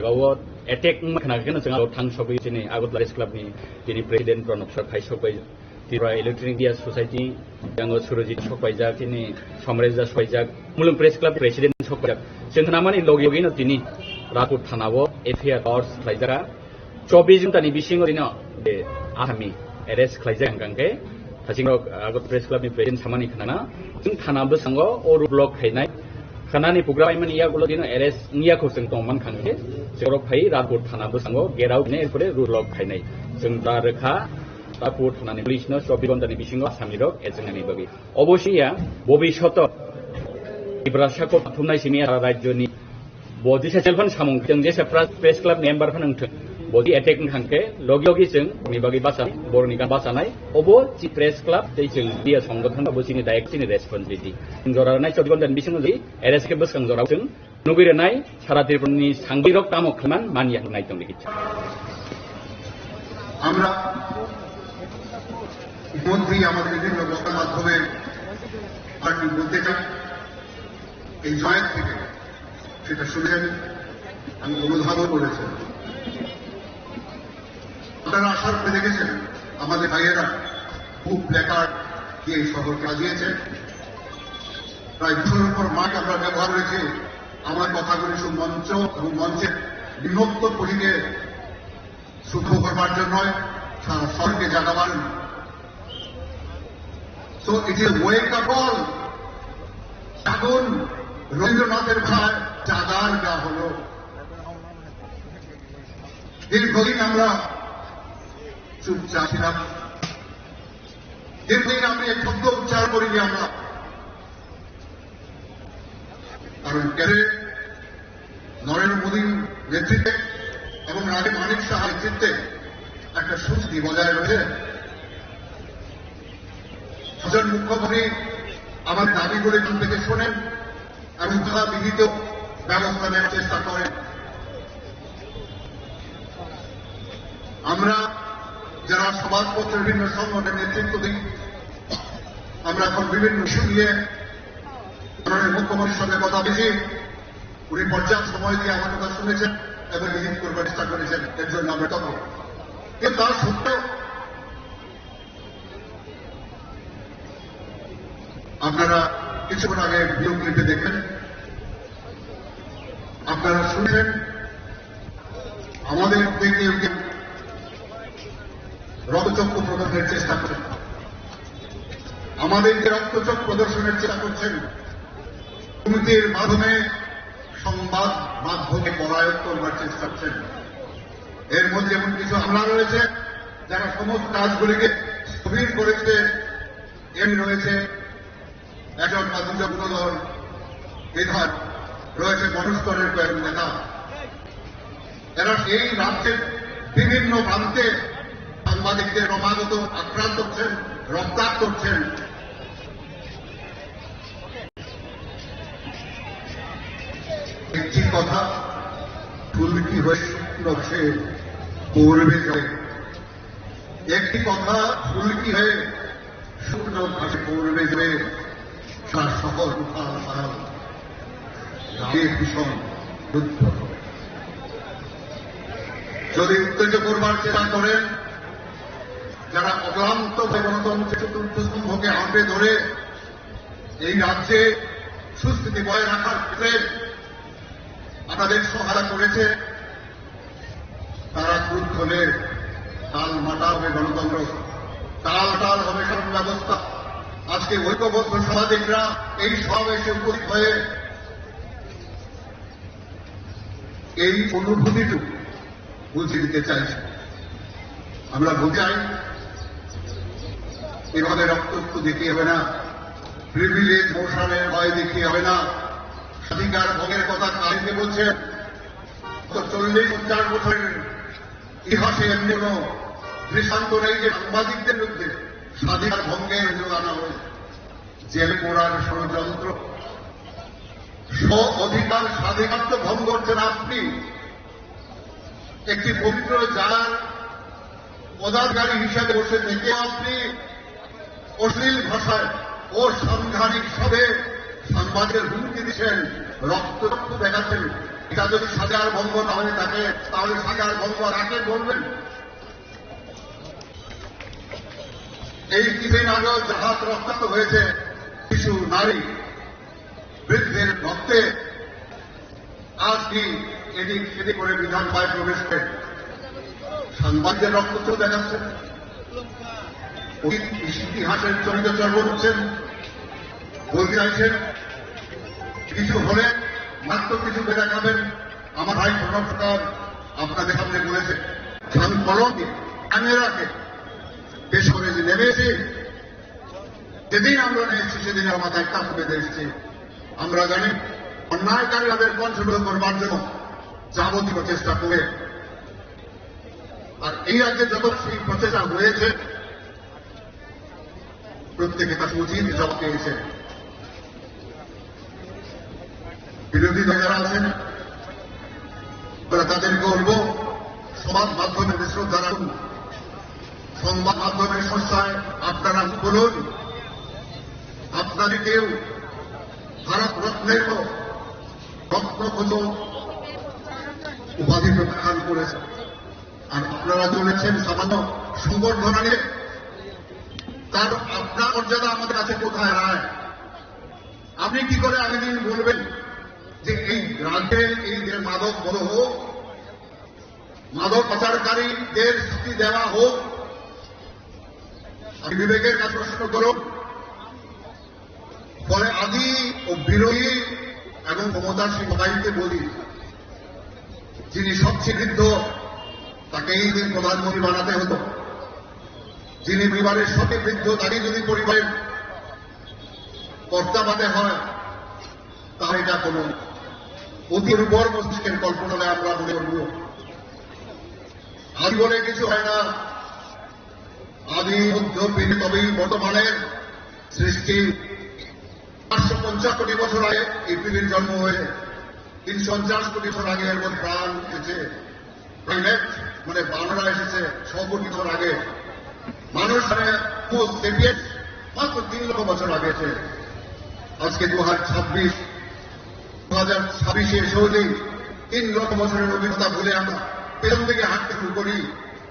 Gawat attack makna जों थांसबै दिनै Agartala press क्लाबनि दिनै प्रेसिडेन्ट प्रणब सरखाय सबाय त्रिपुरा इलेक्ट्रनिक मिडिया ससाइटि आङो सुरजित सबायजाक दिनै समरेजा सबायजाक मुलुग प्रेस क्लाब प्रेसिडेन्ट सबायजाक जों नामानि लगिनो दिनै राजकोट थानावो एफआईआर अर्स खालायजारा 24 घन्टानि बिसिङाव दिनै बे आसामि एरेस्ट खालायजाक गांगे थासिङाव आगरतला प्रेस क्लाबनि प्रेसिडेन्ट सामानि खाना जों थानाबो सांगो अरु ब्लक खायनाय खानानि पुग्रायमन इयागुलो दिनो एरेस्ट नियाखौ जों दंमान खांगे जेराव फाय राजकोट थानाबो सांगो गेराव दिनै एरपरे रुलक खायनाय जों दा रोखा राजकोट थानानि पुलिसनो 24 घन्टानि बिसिङाव आसामनि रक एजेंनानि बागै अबश्यया भबिष्यत इब्रासाखौ थुमनाय सिमिया राज्यनि बडि सेलफोन सामुं जों जे प्रेस क्लाब मेम्बार फोनोंथों बडि एटेक खांके लगी जों नि बागै बासा बरनि गान बासानाय अबो जि प्रेस क्लाब दै जों बिया संगठन अबसिनि डाइरेक्टनि रेसपन्सिबिलिटी जरानाय 24 घन्टानि बिसिङाव जि एरेस्ट के बसखां जराव जों नुगिरनाय सारा त्रिपुरानि सांबिरक तामक खामान मानिया होनाय दं लिखित আমরা ইতিমধ্যেই আমাদের বিভিন্ন বক্তার মাধ্যমে পার্টি বলতে চাই এই জয়েন্ট থেকে সেটা শুনেছেন আমি অনুধাবন করেছি আপনারা আসার পরে দেখেছেন আমাদের ভাইয়েরা খুব প্ল্যাকার্ড দিয়ে এই শহরকে সাজিয়েছেন প্রায় 200-এর উপর মাঠ আমরা ব্যবহার করেছি আমার কথাগুলি সব মঞ্চ এবং মঞ্চের বিভক্ত পরিকে সূক্ষ্ম করবার জন্য সারা শহরকে জাগাবার so it is wake up all জাগুন রবীন্দ্রনাথের ভাই জাগার যা হলো দীর্ঘদিন আমরা চুপচাপ ছিলাম দীর্ঘদিন আমি এক শব্দ উচ্চার করিনি আমরা কারণ নরেন্দ্র মোদীর নেতৃত্বে এবং রাজীব মানিক শাহ নেতৃত্বে একটা সুস্থি বজায় রয়েছে একজন মুখ্যমন্ত্রী আমার দাবিগুলি এখান থেকে শোনেন এবং তারা বিহিত ব্যবস্থা নেওয়ার চেষ্টা করেন আমরা যারা সমাজপত্রের বিভিন্ন সংগঠনের নেতৃত্ব দিই আমরা এখন বিভিন্ন ইস্যু নিয়ে মাননীয় মুখ্যমন্ত্রীর সঙ্গে কথা বলেছি উনি পর্যাপ্ত সময় দিয়ে আমার কথা শুনেছেন এবং বিহিত করবার চেষ্টা করেছেন এর জন্য আমরা তখন কিন্তু তার সত্ত্বেও আপনারা কিছুক্ষণ আগে ভিডিও ক্লিপে দেখেন আপনারা শুনছেন আমাদের দিকে রক্তচক্ষু প্রদর্শনের চেষ্টা করেন আমাদেরকে রক্তচক্ষু প্রদর্শনের চেষ্টা করছেন কমিটির মাধ্যমে সংবাদ মাধ্যমে পলায়ন করবার চেষ্টা করছেন এর মধ্যে এমন কিছু হামলা রয়েছে যারা সমস্ত কাজগুলিকে স্থবির করেছে এমনি রয়েছে একজন বা দুজন দল বিধান রয়েছে মনুস্তরের কয়েক নেতা এরা এই রাজ্যের বিভিন্ন প্রান্তে সাংবাদিকদের ক্রমাগত আক্রান্ত করছেন রক্তাক্ত করছেন একটি কথা ফুলকি হয়ে শুকনো পড়বে যায় একটি কথা ফুলকি হয়ে শুকনো ঘাসে পড়বে যাবে সারা শহর উঠাল পাহাড় ভীষণ যুদ্ধ যদি উত্তেজিত করবার চেষ্টা করেন যারা অক্লান্ত গণতন্ত্রের চতুর্থ স্তম্ভকে আঁকড়ে ধরে এই রাজ্যে সুস্থিতি বজায় রাখার ক্ষেত্রে আপনাদের সহায়তা করেছে তারা ক্রুদ্ধ হলে তাল মাটাল হবে গণতন্ত্র তাল টাল হবে শাসন ব্যবস্থা আজকে ঐক্যবদ্ধ সাংবাদিকরা এই সমাবেশে উপস্থিত হয়ে এই অনুভূতিটুকু বুঝিয়ে দিতে চাইছি আমরা বোঝাই এভাবে রক্তক্ত দেখিয়ে হবে না প্রিভিলেজ মোশনের ভয় দেখিয়ে হবে না স্বাধিকার ভোগের কথা কালকে বলছে 40-50 বছরের ইতিহাসে এমনি কোন দৃষ্টান্ত নেই যে সাংবাদিকদের বিরুদ্ধে স্বাধিকার ভঙ্গের অভিযোগ আনা হয়েছে জেলে পোড়ার ষড়যন্ত্র অধিকার স্বাধিকার তো ভঙ্গ করছেন আপনি একটি পবিত্র যার পদাধিকারী হিসাবে বসে থেকে আপনি অশ্লীল ভাষায় ও সাংঘাতিক ভাবে সাংবাদিকের হুমকি দিচ্ছেন রক্তচক্ষু দেখাচ্ছেন এটা যদি সাজার ভঙ্গ না হয়ে থাকে তাহলে সাজার ভঙ্গ কাকে বলবেন? এই কিছুদিন আগেও জাহাজ রক্তাক্ত হয়েছে শিশু, নারী, বৃদ্ধের রক্তে। আজ কি এদিক সেদিক করে বিধান পায় প্রবেশ করে সাংবাদিকদের রক্ত দেখাচ্ছেন, ইতিহাসের চরিত চর্ব হচ্ছেন, বলতে চাইছেন কিছু হলে মাত্র কিছু বেড়ে খাবেন। আমার ভাই প্রণব সরকার আপনাদের সামনে বলেছে ঝান কলমকে ক্যামেরাকে পেশ করে যে নেমেছি, যেদিন আমরা নেমেছি সেদিন আমার মাথায় কাপ বেঁধে এসেছি। আমরা জানি অন্যায়কারী তাদের কণ্ঠরোধ করবার জন্য যাবতীয় চেষ্টা করে, আর এই রাজ্যে যত সেই প্রচেষ্টা হয়েছে প্রত্যেকে তার উচিত জবাব পেয়েছে। বিরোধী দল যারা আছেন তাদেরকে বলবো সমাজ মাধ্যমের শ্রদ্ধা রাখুন, সংবাদ মাধ্যমের সংস্থায় আপনারা বলুন আপনাদের কেউ ভারত রত্নের রত্নখোঁজ উপাধি প্রত্যাখ্যান করেছে, আর আপনারা চলেছেন সামান্য সংবর্ধনা নিয়ে। তার আপনার মর্যাদা আমাদের কাছে কোথায় রায়? আপনি কি করে আগামী বলবেন যে এই রাজ্যে এই যে মাদক বড় হোক, মাদক পাচারকারীদের শাস্তি দেওয়া হোক? আমি বিবেকের কাছে প্রশ্ন করুন। ফলে আদি ও বিরোধী এবং ক্ষমতাসীন সবাইকে বলি, যিনি সবচেয়ে বৃদ্ধ তাকে এই দিন প্রধানমন্ত্রী বানাতে হতো, যিনি পরিবারের সাথে বৃদ্ধ তাকে যদি পরিবারের কর্তা বানাতে হয় তাহলে এটা কোন অতি উর্বর মস্তিষ্কের কল্পনায় আমরা মনে করব। আদি বলে কিছু হয় না, আদি মধ্য তবেই বর্তমানের সৃষ্টি। 550 কোটি বছর আগে এই পৃথিবীর জন্ম হয়েছে, 350 কোটি বছর আগে এর মধ্যে প্রাণ এসেছে, মানে বানরা এসেছে 6 কোটি বছর আগে, মানুষ মাত্র 3 লক্ষ বছর আগে এসে। আজকে 2026 এসেও যদি 3 লক্ষ বছরের অভিজ্ঞতা ভুলে আমরা পেছন দিকে হাঁটতে শুরু করি,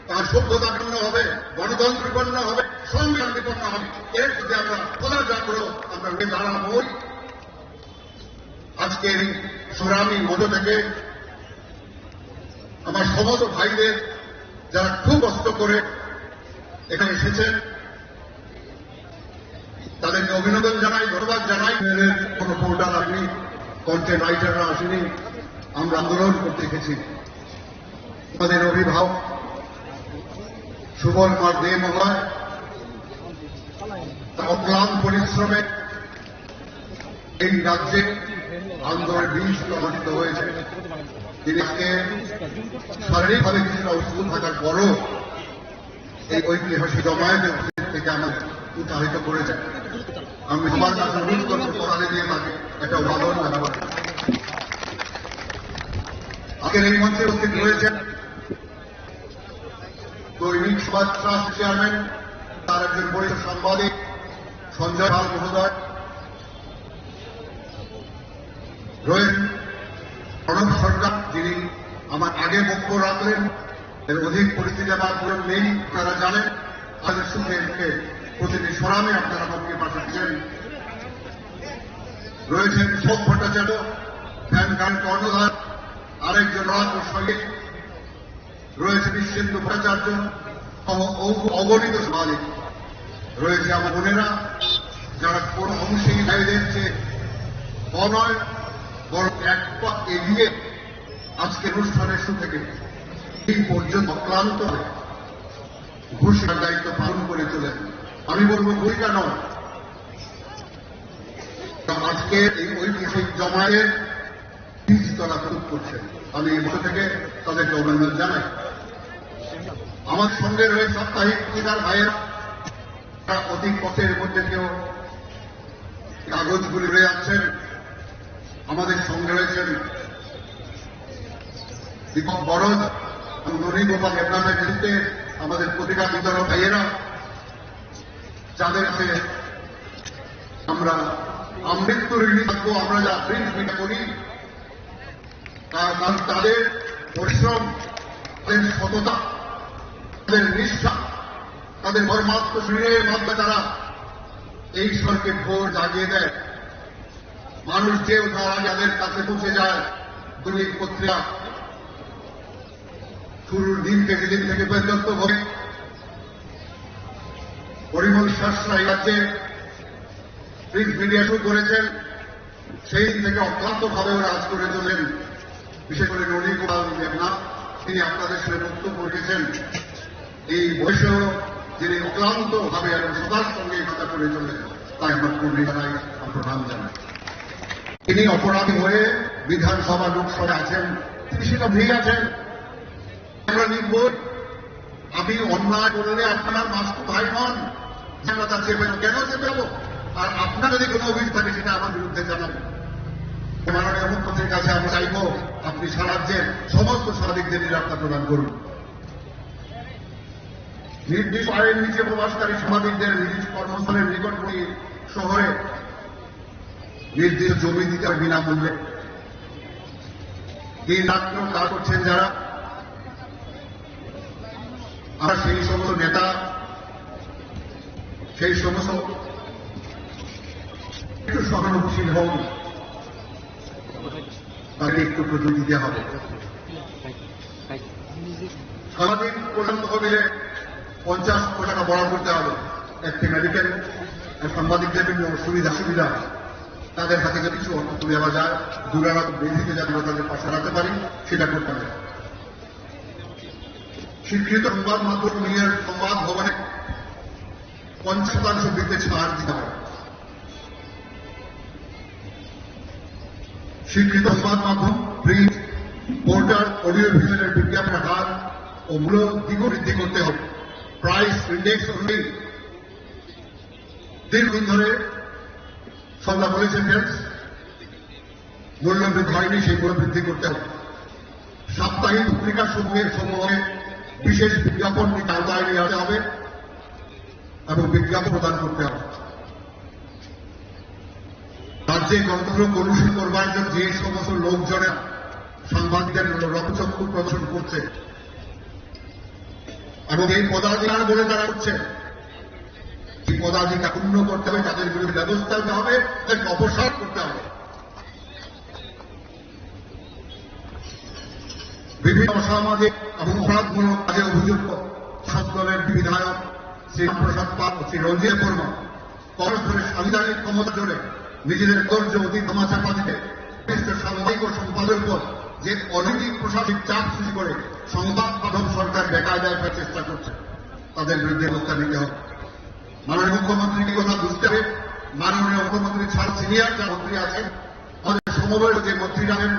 তার সভ্যতা পূর্ণ হবে, গণতন্ত্র পূর্ণ হবে, সংবিধান বিপন্ন হবে। এর যদি আমরা খোলা যা করো আমরা উঠে দাঁড়াবো। আজকের এই সুরামি মধ্য থেকে আমার সমস্ত ভাইদের যারা খুব কষ্ট করে এখানে এসেছেন তাদেরকে অভিনন্দন জানাই, ধন্যবাদ জানাই। কোন পোর্টাল আসেনি, কন্টেন্ট রাইটাররা আসেনি, আমরা আন্দোলন করতে এসেছি। আমাদের অভিভাবক সুবল কুমার দে মহোদয় অক্লান্ত পরিশ্রমে এই রাজ্যে আন্দোলনের বীজ প্রকাশিত হয়েছে। তিনি আজকে শারীরিকভাবে কিছুটা অসুস্থ থাকার পরও এই ঐতিহাসিক জমায়েতের থেকে আমাদের উৎসাহিত করেছে। আমি সবার কাছে অনুরোধ করবো পড়ালে দিয়ে তাকে একটা উদাহরণ জানাবার। আজকের এই মঞ্চে উপস্থিত রয়েছেন দৈনিক সমাজ ট্রাস্ট চেয়ারম্যান, তার একজন বরিষ্ঠ সাংবাদিক সঞ্জয় পাল মহোদয়, রয়েছেন প্রণব সরকার, যিনি আমার আগে বক্তব্য রাখলেন, এর অধিক পরিস্থিতি আমার পুরো নেই, আপনারা জানেন। তাদের সুখে প্রতিটি সরামে আপনারা পক্ষে পাশে ছিলেন। রয়েছেন শোক ভট্টাচার্য, ফ্যান গান কর্ণধার, আরেকজন রাজ সঙ্গীত, রয়েছে বিশ্বেন্দু ভট্টাচার্য, অগণিত সাংবাদিক, রয়েছে আমার বোনেরা যারা কোন অংশেই ভাইদের চেয়ে অনয় বরং এক পা এগিয়ে আজকের অনুষ্ঠানের শুরু থেকে এই পর্যন্ত অক্লান্ত হয়ে ঘোষণার দায়িত্ব পালন করে চলেন। আমি বলবো ভূমিকা নয়, আজকে এই ঐতিহাসিক জমায়ের বীজতলা প্রয়োগ করছেন। আমি এই মধ্যে থেকে তাদেরকে অভিনন্দন জানাই। আমার সঙ্গে রয়েছে সাপ্তাহিক পত্রিকার ভাইয়েরা, অতি পথের মধ্যে কেউ কাগজগুলি রয়ে যাচ্ছেন। আমাদের সঙ্গে রয়েছেন দীপক বরদ, ননী গোপাল দেবনাথের নেতৃত্বে আমাদের পত্রিকা বিতরক ভাইয়েরা, যাদেরকে আমরা আমৃত্যু ঋণী থাকবো। আমরা যা প্রিন্ট মিডিয়া করি কারণ তাদের পরিশ্রম, তাদের সততা, তাদের নিষ্ঠা, তাদের মর্মাত্ম শরীরের মাধ্যমে তারা এই সরকে ভোর জাগিয়ে দেয়। মানুষ যে তারা যাদের কাছে পৌঁছে যায়, দৈনিক পত্রিকা শুরুর দিন থেকে পর্যন্ত হবে পরিমল শাস্ত্রা এই রাজ্যে প্রিন্ট মিডিয়া শুরু করেছেন, সেই দিন থেকে অক্লান্তভাবে রাজ করে চলেন। বিশেষ করে ননী গোপাল দেবনাথ, তিনি আপনাদের সাথে বক্তব্য রেখেছেন। এই বয়সেও যিনি অক্লান্তভাবে এবং সবার সঙ্গে কথা করে চলেন, তাই আমরা কর্মী জানাই, প্রণাম জানাই। তিনি অপরাধী হয়ে বিধানসভা লোকসভায় আছেন, তিনি সেটা ভেঙে আছেন। আমরা নির্বোধ, আমি অন্যায় করলে আপনার মাস্টার ভাই হন, আমরা তা চেপেন কেন চেপেব? আর আপনার যদি কোনো অভিযোগ থাকে সেটা আমার বিরুদ্ধে জানাবেন। মাননীয় মুখ্যমন্ত্রীর কাছে আমরা চাইব আপনি রাজ্যের সমস্ত সাংবাদিকদের নিরাপত্তা প্রদান করুন। নির্দিষ্ট আইন নিচে প্রবাসকারী সাংবাদিকদের নিজ কর্মস্থলের নিকটবর্তী শহরে নির্দিষ্ট জমি দিতে হবে বিনামূল্যে। দিন রাত্র কাজ করছেন যারা, আমরা সেই সমস্ত নেতা, সেই সমস্ত একটু সহানুভূতিশীল হন, তাকে একটু প্রযুক্তি দিতে হবে। সামাজিক কল্যাণ তহবিলে 50 টাকা বরাদ্দ করতে হবে। একটি মেডিকেল সাংবাদিকদের বিভিন্ন সুবিধা তাদের হাতে যে কিছু অর্থ তুলে দেওয়া যায়, দূরারাত বেঁধে যাতে আমরা তাদের পাশে রাখতে পারি, সেটা করতে হবে। স্বীকৃত সংবাদ মাধ্যম মিডিয়ার সংবাদ ভবনে 50% বৃদ্ধি ছাড় দিতে হবে। স্বীকৃত সংবাদ মাধ্যম, প্রিন্ট, পোর্টাল, অডিও ভিজুয়ালের বিজ্ঞাপনের হার ও মূল্য দ্বিগুণ বৃদ্ধি করতে হবে। প্রাইস ইন্ডেক্স অনুযায়ী দীর্ঘদিন ধরে সরকার বলেছেন মূল্য বৃদ্ধি হয়নি, সেই মূল্য বৃদ্ধি করতে হবে। সাপ্তাহিক পত্রিকা সমূহে বিশেষ বিজ্ঞাপন নীতি আওতায় নিয়ে আসতে হবে এবং বিজ্ঞাপন প্রদান করতে হবে। রাজ্যে গণতন্ত্র কলুষিত করবার জন্য যে সমস্ত লোকজনের সাংবাদিকদের রক্তচক্ষু প্রদর্শন করছে এবং এই পদাধিকার বলে তারা করছে, এই পদাধিকার পূর্ণ করতে হবে, তাদের বিরুদ্ধে ব্যবস্থা নিতে হবে, তাদেরকে অপসারণ করতে হবে। বিভিন্ন অসামাজিক এবং অপরাধমূলক কাজে অভিযুক্ত শাসক দলের বিধায়ক শ্রী প্রসাদ পাল, শ্রী রঞ্জিত বর্মা পরস্পরের সাংবিধানিক ক্ষমতা জোরে নিজেদের কর্য অতি ক্ষমাচাপা দিতে সাংবাদিক ও সম্পাদকের উপর যে অনৈতিক প্রশাসনিক চাপ সৃষ্টি করে সংবাদ মাধ্যম সরকার বেকায়দায় রাখার চেষ্টা করছে, তাদের বিরুদ্ধে ব্যবস্থা নিতে হবে। মাননীয় মুখ্যমন্ত্রীকে কথা বুঝতে হবে। মাননীয় মুখ্যমন্ত্রী ছাড়া সিনিয়র যারা মন্ত্রী আছেন, আমাদের সমবয়সী যে মন্ত্রীরা আছেন,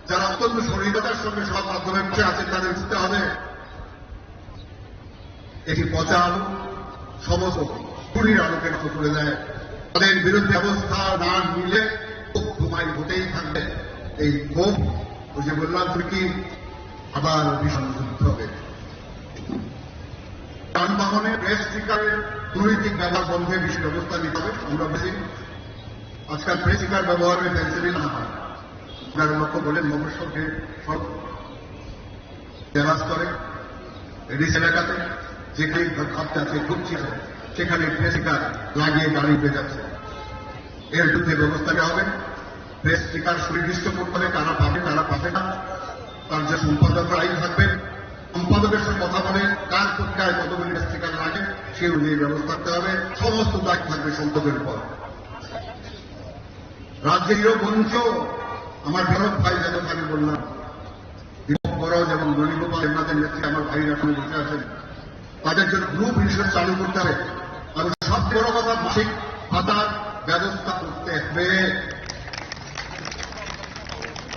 যারা অত্যন্ত সহৃদতার সঙ্গে সব মাধ্যমের পাশে আছেন, তাদের বুঝতে হবে এটি পচা আলু সমস্ত পুরীর আলোকে নষ্ট করে দেয়। তাদের বিরুদ্ধে ব্যবস্থা না নিলে খুব ঘুমাই হতেই থাকবে। এই ক্ষোভ, ওই যে বললাম কি আবার ভীষণ যুদ্ধ হবে। যানবাহনে প্রেস স্টিকারের দুর্নীতিক ব্যবহার বন্ধে বিশেষ ব্যবস্থা নিতে হবে। আমরা বেশি আজকাল প্রেস স্টিকার ব্যবহারের পেন্সিলই না হয়। আপনারা লক্ষ্য বলেন মফস্বলকে সব জেলা স্তরে এডিস এলাকাতে যেখানে খাপতে আছে ঘুরছে সেখানে প্রেস স্টিকার লাগিয়ে গাড়ি পেয়ে যাচ্ছে। এর বিরুদ্ধে ব্যবস্থা নেওয়া হবে। প্রেস স্টিকার সুনির্দিষ্ট করতে হবে কারা পাবে কারা পাবে না। তার যে সম্পাদকরা আইন থাকবেন, সম্পাদকের সঙ্গে কথা বলে কার পত্রিকায় কতগুলি স্টিকার লাগে সে অনুযায়ী ব্যবস্থা করতে হবে। সমস্ত দায়িত্ব থাকবে সম্পাদকের উপর। রাজ্যেরও বঞ্চ আমার ভারত ভাই যখন আমি বললাম, দীপক বরজ এবং ননীগোপাল দেবনাথের নেতৃত্বে আমার ভাইরা এখন বসে আছেন, তাদের জন্য গ্রুপ ইন্স্যুরেন্স চালু করতে হবে এবং সব বড় কথা মাসিক ভাতার ব্যবস্থা করতে হবে।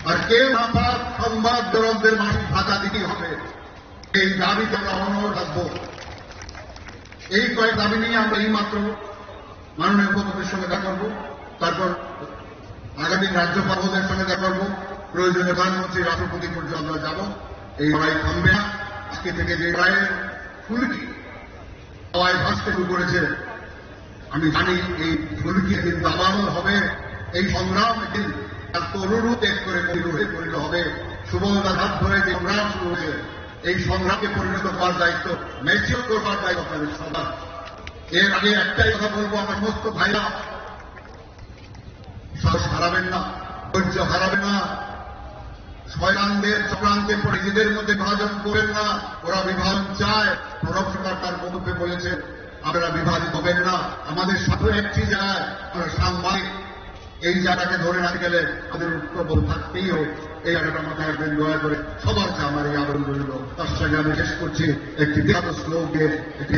আর কেউ আমার সংবাদ দরদের মাসিক ভাতা দিতেই হবে, এই দাবিতে আমরা অনড় থাকবো। এই কয়েক দাবি নিয়ে আমরা এই মাত্র মাননীয় মুখ্যমন্ত্রীর সঙ্গে দেখা করবো, তারপর আগামী রাজ্যপালদের সঙ্গে দেখা করবো, প্রয়োজনে প্রধানমন্ত্রী রাষ্ট্রপতি পর্যন্ত আমরা যাব। এই লড়াই থামবে না। আজকে থেকে যে লড়াইয়ের ফুলকি হাওয়ায় ভাসতে শুরু করেছে, আমি জানি এই ফুলকি একদিন দাবানল হবে। এই সংগ্রাম একদিন তার তরুণও ত্যাগ করে পরিণত হবে। সুবলদার হাত ধরে যে সংগ্রাম শুরু হয়েছে, এই সংগ্রামকে পরিণত করার দায়িত্ব, ম্যাচিওর করবার দায়িত্ব আপনাদের সবার। এর আগে একটাই কথা বলবো, আমার সমস্ত ভাইরা সাহস হারাবেন না, ধৈর্য হারাবেন না। শয়তানদের চক্রান্তে পড়ে নিজেদের মধ্যে বিভাজন করেন না। ওরা বিভাজন চায়। প্রণব সরকার তার বক্তব্যে বলেছে, আপনারা বিভাজিত হবেন না। আমাদের সাথে একটি জায়গায় আমরা সাংবাদিক, এই জায়গাটাকে ধরে রাখতে গেলে আমাদের উত্তর থাকতেই হোক। এই জায়গাটা মাথায় রাখবেন দয়া করে। সবার কাছে আমার এই আবেদন রইল। তার সঙ্গে আমি শেষ করছি একটি বিখ্যাত শ্লোকে, একটি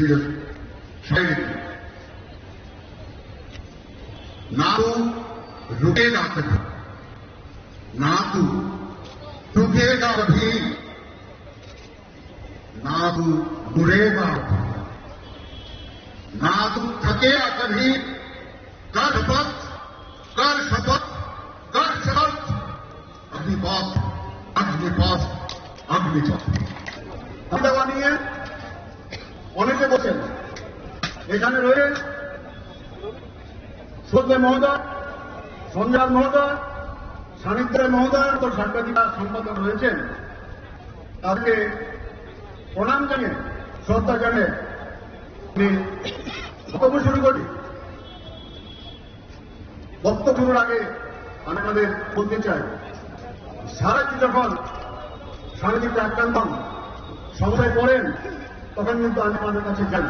শায়রি। না তো रुकेगा कभी, ना तू रुकेगा कभी, ना तू मुड़ेगा कभी, ना तू थकेगा कभी। कर शपथ, कर शपथ, कर शपथ, अग्निपथ, अग्निपथ, अग्निपथ। দাবা নিয়ে অনেকে বসেন এখানে রয়ে শ্রদ্ধেয় মহোদয়, সঞ্জয় মহোদয়, সানিধ্য মহোদয় ও সাংবাদিক সম্পাদক রয়েছেন, তাদেরকে প্রণাম জানিয়ে শ্রদ্ধা জানিয়ে আমি বক্তব্য শুরু করি। বক্তব্য শুরুর আগে আমি আমাদের বলতে চাই, সারাটি যখন সামাজিক আক্রান্ত সমস্যায় পড়েন তখন কিন্তু আমি আমাদের কাছে যাই।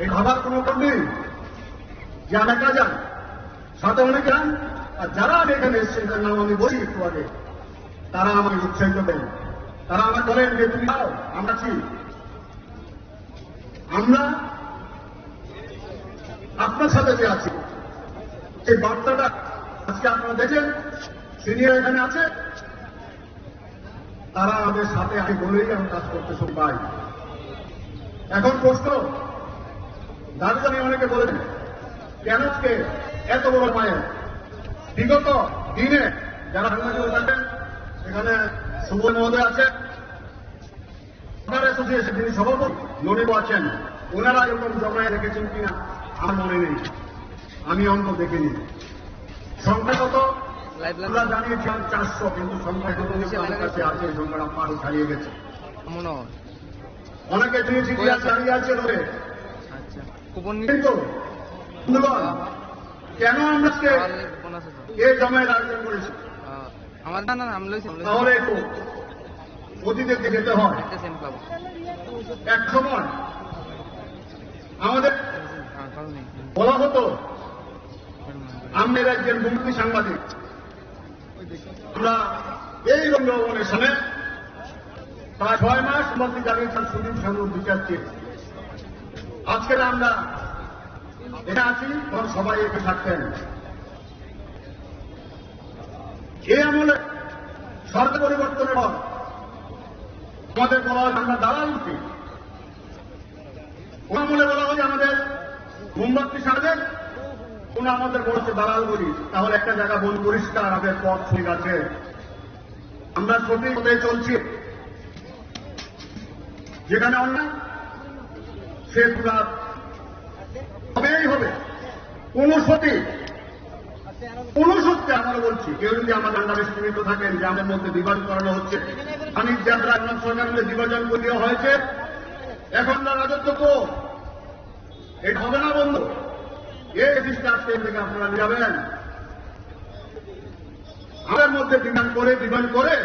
এই ভাবার কোনো কারণ নেই যে আমি একা যান, সাথে অনেকে যান। আর যারা আমি এখানে এসেছেন, তার নাম আমি বলি একটু আগে, তারা আমাকে উৎসাহিত করেন। তারা আমাকে বলেন যে তুমি যাও, আমরা আছি। আমরা আপনার সাথে যে আছি, এই বার্তাটা আজকে আপনারা দেখেন, সিনিয়র এখানে আছে, তারা আমাদের সাথে আমি বলেই আমি কাজ করতে শুরু পাই। এখন প্রশ্ন দাবি আমি অনেকে বলেন, কেন আজকে এত বড় মায়ের বিগত দিনে যারা সাংবাদিক থাকেন, এখানে সুবল মহোদয় আছেন, অ্যাসোসিয়েশন যিনি সভাপতি ননিব আছেন, ওনারা এরকম জমায় রেখেছেন কিনা আমার মনে নেই, আমি অঙ্ক দেখিনি। সংখ্যা কত আমরা জানিয়েছিলাম 400, কিন্তু সংখ্যা কত আমার কাছে আছে, সংখ্যাটা আরো ছাড়িয়ে গেছে। অনেকে চিঠি দাঁড়িয়ে আছে রয়ে, কিন্তু কেন আমরা এই জমায়ের আয়োজন করেছি? তাহলে একটু অতীতে যেতে হয়। এক সময় আমাদের বলা হতো আমরা একজন মুক্তি সাংবাদিক, আমরা এই রঙ্গভবনের সামনে প্রায় 6 মাস মন্ত্রী জানিয়েছেন সুদীপ সামুর বিচার চেয়ে। আজকে আমরা এটা আছি, তখন সবাই একে থাকতেন। এই আমলে সরকার পরিবর্তনের পর আমাদের বলা হয় আমরা দালাল উঠি। ও আমলে বলা হয় আমাদের মোমবাতি সাজেন, কোন আমাদের বলছে দালাল বলি। তাহলে একটা জায়গা বল পরিষ্কার, আমাদের পথ ঠিক আছে, আমরা সঠিক পথে চলছি। যেখানে অন্যায় সে প্রতিবাদ হবেই হবে। কোন সত্যি আমরা বলছি, কেউ যদি আমাদের আন্ডারে সীমিত থাকেন যে আমাদের মধ্যে বিভাজন করানো হচ্ছে, খানিক যাত্রা সরকার মধ্যে বিভাজন করে দেওয়া হয়েছে, এখন না রাজত্ব তো এটা হবে না বন্ধু। এই জিনিসটা আজকে থেকে আপনারা নিয়ে যাবেন। আমাদের মধ্যে বিভাজন করে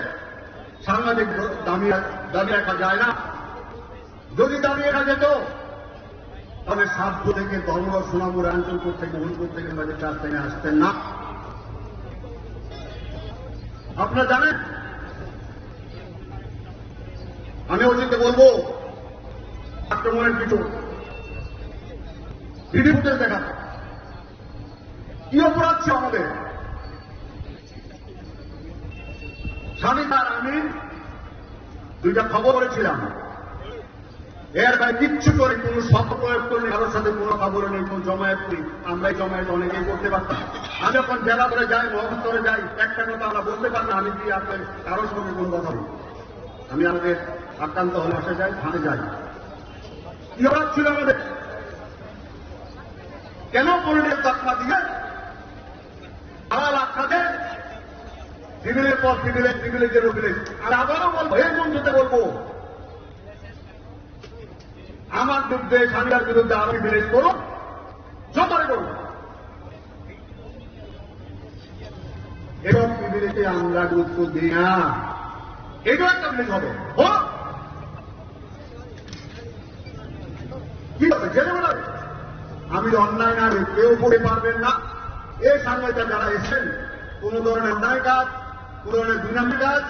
সাংবাদিক দাবি রাখা যায় না। যদি দাবি রাখা যেত তাহলে সাধ্য থেকে ধর্ম সোনামুর অঞ্চলপুর থেকে মহুলপুর থেকে আমাদের রাস্তায় আসতেন না। আপনারা জানেন, আমি অতীতে বলবো আক্রমণের কিছু ভিডিও ফুটেজ দেখা, কি অপরাধ ছিল আমাদের। স্বামী আর আমি দুইটা খবর করেছিলাম, এর বাইরে কিচ্ছু করে কোন শব্দ প্রয়োগ করলে কারোর সাথে কোনো খবর নেই, কোন জমায়েত করি। আমরা এই জমায়েত অনেকেই করতে পারতাম। আমি যখন জেলা করে যাই, মহাস্তরে যাই, একটা কথা আমরা বলতে পারতাম, আমি কি আপনার কারোর সঙ্গে কোনো কথা বলি। আমি আমাদের আক্রান্ত হলে আসে যাই, থানে যাই। কি অপরাধ ছিল আমাদের? কেন পরিণের তৎমা দিয়ে দালাল আখ্যাতে প্রিভিলেজ পর প্রিভিলেজ, প্রিভিলেজের প্রিভিলেজ। আর আবারও বলবো, এই মঞ্চতে বলবো, আমার বিরুদ্ধে, স্বামীর বিরুদ্ধে আরো প্রিভিলেজ করুন, যতই করুন। এবং প্রিভিলেজে আমরা গুরুত্ব দিই না, এটাও একটা প্রিভিলেজ হবে। কি হবে? জেনে বেড়াবে। আমি অন্যায় না, কেউ পড়ে পারবেন না। এই সাংবাদিকরা যারা এসেছেন, কোন ধরনের অন্যায় কাজ, কোন ধরনের দুর্নীতি কাজ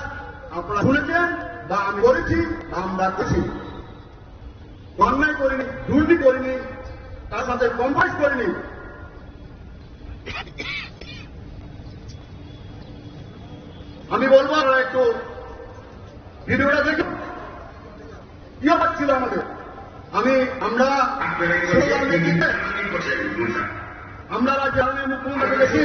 আপনারা শুনেছেন বা আমি করেছি বা আমরা করছি। অন্যায় করিনি, দুর্নীতি করিনি, তার সাথে কম্প্রোমাইজ করিনি। আমি বলবো আপনারা একটু ভিডিওটা দেখুন, কি হচ্ছিল আমাদের। আমরা রাজ্যের মুখ্যমন্ত্রী দেখি,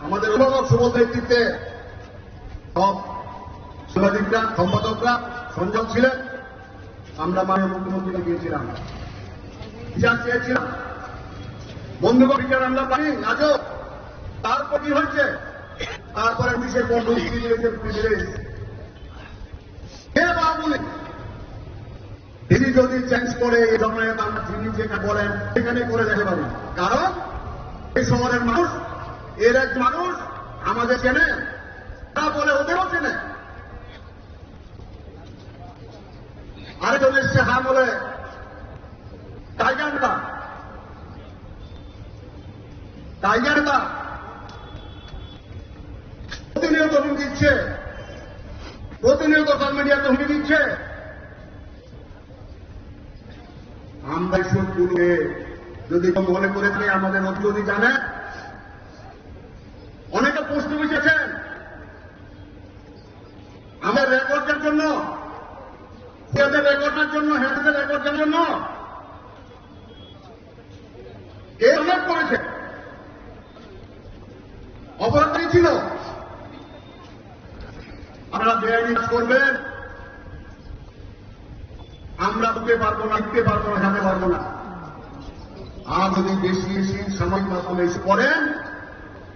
আমাদের অভিভাবক সুবোধ নেতৃত্বে সব সাংবাদিকরা, সম্পাদকরা সংযম ছিলেন। আমরা মাননীয় মুখ্যমন্ত্রীকে গিয়েছিলাম, বিচার চেয়েছিলাম, বন্ধুকে বিচার আমরা পাই আজও। তারপর কি হয়েছে? তারপরে বিশেষ বন্ধু প্রিভিলেজ তিনি যদি চেঞ্জ করে এই ধরনের তিনি যেটা বলেন সেখানে করে যেতে পারেন। কারণ এই শহরের মানুষ, এর এক মানুষ আমাদের চেনে, তা বলে ওদেরও চেনে। আরেকজন এসছে হা বলে টাইগারটা প্রতিনিয়ত হুমকি দিচ্ছে, প্রতিনিয়ত সোশ্যাল মিডিয়াতে হুমকি দিচ্ছে। আমরা সবগুলোকে যদি মনে করে থাকে আমাদের যদি জানে, অনেকে প্রশ্ন বুঝেছেন আমাদের রেকর্ডের জন্য, রেকর্ডের জন্য, হেলথের রেকর্ডের জন্য এ অনেক করেছে। অপরাধী ছিল। আপনারা বেআইনি কাজ করবেন, আমরা বুঝতে পারবো না, লিখতে পারবো না, জানতে পারবো না। আর যদি বেশি বেশি সাময়িক মাধ্যমে এসে পড়েন,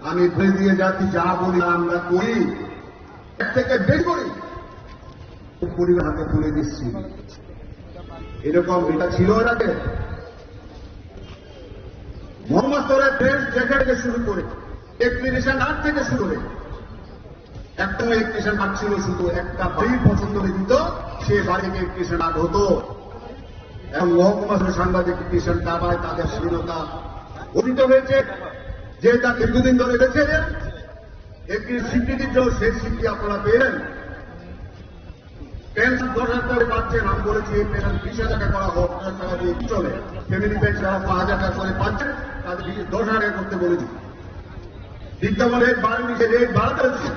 আমি ধরে দিয়ে যাচ্ছি, যা বলি আমরা করি, এর থেকে বেশি করি, পরিবার হাতে তুলে দিচ্ছি। এরকম এটা ছিল এর আগে। মোহাম্মদ স্তরের দেশ থেকে শুরু করে এক্সপ্লেনেশন আর্ট থেকে শুরু করে একটা এক্সপ্রেশন আর্ট ছিল, শুধু একটা বাড়ি পছন্দ করে দিত, সে বাড়িকে এক্সপ্রেশন আর্ট হতো। এবং মহকুমা সাংবাদিক এক্সপ্রেশন দাবায় তাদের স্বাধীনতা অর্জিত হয়েছে, যে তা দীর্ঘদিন ধরে রেখেছিলেন। একটি স্বীকৃতির জন্য সেই স্বীকৃতি আপনারা পেলেন। পেনশন 10,000 করে পাচ্ছেন, আমি বলেছি এই পেনশন 20,000 টাকা করা হোক, টাকা দিয়ে চলে। ফ্যামিলি পেনশন যারা 5,000 টাকা করে পাচ্ছেন, তাদের 10,000 টাকা করতে বলেছি। বিদ্যমান রেট বাড়েনি, সে রেট বাড়াতে হচ্ছে।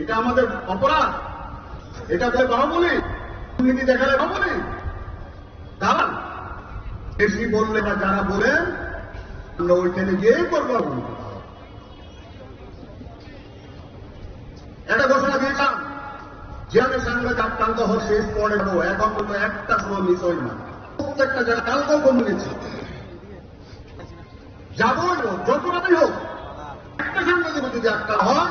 এটা আমাদের অপরাধ, এটা বলে বাহুবলি, দুর্নীতি দেখালে বাহুবলি। দাঁড়ান, বেশি বললে বা যারা বলেন আমরা ওইখানে গিয়েই করবো। একটা ঘোষণা দিয়েছিলাম, যেখানে সাংবাদিক আক্রান্ত হয় শেষ পরে যাবো, এখন পর্যন্ত একটা সময় মিস হয় না। প্রত্যেকটা জায়গা কালকেও কম নিয়েছি, যাবই হোক, যতটাই হোক। একটা সাংবাদিক যদি একটা হয়,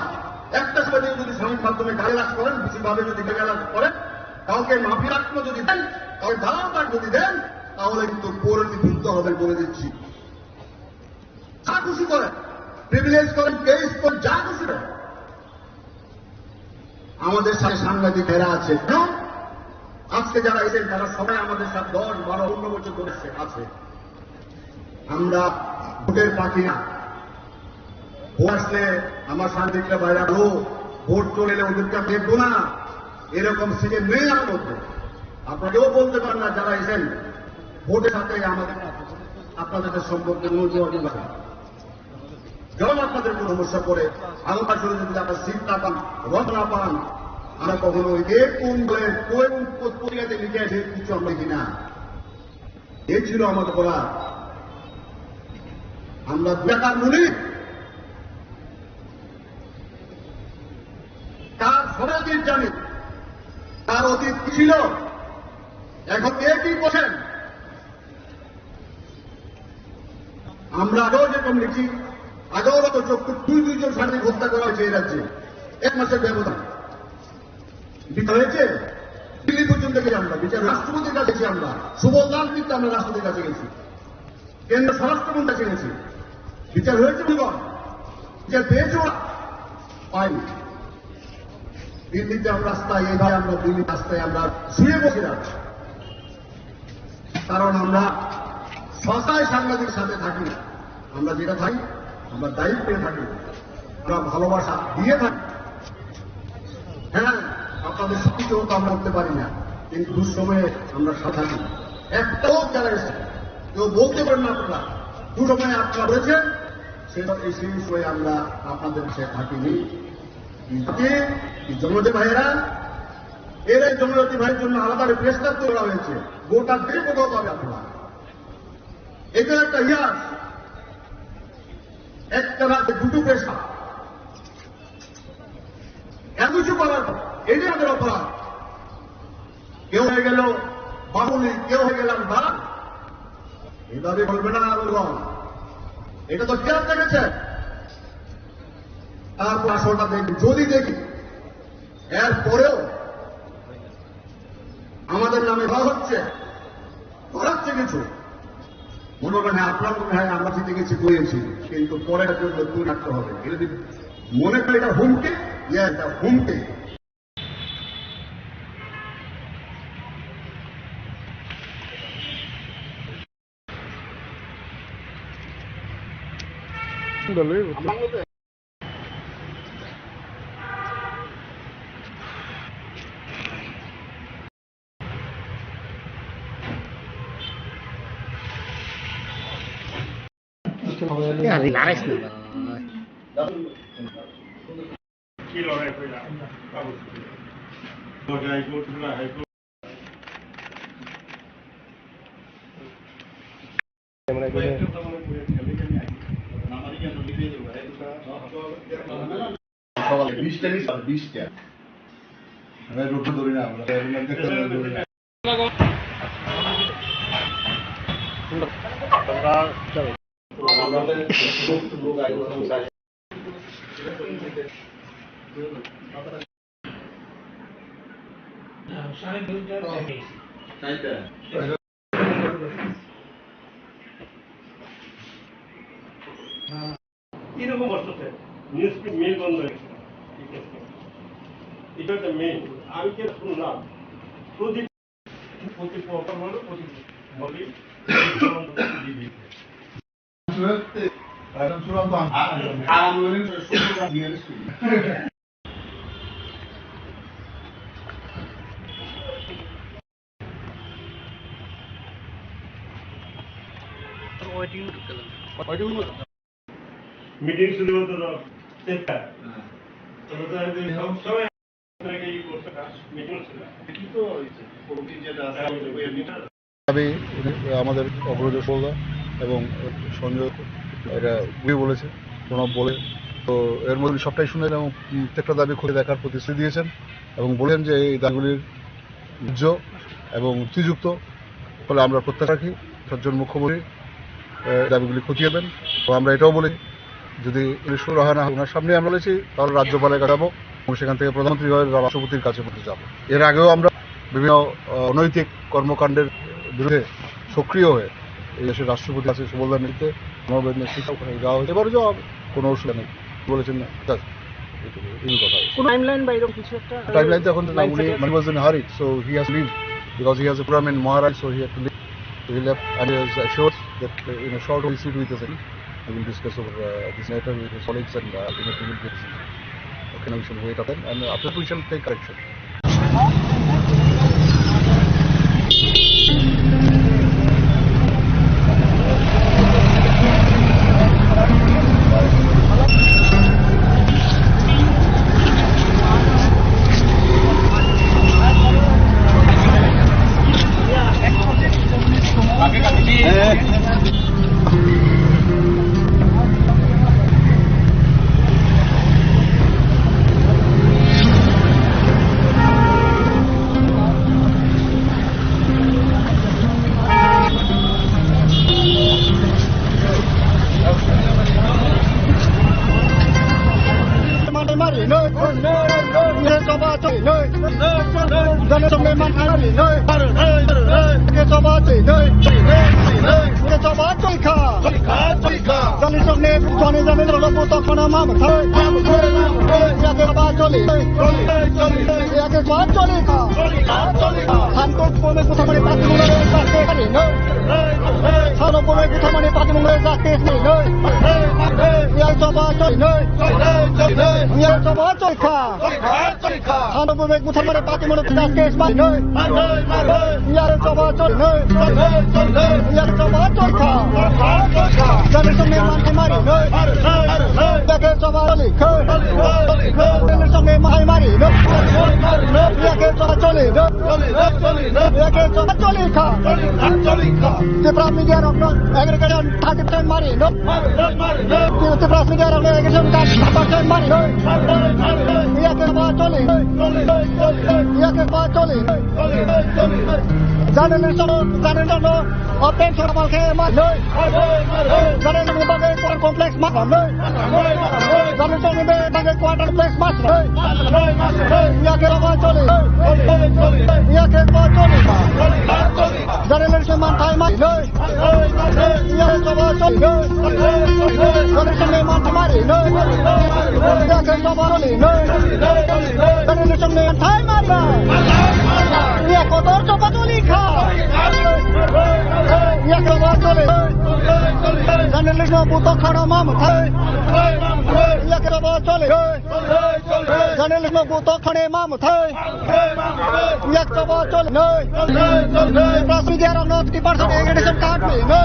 একটা সাংবাদিক যদি সাময়িক মাধ্যমে গালিগালাজ করেন, বেশিভাবে যদি গালিগালাজ করেন, কাউকে মাফিয়াত্ম যদি দেন, কাউকে দালাল যদি দেন, তাহলে কিন্তু পরিণতি ভুগতে হবে বলে দিচ্ছি। যা খুশি করেন, প্রিভিলেজ করেন, কেস করেন, যা খুশি করেন। আমাদের সাথে সাংবাদিকেরা আছে, আজকে যারা এসেছেন তারা সবাই আমাদের সাথে 10, 12, 15 বছর ধরে আছে। আমরা ভোটের পাখি না। ভোট আসলে আমার সাংবাদিকরা বাইরে ভোট চলে এলে ওদেরকে দেখবো না, এরকম সিজে নেই আমার মধ্যে। আপনাকেও বলতে পারেন না যারা এসেছেন, ভোটের সাথে আমাদের আপনাদের সম্পর্কে যখন আপনাদের কোনো সমস্যা করে, আলোচনা শুরু যদি আপনার সিট না পান, রথ না পান, আমরা কখনো কোন পত্রিকাতে লিখে আছে কিছু আমরা কিনা। এ ছিল আমাদের বলা। আমরা বেকার মুনি, তার সবাই জানি তার অতীত কি ছিল, এখন কে কি করছেন। আমরা আগেও যেরকম লিখি, আগেও তো 2 জন সাংবাদিক হত্যা করা হয়েছে এই রাজ্যে 1 মাসের ব্যবধান। বিচার হয়েছে? দিল্লি পর্যন্ত গেছি আমরা, বিচার রাষ্ট্রপতির কাছে গেছি আমরা, সুবল লাল কিন্তু আমরা রাষ্ট্রপতির কাছে গেছি, কেন্দ্র স্বরাষ্ট্রমন্ত্রীর কাছে গেছি। বিচার হয়েছে বলুন, বিচার পেয়েছে পাইনি। দিল্লিতে আমরা রাস্তায় এইভাবে আমরা দিল্লির রাস্তায় আমরা শুয়ে বসিলাম, কারণ আমরা সস্তায় সাংবাদিকের সাথে থাকি না। আমরা যেটা থাকি আমরা দায়িত্বে থাকি, আমরা ভালোবাসা দিয়ে থাকি। হ্যাঁ, আপনাদের সবকিছু তো আমরা করতে পারি না, কিন্তু দুঃসময়ে আমরা সাথে থাকি। একটাও যারা এসে কেউ বলতে পারেন না আপনারা দুঃসময়ে আপনারা বলেছেন, সেই সময় আমরা আপনাদের সাথে থাকিনি। জনজাতি ভাইয়েরা, এরা জনজাতি ভাইয়ের জন্য আলাদা প্রেস্তাব করা হয়েছে, গোটা দেশে কোথাও পাবে আপনারা। এটা একটা ইতিহাস, একটা রাজ্যে 2টো পেশা, এত কিছু করার পর এই যে আমাদের অপরাধ। কেউ হয়ে গেল বাবুলি, কেউ হয়ে গেলাম দাঁড়ান, এভাবে বলবে না বলবাম, এটা তো খেয়াল দেখেছে। তারপর আসলটা দেখি, যদি দেখি এরপরেও আমাদের নামে হচ্ছে করাচ্ছে কিছু, মনে করেন আপনার মনে হয় আমরা জিতে গেছি করেছি, কিন্তু পরের জন্য তুই রাখতে হবে। এটা যদি মনে করি এটা হুমকে, এটা হুমকে। Linares na ba? Kilo rin ko yan. Bagay ko, tunahay ko. সকালে 20টা 20টা আমরা রোড ধরি না, আমরা ধরি না। এরকম বসতে নিউজ মেল বন্ধ হয়ে গেছে। এটা একটা মেল, আমি কে শুনলাম প্রদীপ প্রতি প্রকার হলো প্রদীপ বলি মিটিং শুরু হতো তো চেষ্টা আমি আমাদের অগ্রজ সৌদা এবং সঞ্জয় এটা বুঝে বলেছে, প্রণব বলে, তো এর মধ্যে সবটাই শুনেন এবং প্রত্যেকটা দাবি খুলে দেখার প্রতিশ্রুতি দিয়েছেন এবং বলেন যে এই দাবিগুলির ন্যায্য এবং যুক্তিযুক্ত ফলে আমরা প্রত্যাশা রাখি সজ্জন মুখ্যমন্ত্রী দাবিগুলি খতিয়ে দেন। তো আমরা এটাও বলি যদি শুরু হয় না ওনার সামনে আমরা বলেছি তাহলে রাজ্যপালের কাছে যাবো এবং সেখান থেকে প্রধানমন্ত্রী হয়ে রাষ্ট্রপতির কাছে পৌঁছে যাবো। এর আগেও আমরা বিভিন্ন অনৈতিক কর্মকাণ্ডের বিরুদ্ধে সক্রিয় হয়ে এই দেশের রাষ্ট্রপতি আছে সুবলদার নেতৃত্বে আমাদের নেতৃত্বে ওখানে যাওয়া হতে পারে, যাওয়া কোনো অসুবিধা নেই বলেছেন না। এই কথা টাইমলাইন বা এরকম কিছু একটা টাইমলাইন তো এখন উনি was in hurry, so he has leave because he has a program in Maharaj, so he had to leave. He left and he was assured that in a short visit with us, we will discuss over this matter with his colleagues and ultimately we will get decision. Okay, now we shall wait up and after we shall take correction. জানে সঙ্গে মান খালি নয় কে সবা চই নয় কে সবা চই খা জানে সঙ্গে জানে জানে লোক তখন মাম খায় ইয়াকে সবা চলি ইয়াকে সবা চলি খা শান্তক পমে কথা মানে পাতি মনে যাতে পারি নয় সানো পমে কথা মানে পাতি মনে যাতে নেই নয় ইয়াকে সবা চলি নয় ইয়াকে সবা চলি খা সানো পমে কথা মানে পাতি মনে যাতে পারি নয় ইয়াকে সবা চলি নয় ইয়াকে সবা চলি খা জানে সঙ্গে মান মারি নয় ইয়াকে সবা চলি খা জানে সঙ্গে মাই মারি নয় ইয়াকে সবা চলি নয় ইয়াকে সবা চলি খা Tipras media orang agregator 30% mari no Tipras media orang agregator 30% mari no iya ke ba choli iya ke ba choli janen no open formal ke ma no janen no bagai quarter complex ma no janen no bagai quarter complex ma no iya ke ba choli iya ke ba choli janen no man thai ma no iya ke ba choli janen no man mari no iya ke ba choli no janen no man thai ma no iya kotor coba choli kha iya ke ba choli janen no buto khana mam thai iya ke ba choli janen no buto khane mam thai iya ke ba choli no plus media orang 50% aggregation card me no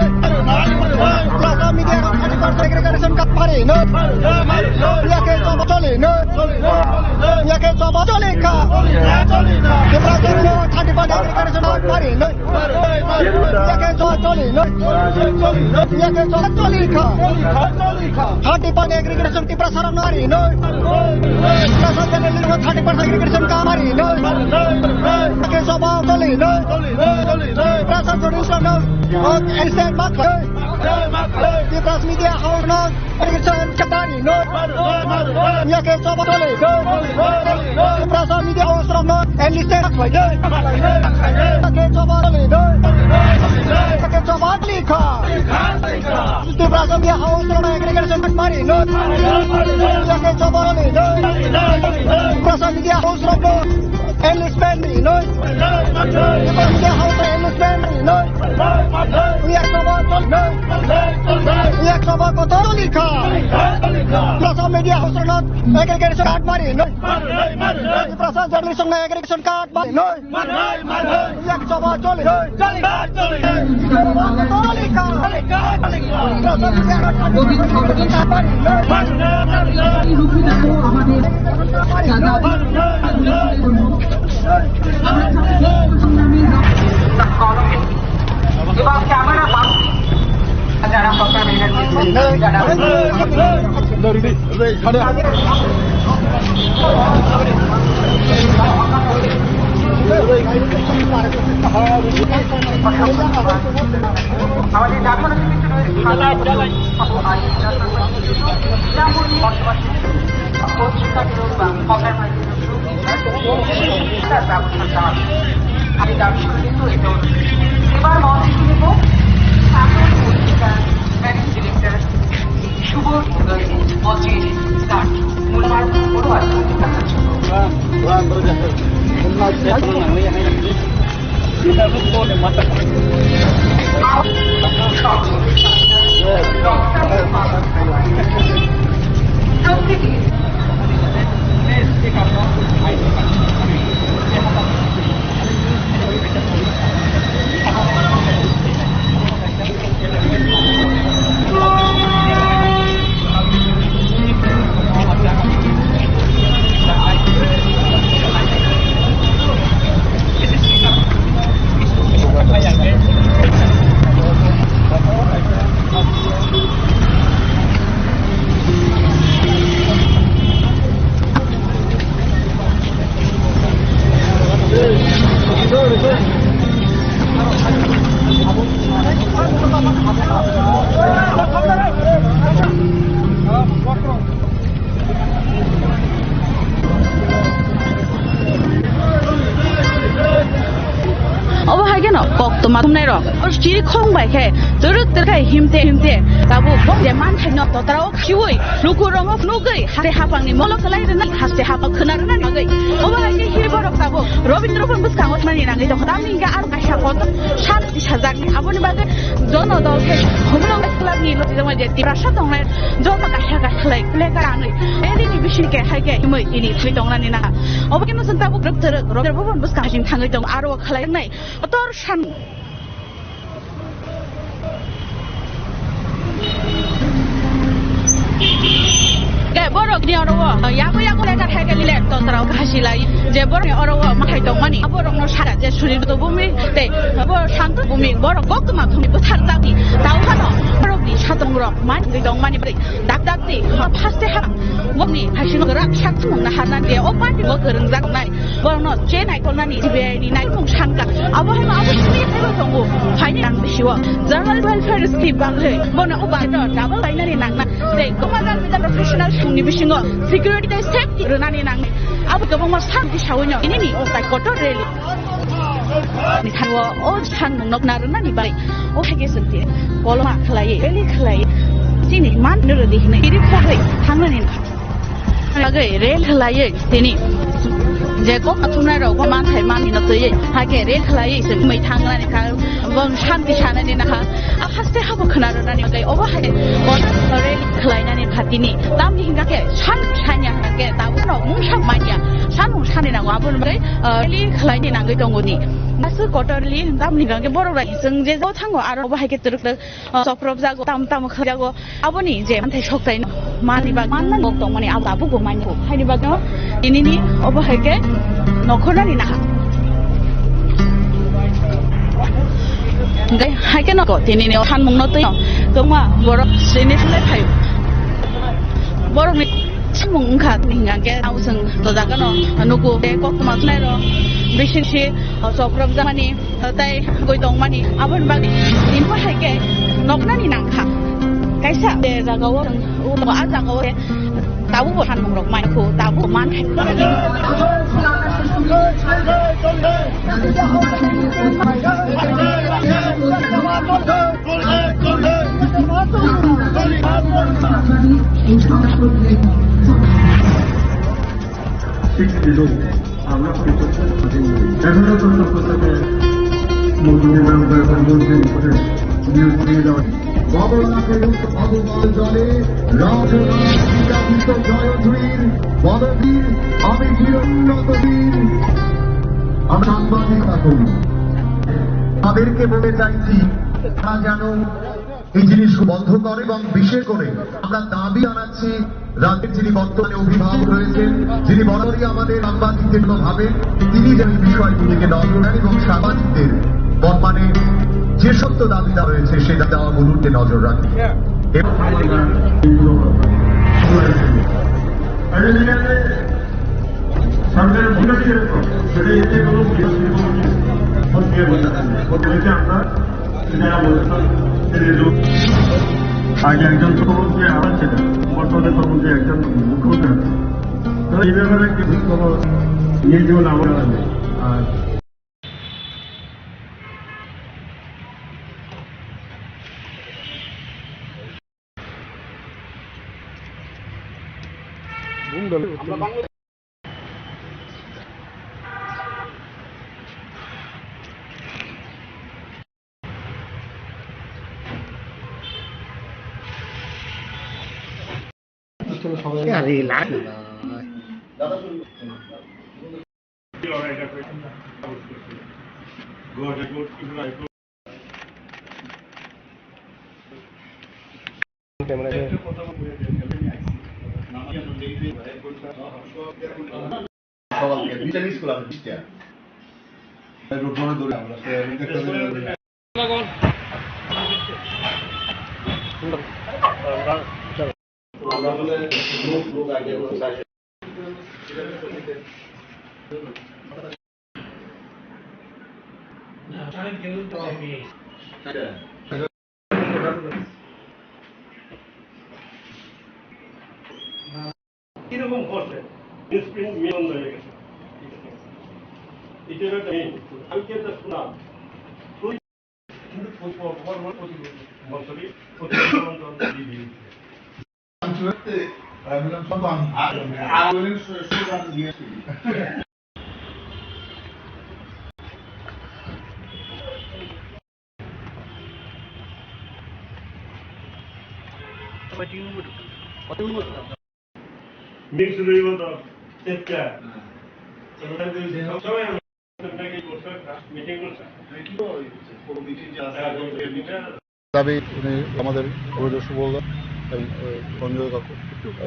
plus media orang 30% aggregation card pare no iya ke ba choli no iya ke ba choli kha plus 30% aggregation card pare no iya ke ba choli no iya ke ba choli kha 30% aggregation ti prasarana mari no plus channel no 30% aggregation ka mari no iya ke ba choli no plus solution no instant mark di plus media house no aggregation kapari no iya ke ba choli no plus media house no enlisted mark no iya ke ba choli no iya ke ba choli kha di plus media house no aggregation kapari no iya ke ba choli no plus media house no enlistment no di plus media house enlistment no iya ke ba choli no iya ke ba choli kha plus media house no aggregation card mari no di plus journalism no aggregation card mari no iya ke ba choli choli kha এবং camera যারা সরকার আমাদের জাতীয় আমি দাবি করে কিন্তু এবার মন্ত্রী নেব ম্যানেজিং ডিরেক্টর শুভ উদয় অচির স্টার্ট মূল্যায়ন করো আছে to matumnai ro or chi khong bai khe turuk terkai himte tabu je man thaino to tarao khioi luku rong of no gai hare hapang ni molok lai rena haste hapa khnar na ni gai oba gai hi borok tabu robindro pun bus kangos mani rangai to khadam ninga ar ka sha kot shat ti sajak ni aboni bagai dono dol khe homlong club ni lo ti je ti rasha tong lai jo ka sha ka khlai play karang ni eli ni bishi ke hai ke himoi ini thui tong na ni na oba kinu san tabu grep ter robindro pun bus ka jing thangai tong aro khlai nai tor shan borok ni oro yago lekar hege ni lek tontrao khasilai je borok ni oro makai tong mani borok no sara je suri to bumi te borok shant bumi borok gok ma thumi buthar dati tau hano borok ni satong rok man ni dong mani bri dak dak ti phaste ha bumi hasino rak shat mung na hana de o pati go gereng jak nai borok no je nai kol nani be ni nai mung shan ka abo he ma abo ni he bo tongu phai ni ang bisiwa journal welfare scheme bang he bona o ba do double line ni nang na te komadan with the professional ni bisingo security the safety runani nang abu gabong ma santi shawinyo ini o tai kotor reli ni thanwo o san nok na runani bai o hege senti koloma khlai eli khlai sini man nuru di hine iri khlai thangani lagai rel khlai tini je ko athumna ro ko man thai man ni na toye ha ke rel khlai se mai thangla ni ka bong shanti shana ni na ha a haste ha bo khna ro ni gai oba ha ko rel khlai na ni phatini tam ni hinga ke shan shanya ha ke ta bu no mung sham ma ya shan mung shan ni na wa bun gai rel khlai ni na gai tong ni masu kotorli tam ni ga ke borok ra sing je jo thango aro ba ha ke turuk soprop ja go tam khaja go aboni je man thai sok tai mani ba man na nok tong mani aba bu go mani ko hai ni ba no ini ni oba ha ke nokhona ni na ha ngai hai ke no ko tini ni han mung no to to ma borok sini thale phai borok ni mung kha ninga ke au sing to da ka no anuku te ko ma nai ro bishin chi so prab jamani tai goi dong mani abon ba nin pa hai ke nokna ni nang kha kaisa de ja ga wo u to a ja ga wo tabu bo han mung rok mai ko tabu man hai তাদেরকে বলে চাইছি তারা যেন এই জিনিস বন্ধ করে এবং বিশেষ করে আমরা দাবি জানাচ্ছি রাজ্যের যিনি বর্তমানে অভিভাবক রয়েছেন যিনি বরাবরই আমাদের সাংবাদিকদের ভাবেন তিনি যেন এই বিষয়গুলিকে নজর দেন এবং সাংবাদিকদের বর্তমানে যে সত্য দাবিটা রয়েছে সে দাবিগুলোতে নজর রাখেন সরকারের ভূমিকা এরকম সেটা এতে কোনো আগে একজন মুখ্যমন্ত্রী আমার ছিলেন বর্তমানে মুখ্যমন্ত্রী একজন মুখ্যমন্ত্রী আছে তো এই ব্যাপারে কিছু খবর নিয়ে যেমন আমরা আর কিরকম করছে স্প্রিন্ট মিলন হয়ে গেছে এটা একটা কালকে একটা শোনা প্রতি বছরই প্রতি Mix river of take care. Sometimes there is meeting. দাবি উনি আমাদের অগ্রজ সুবলদা এবং সঞ্জয় কাকু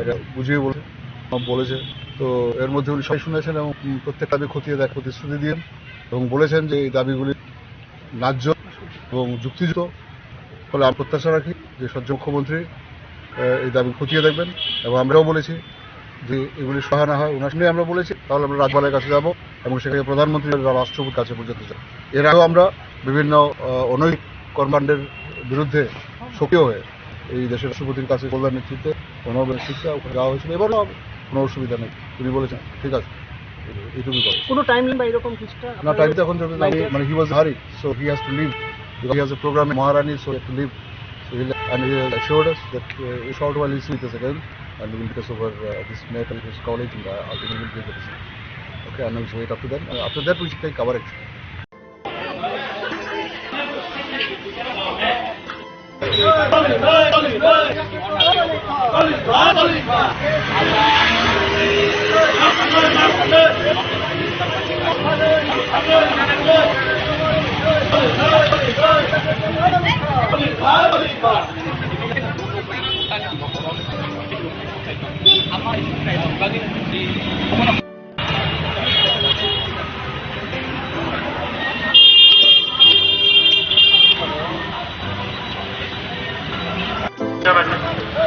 এটা বুঝিয়ে বলেছে। তো এর মধ্যে উনি সবাই শুনেছেন এবং প্রত্যেক দাবি খতিয়ে দেখ প্রতিশ্রুতি দিয়েন এবং বলেছেন যে এই দাবিগুলি ন্যায্য এবং যুক্তিযুক্ত। ফলে আমি প্রত্যাশা রাখি যে সহ্য মুখ্যমন্ত্রী এই দাবি খতিয়ে দেখবেন এবং আমরাও বলেছি যে এগুলি সহায় না হয় ওনার সঙ্গে আমরা বলেছি তাহলে আমরা রাজ্যপালের কাছে যাব এবং সেখানে প্রধানমন্ত্রী রাষ্ট্রপতির কাছে পর্যন্ত যাব। এর আগেও আমরা বিভিন্ন অনৈতিক কর্মকাণ্ডের বিরুদ্ধে সক্রিয় হয়ে এই দেশের রাষ্ট্রপতির কাছে কল্যাণ নেতৃত্বে অনবের শিক্ষা ওখানে যাওয়া হয়েছিল। এবারও কোনো অসুবিধা নেই, তিনি বলেছেন ঠিক আছে এইটুকুই করে। কোনো টাইমলাইন বা এরকম কিছুটা না টাইমটা এখন মানে he was hurry so he has to leave he has a programme in Maharani so he had to leave. So he assured us that a short while he'll see us again and we will discuss over this matter with his college and ultimately we'll take the decision. Okay, and we'll wait up to then. After that we should take our action.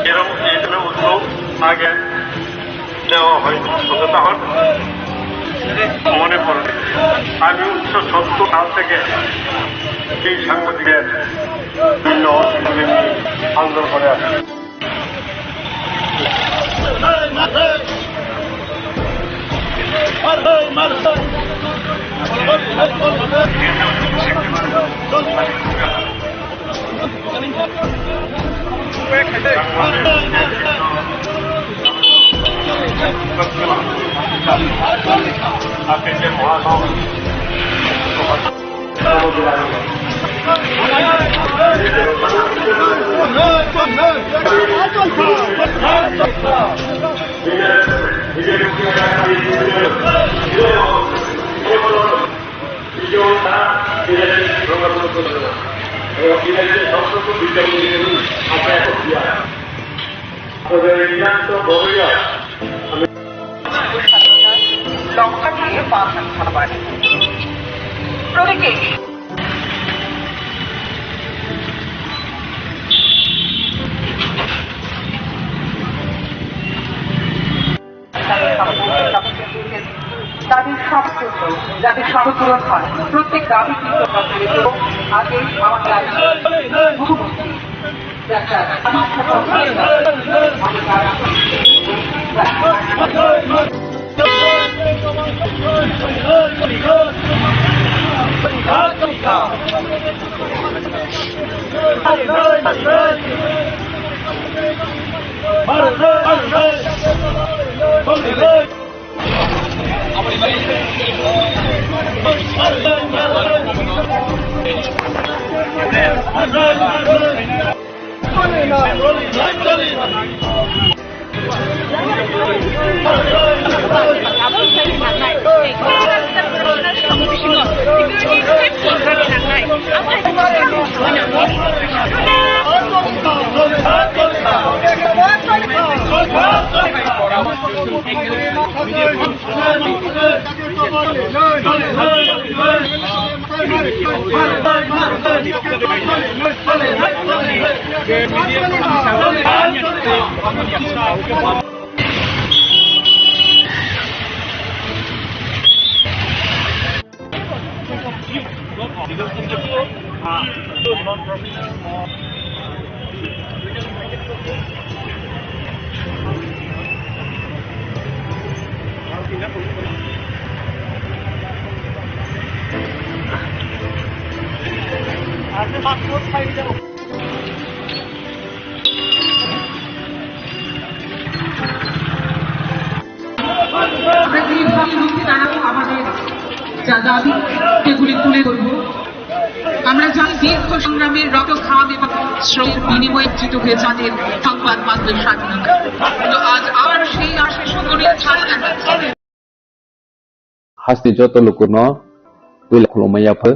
এরকম এই ধরনের উদ্যোগ আগে নেওয়া হয়নি। তখন মনে পড়ে আমি 1970 সাল থেকে এই সাংবাদিকের বিভিন্ন আন্দোলন করে আসি। আপনি যে লঙ্কা দিয়ে পাহাড় খাবার প্রত্যেকে তাদের সবচেয়ে যাতে সর্বপূরণ হয় প্রত্যেক দাবি কিন্তু আগে আমাদের মুখ্যমন্ত্রী আমরা এইভাবে রুখে দাঁড়াবো, আমাদের যা দাবি সেগুলি তুলে ধরব। আমরা জানি দীর্ঘ সংগ্রামের রক্ত ঘাম এবং শ্রমের বিনিময়ে অর্জিত হয়ে যাদের সংবাদ মাধ্যমের স্বাধীনতা, তো আজ আর সেই আশা সকলে ছাড়া দেখাচ্ছে। Hasti joto lukuno wil khulumaya phe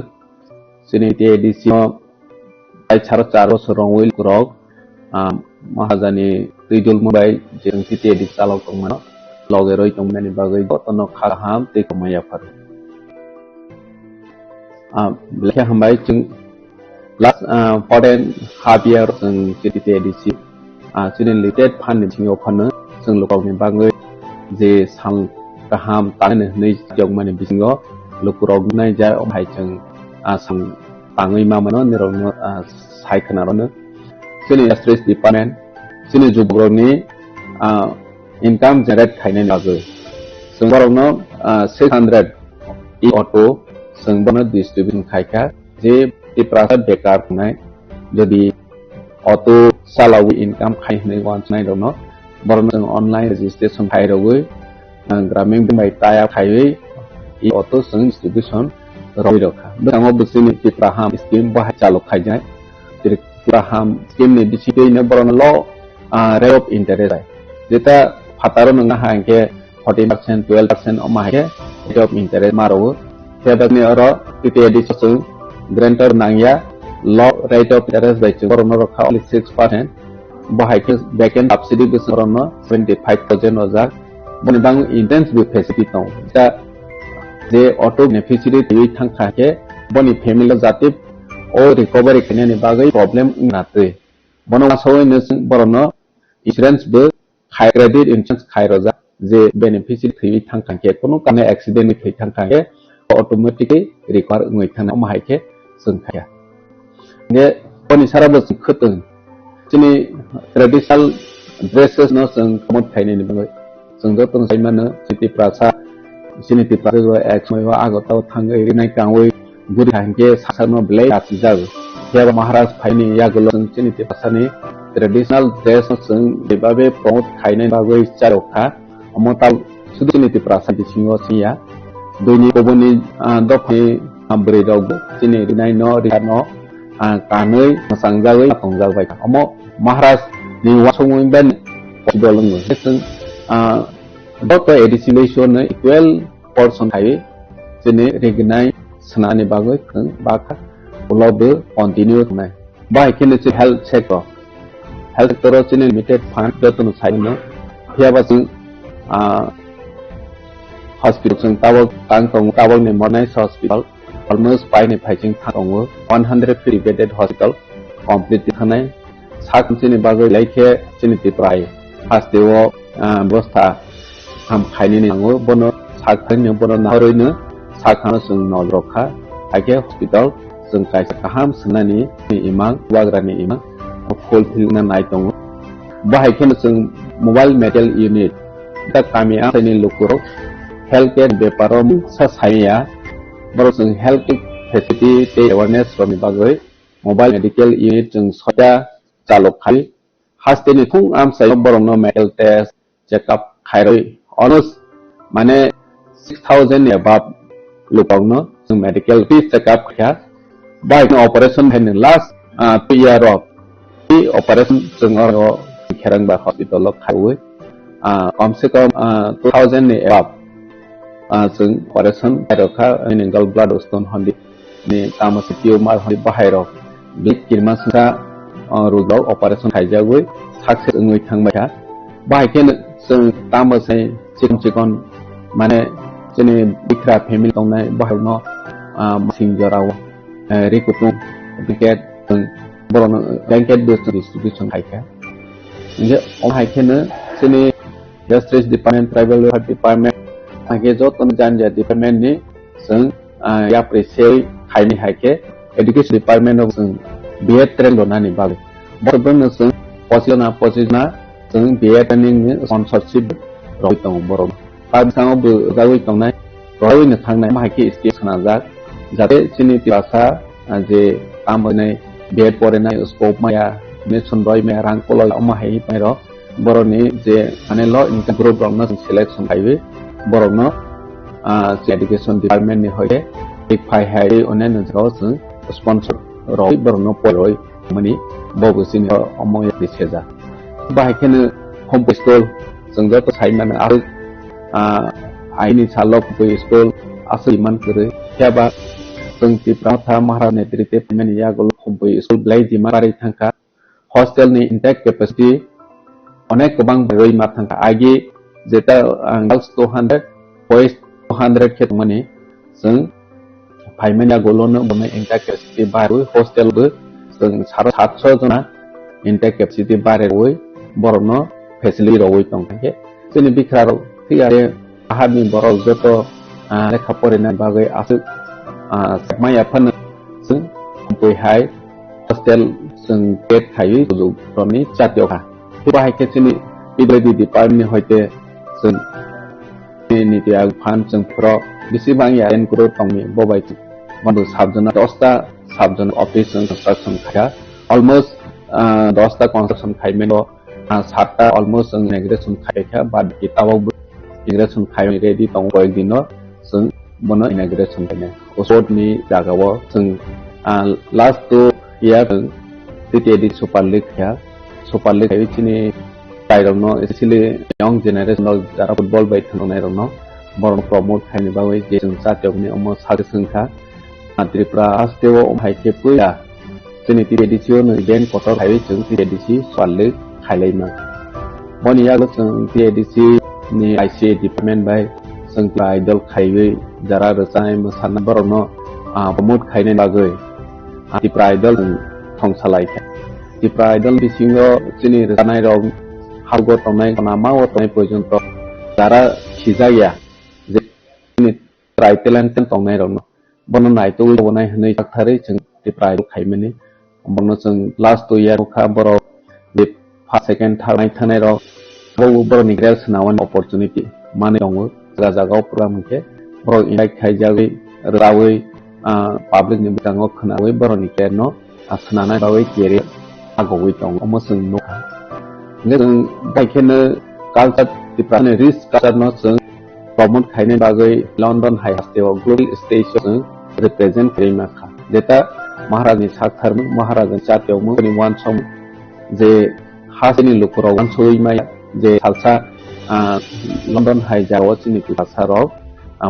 sini te edisi ai charo charo sorong wil kurok mahajani ridul mobile jeng ti te edisi salok tongmano loge roi tongmani bagai botono khaham te khumaya phe lekha hambai chung last foreign half year sing ti te edisi sini limited fund chingo phane sing lokok ni bagai je sang kaham tane nei jong mani bisingo lukurok nai ja omhai chung sang tangui mamano nirong sai khanarone sini stress department sini jubroni income generate khainai lage sungborokno 600 e auto sungbono distribution khaika je tiprasa bekar kunai jodi auto salawi income khainai wanchai rono borno online registration khairogoi গ্রামীণ by টায়া খাইয়ে ই auto song distribution রই রখা বেসাঙ্গ বসিনি টিপ্রাহাম scheme বাহাই চালক খাইজায় টিপ্রাহাম scheme নি বিচিতেইনে বরন ল rate of interest যেটা ফাতারো নঙ্গা হাঙ্কে 40% 12% অমাহাকে রেট অফ ইন্টারেস্ট মারো সেবানি অর টিটি এডিশন গ্রান্টার নাংয়া ল রেট অফ ইন্টারেস্ট বাইছে বরন রখা only 6% বাহাইকে ব্যাকএন্ড সাবসিডি বরন 75000 অজার bonibang intensive facility tong da je auto beneficiary tei thangkha ke boni family jati o recovery kene ni bagai problem nate bono soi ne borono insurance be khai credit insurance khai roja je beneficiary tei thangkha ke kono kane accident ni tei thangkha ke automatically recover ngoi thana mahai ke sungkha ne boni sara bo khutung chini traditional dresses no sung komot khaine ni bagai sungdo tong saimana siti prasa go exmoiwa agotau thangai rinai kangoi guri hangke sasano blai asijag heba maharaj phaini yagulo sini prasani traditional dress sung debabe promote khainai bagoi charokha amota sudini prasa disingo siya doni koboni dophe ambre dog sini rinai no rino kanoi sangjagoi tongjagbai amo maharaj ni wasongoi ben possible sung Doctor education equal portion hai jene recognize sanani bagoi khang baka ulobe continue nai bai kene che health sector chene limited fund jotun saino hiaba sing hospital sing tawal tang tong tawal ne modernized hospital almost pai ne phaiching thang 150 bedded hospital complete thanai sak chene bagoi laike chene tiprai hasteo bosta ham khaini ni ango bono sakhan bono naroino sakhan sung nodrokha age hospital sung kai kaham sunani imang wagrani imang fulfill na nai tong bahai khen sung mobile medical unit da kami a ni lokuro healthcare beparom sa saya boro sung health facility te awareness from bagoi mobile medical unit sung soja chalok khai hasteni thung am sai borong no medical test check up khairoi almost mane 6000 above lupang no sung medical fees check up kha by no operation hen last 2 year of the operation sung oro kherang ba hospital lo khaiwe se kom 2000 above sung operation kha in blood stone hondi ni tamasi tumor hondi bahairo big kirma sa rulo operation khaijagwe success ngoi thangbai kha bai ken sung tamasai chikon mane chene bikra family tongnai bahno singjaraw rikutu ticket boron blanket distribution haika nge on haikena chene justice department tribal welfare department age joton janja department ni sung ya prese khaini haike education department of sung BA train lonani bag boron sung posina sung BA training sponsorship roi tong boron pabsang bu gawi tong nai roi na thang nai ma ki ski sana jak jate chini tiasa je amone बेट परायनाय scope माया ने सुनबाय मे रां कलय अमा हाय मायरो बरनि जे मानेल इनकाम ग्रुप रंनो सिलेक्शन हायवे बरनो एजुकेशन डिपार्टमेंट नि होय एक फाइ हाय ओने नजराव जों स्पॉन्सर रय बरनो परोय माने बबसिनि अमा दिसेजा बाहायखेनो होम स्कूल जों जत साइनानो आरो आइनि सालक स्कूल आसै मान करे याबा जों तिप्राथा महाराज नेतृत्व पेमेन्ट यागल होम स्कूल ब्लाई दिमा बारै थांखा हॉस्टेल नि इंटेक कैपेसिटी अनेक गोबां रय मा थांखा आगे जेता गर्ल्स 200 बॉयज 200 खेत माने जों फाइमेना गलोनो बने इंटेक कैपेसिटी बारै हॉस्टेल बो जों 750 जना इंटेक कैपेसिटी बारै रय बरनो फेसिलिटी रय दंखे जोंनि बिखराव थिगारे आहारनि बराव जत लेखा फरायनाय बागै आसो माया फन जों बयहाय हॉस्टेल जों बेड थायो जोंनि जातियावहा बाहायखे जोंनि बेबायदि डिपार्टमेन्ट हयते जों नीति आयोग फान जों फ्र बेसेबां यारेन ग्रुप दंनि बबायदि मादो साबजना 10टा साबजन ऑफिस जों कंस्ट्रक्शन खाया अलमोस्ट 10टा कंस्ट्रक्शन खायमेनो 7टा अलमोस्ट जों इनग्रेशन खायखा बाद किताबाव इनग्रेशन खाय रेडी दं कयेक दिनो जों बनो इनग्रेशन खायने उसोदनि जागाव जों last 2 year TTD super league हैचिनि टाइरनो एसेले यंग जेनेरेशन जारा फुटबल बाय थननाय रनो बरन प्रमोट खायनि बावै जे जों जातियावनि अम सागे संखा त्रिपुरा आस्तेव हायके पुया जोंनि टीटीडी नो इवेंट कटर हाय जों टीटीडी सुपर लीग खायलायमा बनिया जों टीटीडी नि आईसीए डिपार्टमेंट बाय जों आइडल खाययै जारा रजाय मोसाना बरनो प्रमोट खायने बागै त्रिपुरा आइडल थंसालायखा त्रिपुरा आइडल बिसिङो जोंनि रजानाय रं हालगो तंनाय नामा वतनाय पर्यन्त जारा खिजाया जे जोंनि ट्राइ टेलेन्ट तंनाय रं बनो नायतो बनाय हनै थारै जों त्रिपुरा आइडल खायमनि बनो जों लास्ट 2 इयार खा बर बे फर्स्ट सेकेंड थानाय थानाय रं बर निग्रेल सनावन अपॉर्चुनिटी माने दङ जागाव पुरा मोनसे बर इनभाइट खायजाबै रावै पब्लिक नि बिथाङाव खोनावै बर निग्रेनो आसनानाय बावै केरे आगौै दं अमसों नखा जों बायखेनो कालचार डिपार्टमेन्ट रिस्क कालचार न जों प्रमोट खायने बागै लंडन हाई स्टेव ग्लोबल स्टेज जों रिप्रेजेंट खायमाखा जेता महाराजनि साखर महाराजनि जातियाव मोनि वान सम जे हासिनि लुखराव वान सयमाय जे सालसा लंडन हाई जाव चिनि पासाराव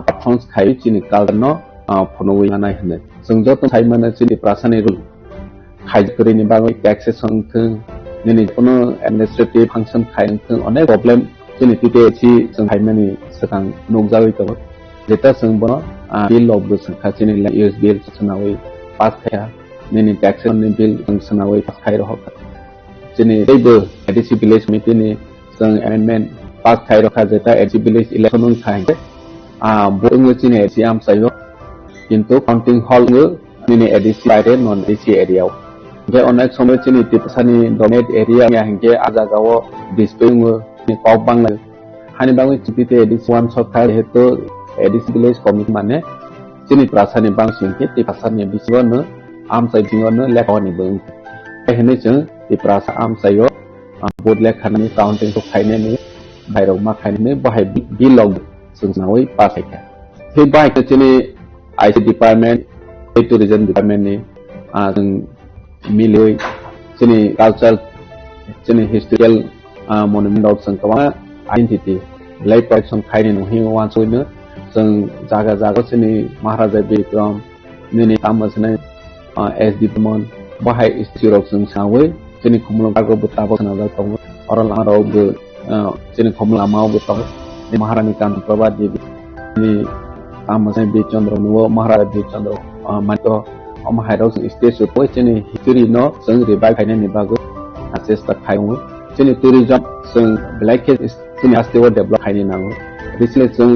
पाथन्स खाय चिनि कालनो फनोवै नाय हने जों जत थाइमाने चिनि प्रासानि रुल खायजकरिनि बागै टैक्सेशन थों निनि कोनो एडमिनिस्ट्रेटिव फंक्शन खायन थों अनेक प्रॉब्लम चिनि टीटीसी जों थाइमानि सकां नगजावै तो जेता जों बनो बिल ऑफ द संखाचिनि यूएस बिल सनावै पास खाया निनि टैक्सेशन नि बिल जों सनावै पास खाय रह चिनि बेबो एडीसी विलेज मिटिनि जों एमेंडमेंट पास खाय रखा जेता एडीसी विलेज इलेक्शन खायके बोंगो चिनि एडीसी आम सायो किंतु काउंटिंग हॉल निनि एडीसी बायरे नॉन एडीसी एरियाव जे अनेक समय चिनि तिपसानि डोनेट एरिया या हंके आजागाव डिस्प्लेंग नि कॉप बांग हानि बांग चिपिते एडीसी वन सरकार हेतु एडीसी विलेज कमिटी माने चिनि प्रासानि बांग सिंके तिपसानि बिसिवनो आम साइजिंगनो लेखानि बं हेने जों तिप्रासा आम सायो बोर्ड लेखानि काउंटिंग को खायनेनि बायराव मा खायने बाहाय बिल ऑफ जोंनावै पासायखा हे बाहाय चिनि आईसी डिपार्टमेंट टूरिज्म डिपार्टमेंट नि जों मिलै जोंनि कालचार जोंनि हिस्टोरिकल मनुमेन्ट ऑफ जों गोबां आइडेन्टिटी लाइफ प्रोटेक्शन खायने नुहैयो वानसयनो जों जागा जोंनि महाराजा बिक्रम निनि तामसने एसडी बमन बाहाय स्टिरक जों सावै जोंनि खमलंगागो बताबो खोनाजा दङ अरल लामारावबो जोंनि खमलामावबो दङ महारानी कान्त प्रभा देवी नि तामसने बिचन्द्र नुव महाराजा बिचन्द्र मातो अमहायराव जों स्टेज उपर जोंनि हिस्टोरी न जों रिभाइव खायनायनि बागै चेष्टा खायमो जोंनि टूरिज्म जों ब्लैक जोंनि आस्तेव डेभलप खायनो नांगौ बिसले जों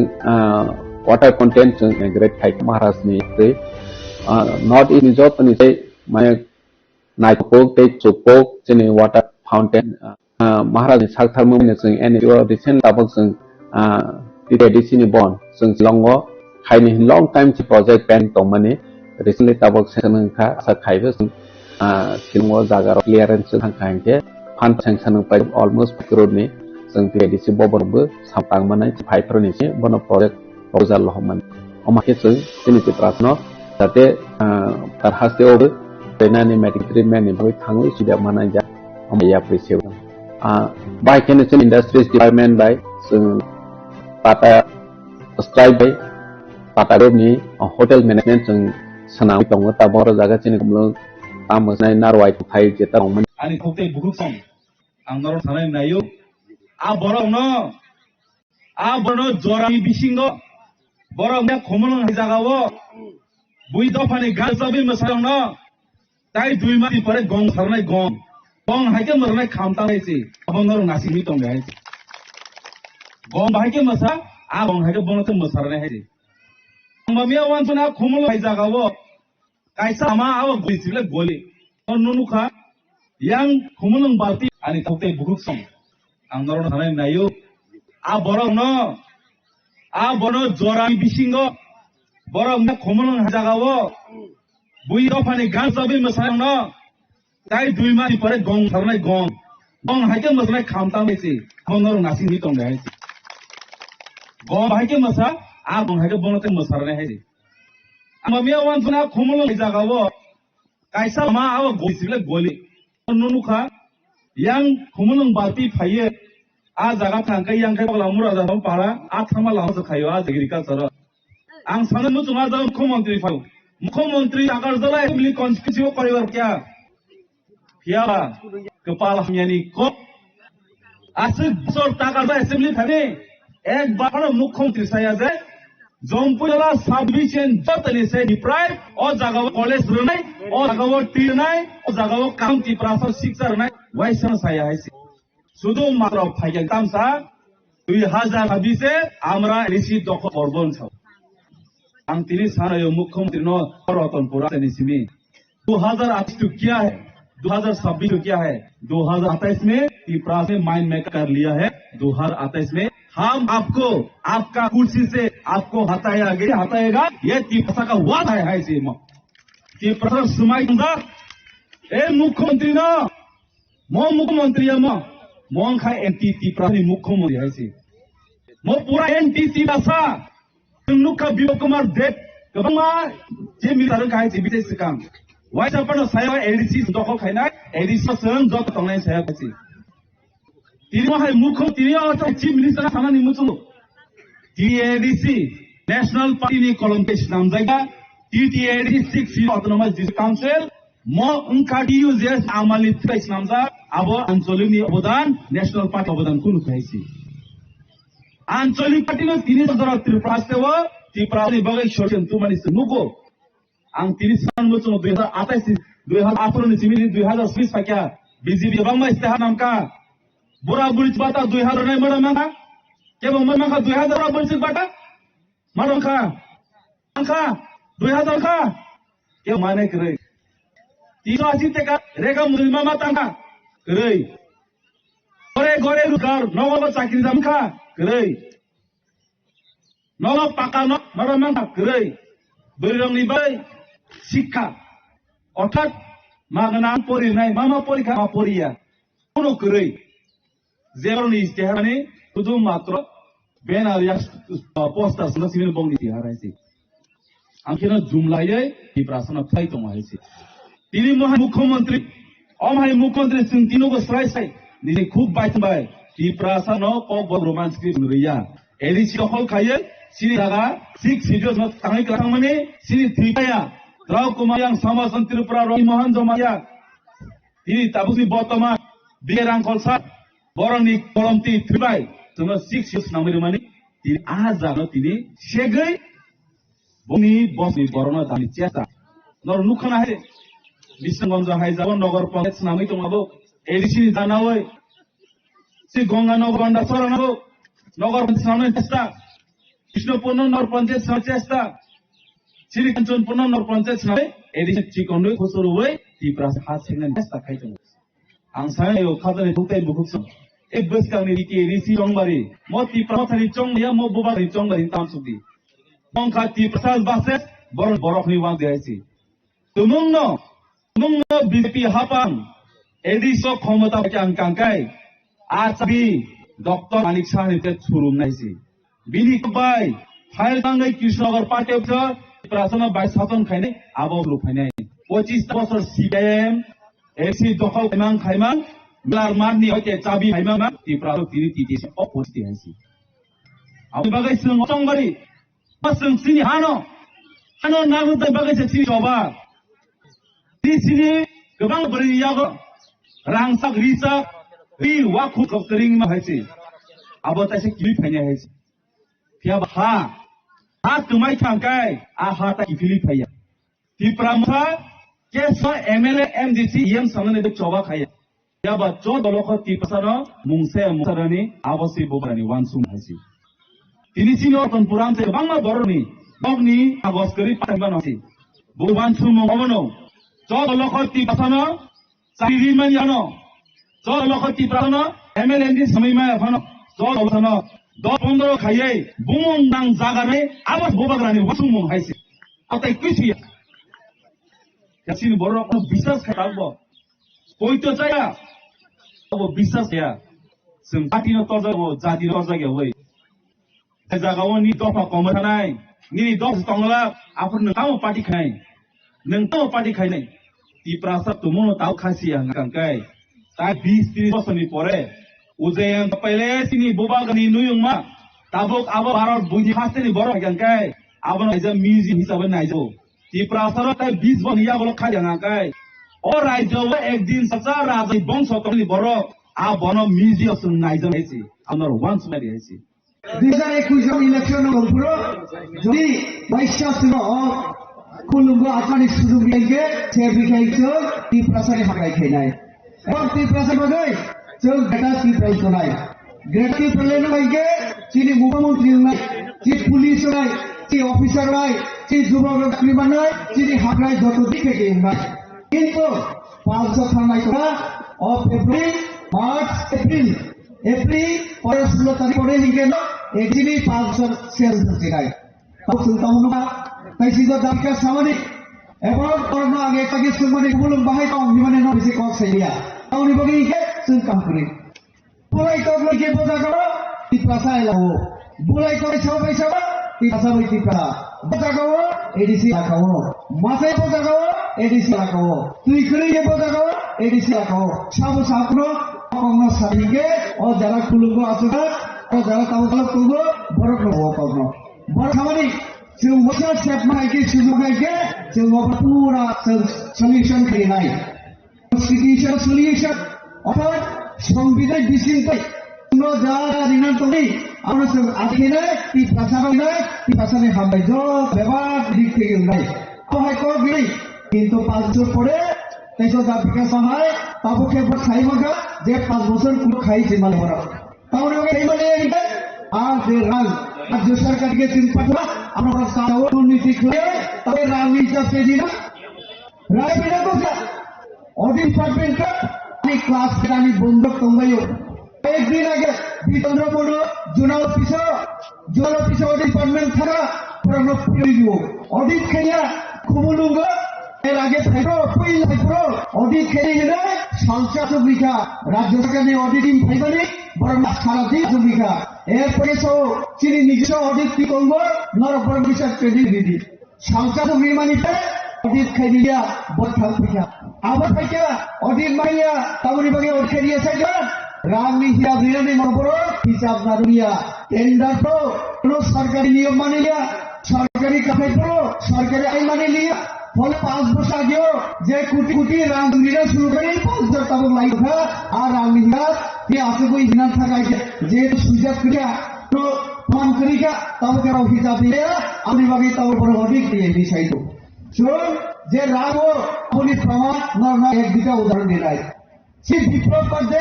वाटर कंटेन्ट जों ग्रेट खाय महाराजनि नॉर्थ ईस्ट जतनि से माने नाइटपोक दै चुपोक जोंनि वाटर फाउंटेन महाराजनि साखथारमो जों एनजीओ रिसेंट दाबक जों टीटीडीसी नि बन जों लंगो खायनि लंग टाइम प्रोजेक्ट प्लान दं माने रिसेंटली दाबक सेनखा आसा खायबो जों सिलंग जागार क्लियारेंस थांखांखे फान सेंक्शन पाइ अलमोस्ट करोड़नि जों बेबायदिसो बबरबो सामपां माने फाइफोरनिसो बन प्रजेक्ट प्रपोजाल हमन अमाखे जों जोंनि प्रार्थना जाहाथे तारहासेयावबो बेनानि मेडिकेल ट्रिटमेन्टनि बय थाङै सिदा मानाय जा अमाया प्रिसेव बाइकेन जों इंडस्ट्रीज डिपार्टमेंट बाय जों टाटा स्ट्राइक बाय टाटा ग्रुपनि होटेल मैनेजमेंट जों सनाव दङ ता बर जागा चिनि गमलो आमसनाय नारवाय थाइ जेता दंमोन ani khokte buhuk song ang nor thanai nayo a borno jorami bisingo borok me khomolong hijagawo bui dofani galsabi masarong no tai 2 mati pore gong sarnai gong haike marnai khamta haisi abonor nasimi tong haisi gong haike masa a gong haike bonote masarnai haisi mamiya wansuna khomolong hijagawo kaisa ama awo guisile goli nunuka yang khumulung balti ani khokte buhuk song ang nor thanai nayo a borno jorami bisingo borok me khumulung hijagawo bui dofani galsabi masarong no tai 2 mati pore gong sarnai gong haike masnai khamta haisi abonor nasimi tong haisi gong haike masa a gong haike bonote masarnai haisi mamiya wansuna khumulung hijagawo kaisa ama awo guisile goli nunuka yang khumulung balti phaye a jaga thangkai yang kai bagla mura da para a thama la so khayo a agriculture ang sanu mu chunga da mukhyamantri agar jala assembly constituency paribar kya fiala kepala hamyani ko asik sor taka da assembly thane ek bar mukhyamantri saya je জম্পুলা subdivision যতনি সে deprive ও জাগাও college রনাই ও জাগাও টিরনাই ও জাগাও county প্রাসার শিক্ষা রনাই ওয়াইসন সায়া হাইছে শুধু মাত্র ফাইকেল তামসা 2026 এ আমরা ঋষি দখ করবন ছাও আং তিনি সারায় মুখ্যমন্ত্রী ন রতনপুরা নিসিমি 2028 तो क्या है 2026 तो क्या है 2028 में त्रिपुरा ने माइंड मेक कर लिया है 2028 में हम आपको आपका कुर्सी से आपको हटाएगा ये त्रिपुरा का वादा है ऐसे त्रिपुरा सुमाई ए मुख्यमंत्री न मो मुख्यमंत्री मो खा एंटी त्रिपुरा मुख्यमंत्री ऐसे मो पूरा एंटी त्रिपुरा नुखा बिबो कुमार देव गोबां जे मिलार खायसे बिते सिगां वाइसाफोरनो सायाव एडिसि दखल खायनाय एडिसि जों जत तंनाय सायाव खायसे तिनिहाय मुख्यमंत्री चिफ मिनिस्टार थानानि मुचुलु टीएडीसी नेशनल पार्टी नि कलमपेश नामजायगा टीटीएडीसी 6 ऑटोनोमस डिस्ट्रिक्ट काउंसिल म उनकाडियुजेस आमालि थ्राइस नामजा आबो आंचलिकनि अबदान नेशनल पार्टी अबदान कुनु खायसे आंचलिक पार्टीनो तिनि जरा त्रिपुरा बगै सोशन तुमानि नुको आं तिनि सान मुचुलु 2018 नि सिमिनि 2020 फाक्या बीजेपी बांमा इस्तेहार नामका बुरा बुरी बाता 2000 नहीं मरा मांगा क्या वो मर मांगा 2000 बुरा बुरी बाता मरो खा 2000 खा क्या माने करे 380 तक रेगा मुल्मा माता करे गोरे रुकार नगो चाकरी जाम खा करे नगो पाका न मरा मांगा करे बैरंगनि बाय शिक्षा अर्थात मागना परिनाय मामा परीक्षा मा परिया कोनो करे जेरनि इस्तेहारनि शुधु मात्र बेनार या पोस्टार सनो सिमिन बंगनि तिहारायसि आंखिनो जुमलायै त्रिपुरासना फाइ दंहायसि तिनि मुख्यमंत्री अमहाय मुख्यमंत्री जों तिनोबो स्राय दिनै खुब बायबाय त्रिपुरासना कब रोमांस रिया एडिसि दखल खायो सिनि दागा 6 सिजोस थाङै क्लासामाने सिनि थ्रिपाया राव कुमार समासन त्रिपुरा रहि मोहन जमाया तिनि ताबुसि बर्तमान बिरां खलसा बरंनि कलमति थ्रिबाय जोङो 6 सिजोस नामैरमानि तिनि आजानो तिनि सेगै बनि बसनि बरना दानि चेता नर नुखना हे बिसंगम हाय जाबो नगर पंचायत नामै दंबाबो एडिसि दानावै सि गंगा नगर गंडा सरनाबो नगर पंचायत नामै चेष्टा कृष्णपूर्ण नगर पंचायत नामै चेष्टा श्री कंचनपूर्ण नगर पंचायत नामै एडिसि चिकन्दै खसरुवै त्रिपुरा हात सेंगन चेष्टा खायदों आं सायाव खादनि थुकताय बुखुसं ए बसकांनि एडिसि रंबारि म त्रिपुरा थानि चंगया म बोबानि चंगबारि तामसुदि मंखा त्रिपुरा बासे बरखनि वां देहायसि तुमुंनो Mungno BJP hapang ediso ক্ষমতা angkangkai acabi Dr. Manik Shah nite surum naisi. Bini kubai file tangai Krishnagar party obja prasana bai saton khaine abo lu khaine 25 বছর CPM এসি দখল খাইমাং মিলার মারনি হইতে চাবি খাইমাং ত্রিপুরা তিনি তিতিছে অপস্থিত হইছে আপনি বাগাই সিং অচংগরি পাসং সিনি হানো নাগুতে বাগাই সিনি জবা সিনি गोबां बरियागो रांसाक रिसाक रि वाखु कक्तरिं मा हाइसे अब तासे किलि फाइने हाइसे फिया हा तुमाइ थांकाय आ हा ता किफिलि फाइया तिप्रामसा केसो एमएलए एमडीसी एम सामने दे चोबा खाया या बा चो दलख तिपसानो मुंसे मुसरानि आबसि बोबरानि वानसुम हाइसे तिनि सिनो तन पुरान से गोबां मा बरनि बगनि आगस्करि पाइबा नसि बो वानसुम मगमनो Jod lokoti pasano, sari manyano. Jod lokoti pasano, MLND samimaya fano. Jod pasano, do pondoro khaye, bumong nang zagare, abas bobagrani wasumong haisi. Atai kuisiya. Yasin boro kono bisas khatalbo. Koi to chaya. Abo bisas ya. Sempati no toza go jati no toza ge hoi. Jagawo ni dofa komathanai, ni dofa tongla apun tamo party khai. Nang tamo party khai nai. Tiprasa tumuno tau khasi ang kangkai. Ta 20-30 বছরনি পরে উজেন পাইলে সিনি বুবাগনি নুয়ুং মা তাবক আবো ভারত বুঝি খাসনি বড় কangkai আবন আইজা মিউজি হিসাবে নাইজো তিপ্রাসার তাই 20 বন ইয়া বল খাই কangkai ও রাজ্য একদিন সচা রাজই বংশ তলি বড় আ বন মিউজি অসন নাইজো হইছি আমার ওয়ান্স মারি হইছি 2021 ইলেকশন পুরো যদি বৈশ্বাসন Kulunggo akani sudung biangke, saya bikai itu di prasari hakai kenai. Ebang di prasari bagai, jauh gata di prasari nai. Gata di prasari nai ke, sini muka menteri nai, sini polis nai, sini officer nai, sini jubah kriman nai, sini hakai jodoh di keke nai. Itu 500 tahun nai kena, of April, March, April, pada 10 tarik pada hingga no, sini 500 sel tercerai. Tahu sultan mana? তাই সিজো দাবিকা সামনে এবং করোন আগে তাকে সুমনে বলুন বাহাই কম বিমানে না বেশি কম সাইয়া তাউনি বগি কে সুন কামপুরি বুলাই তো লগে বোঝা করো তিপ্রাসা এলাও বুলাই করে সবাই সবাই তিপ্রাসা বই তিপ্রা বোঝা করো এডিসি রাখাও মাসে বোঝা করো এডিসি রাখাও তুই করে বোঝা করো এডিসি রাখাও সব সাকনো কম সারিগে ও যারা কুলুঙ্গ আছে ও যারা তাওতাল করব বড় করব কম বড় সামনে Sing wajah siap mereka sudah ke, sing wajah pura solution kerinai. Constitution solution, apa? Sambidan disintai. Semua jalan ringan tadi. Anak akhirnya di pasaran hambai jo, bebas dikiri nai. Apa kau gini? কিন্তু 5 বছর পরে তেসো দাবিকা সহায় তাবকে খাই মগা যে 5 বছর পুরো খাইছে মানে বড় তাহলে এই মানে আর যে রাল আর যে সরকারকে চিন্তা আমরা সারাও দুর্নীতি করে তবে রাজনীতি পেজিনা রাজনীতি কথা অডিট ডিপার্টমেন্ট এই ক্লাস জানি বন্ধ কমাইও একদিন আগে বিতন্দ্র বড় জোনাল অফিস অডিট ডিপার্টমেন্ট ছাড়া প্রণব প্রিয় অডিট খেলিয়া খুমুলুঙ্গ এর আগে ফেরো পইলা পুরো অডিট খেলে গেলে সংসদ বিঘা রাজ্য সরকারের অডিটিং ফাইবারে বড় সারা দিন বিঘা এরপরে চিনি নিজস্ব অডিট কি করবো নরপর বিচার ট্রেনিং দিদি সংসদ নির্মাণিতে অডিট খাই দিয়া বঠাল বিঘা আবার পাইকা অডিট মারিয়া তামরি বাগে ওঠে দিয়েছে রামনি হিসাব নিয়মে নরপর হিসাব না দুনিয়া টেন্ডার তো কোন সরকারি নিয়ম মানে লিয়া সরকারি কাফে তো সরকারি আইন মানে লিয়া ফলে 5 বছর আগেও যে কোটি কোটি রাজনীতিরা শুরু করে 5,000 টাকা লাইক আর রাজনীতিরা যে আছে বই হিনার থাকায় যে সুযোগ ক্রিয়া তো ফোন করিকা তাকে হিসাব দিয়ে আমি বাকি তার উপর অধিক দিয়ে বিষয় তো শুন যে রাগও আপনি প্রমাণ না এক দুটা উদাহরণ দিলাই সেই বিপ্লব করতে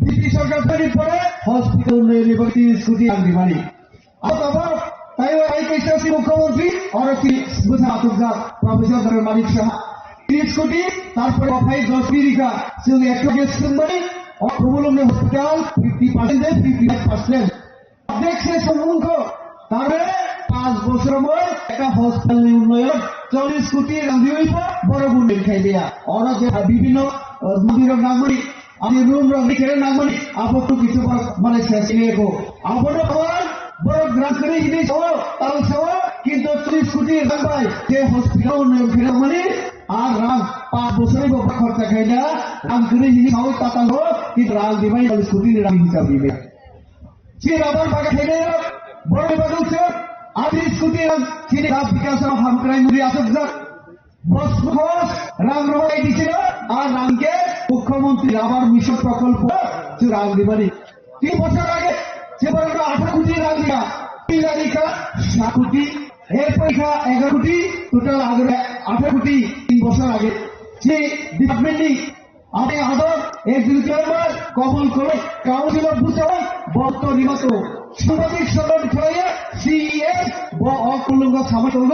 ব্রিটিশ সরকার তৈরি করে হসপিটাল ইউনিভার্সিটি স্কুটি আনবি মানে আবার তাই এই কেসে মুখ্যমন্ত্রী আর কি বুঝা আতুজা প্রফেসর মালিক শাহ 30 কোটি তারপরে অফাই 10 বিঘা শুধু একটা গেস্ট মানে অপ্রবলম্বে হসপিটাল 50% 55% দেখছে সম্মুখ তারপরে 5 বছর মই একটা হস্পিটাল উন্নয়ন 40 কোটি রাঁধি হইব বড় গুণের খাই দিয়া ওরা যে বিভিন্ন মন্দিরের নামনি আমি রুম রেখে নামনি আপত্ত কিছু মানে শেষ নিয়ে গো আপন বড় গ্রাম করে জিনিস তাল সহ কিন্তু 40 কোটি রাখবাই যে হসপিটাল উন্নয়ন ফেরা মানে আর রাম 5 বছরে বাবা খরচা খাই না রাম করে জিনিস সহ তাতালো কিন্তু রাম দিবাই 40 কোটি রাম হিসাব দিবে যে আবার বাগা খেলে বড় বাগা উঠছে 30 কোটি চিনি গাছ বিকাশ হামক্রাই মুড়ি আসক যাক বস রাম রমাই দিছিল আর রামকে মুখ্যমন্ত্রী আবার মিশন প্রকল্প রাম দিবানি 3 বছর আগে যে বড় 18 কোটি রাম দিয়া 7 কোটি এর পয়সা 11 কোটি টোটাল আগে 18 কোটি 3 বছর আগে যে ডিপার্টমেন্টে আমি আদর এগ্রিকালচার কমল করে কাউন্সিলর বুঝাও বর্ত নিমত সাংবাদিক সম্মেলন ছড়াইয়া সিএস অকুলঙ্গ সামাজিক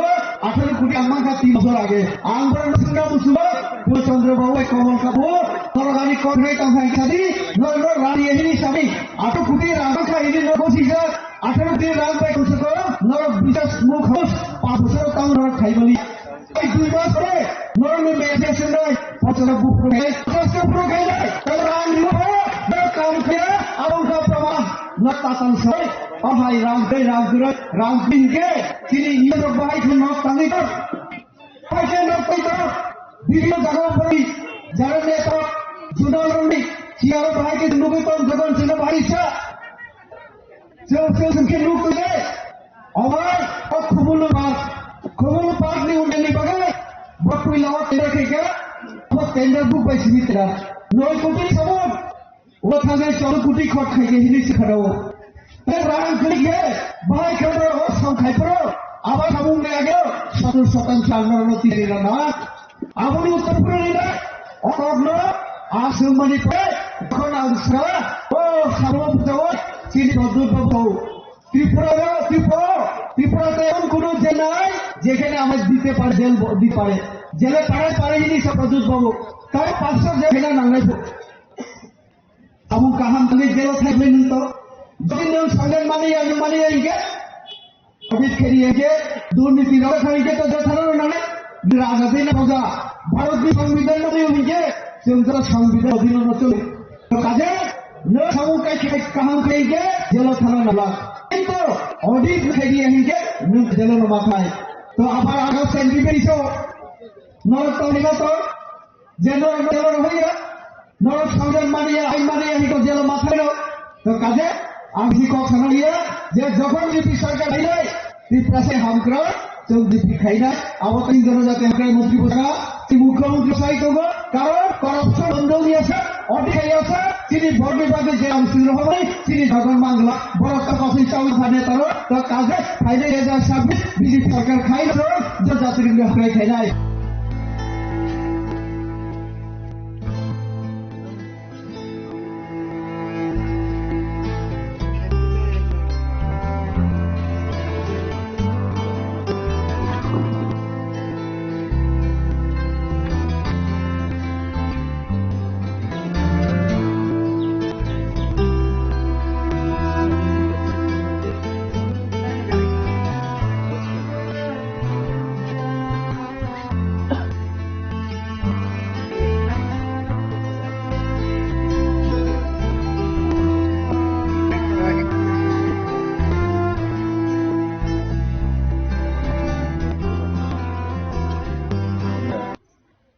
18 কোটি আমাকে 3 বছর আগে আন্দোলন সুন্দর মুসুবা চন্দ্রবাবু কমল কাপুর সরকারি কর্মে তাহা ইত্যাদি রানী এহিনী স্বামী 18 কোটি রাজা এহিনী নবশিষ 18 কোটি রাজ বাই কুশক নর বিশেষ মুখ হোস 5 বছর তাও নর খাইবলি এই 2 মাস পরে নরমে মেয়েছে নয় পছন্দ বুক করে কষ্ট পুরো খাই যায় তাহলে রাম নিব কাম করে আরঙ্কা প্রমাণ নতাতান সয় ভাই রাম কে রাম করে রাম দিনকে তিনি ইয়ের ভাই নক তানি তো পাইছে নক তো বিভিন্ন জায়গা পড়ি যারা নেতা জুনালনি চিয়ার ভাইকে নুগতন জগন ছিল ভাইসা যে লোক করে আমার খুবুল পাক নি উন্নয়নি বাগানে বকুই লাওয়া রেখে গে টেন্ডার বুক পাইছি মিত্রা 9 কোটি সবন ও থানে 14 কোটি খট খাইকে হিলি শিখাও রাম করে ভাই খেলো ও সংখ্যায় পড়ো আবার সামনে আগে 70% আন্দোলন তিরিলা না আপনি উত্তরপুরে নিলে অন্য আসমানি পড়ে এখন আলসা ও সর্বপ্রথম চিনি বদুরবাবু ত্রিপুরাতে এমন কোন জেল নাই যেখানে আমাদের দিতে পারে জেল দিতে পারে জেলে পারে জিনিস বদুরবাবু তাই 500 জেল নাঙ্গাই আমু কাহাম তুমি জেল থাকবেন তো যদি সঙ্গেন মানে এইকে অফিস খেরিয়ে গিয়ে দুর্নীতি রক্ষাইকে তো যথারণ নামে রাজনীতি না বোঝা ভারতীয় সংবিধান নামে উনিকে সংবিধান অধীন চলে কাজে কাহাম খেয়ে জেল থানা নালা কিন্তু অডিট খেরিয়ে হিকে জেল মাথায় তো আবার আগত সেন্টি পেয়েছ নরত যে জেল হইয়া নর সংবিধান মানিয়ে আইন মানিয়ে হিক জেল মাথায় তো কাজে আমি কথা নিয়ে যে যখন জিপি সরকার হইলে ত্রিপুরাসে হামক্রা চোখ জিপি খাই না আবার 3 জনজাতি হামক্রার মন্ত্রী বসা মুখ্যমন্ত্রী সাহিত্য কারণ করাপশন বন্ধ দিয়েছে অটি খাই আছে তিনি ভোট বিভাগে যে অংশীল হবে তিনি যখন বাংলা বড় কাপাসি চাউল খানে তার তো কাজে খাইলে 2026 বিজেপি সরকার খাইল যে জাতির খাই নাই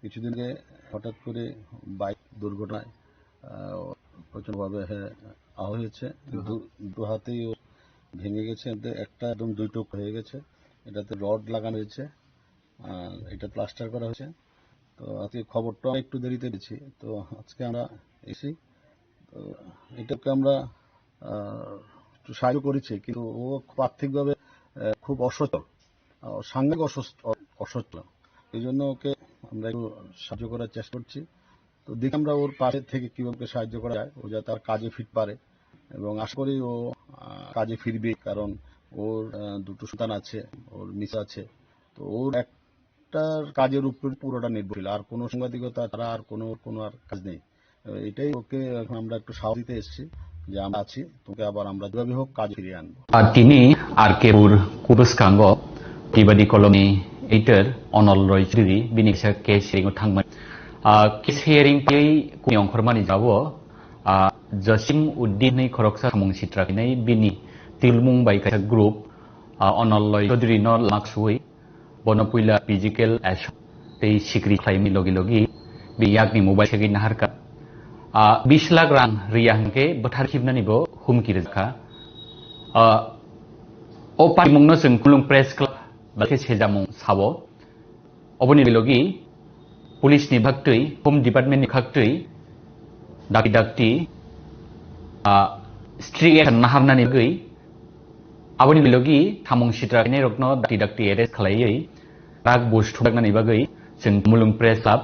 কিছুদিন আগে হঠাৎ করে বাইক দুর্ঘটনায় প্রচন্ডভাবে আহত হয়েছে দু হাতেই ভেঙে গেছে একটা একদম 2 টুকরো হয়ে গেছে এটাতে রড লাগানো হয়েছে এটা প্লাস্টার করা হয়েছে তো আজকে খবরটা একটু দেরিতে দিচ্ছি তো আজকে আমরা এসেছি তো এটাকে আমরা একটু সাহায্য করেছি কিন্তু ও আর্থিকভাবে খুব অসচল সাংঘাতিক অসচল এই জন্য ওকে আমরা একটু সাহায্য করার চেষ্টা করছি তো দেখি আমরা ওর পাশে থেকে কিভাবে সাহায্য করা যায় ও যাতে তার কাজে ফিট পারে এবং আশা করি ও কাজে ফিরবে কারণ ওর 2টো সন্তান আছে ওর মিস আছে তো ওর একটার কাজের উপর পুরোটা নির্ভরশীল আর কোনো সাংবাদিকতা তারা আর কোনো আর কাজ নেই এটাই ওকে এখন আমরা একটু সাহায্য দিতে এসেছি যে আমরা আছি, তোকে আবার আমরা যেভাবে হোক কাজ ফিরিয়ে আনবো। তিনি আর কেপুর কুবুসকাঙ্গ बेबादि कलमनि एइटर अनल रयचुरि बिनि केस हियरिंआव थांबाय केस हियरिं पेयै कुनि अंखरमानि जावो जसिम उद्दीन खरकसा सामुं सित्राखिनाय बिनि तिलमुं बायका ग्रुप अनल रयचुरि न लाक्सुइ बनपुइला फिजिकल एस तै सिक्रि खायमि लगी लगी बियाकनि मोबाइल सेगि नाहारका 20 लाख रां रियाहंके बोथारखिबनानिबो हुमखि रोखा o paimung no जों खुलुं प्रेस क्लाब बाके सेजामुं सावो अबनि बिलोगि पुलिस नि भागतै होम डिपार्टमेंट नि खागतै दाकि दाकति स्ट्रिक एक्शन नाहारनानि गै अबनि बिलोगि थामुं सित्राखिने रकनो दाकि दाकति एरेस्ट खालायै राग बुस्थु दागनानि बागै जों मुलुं प्रेस क्लाब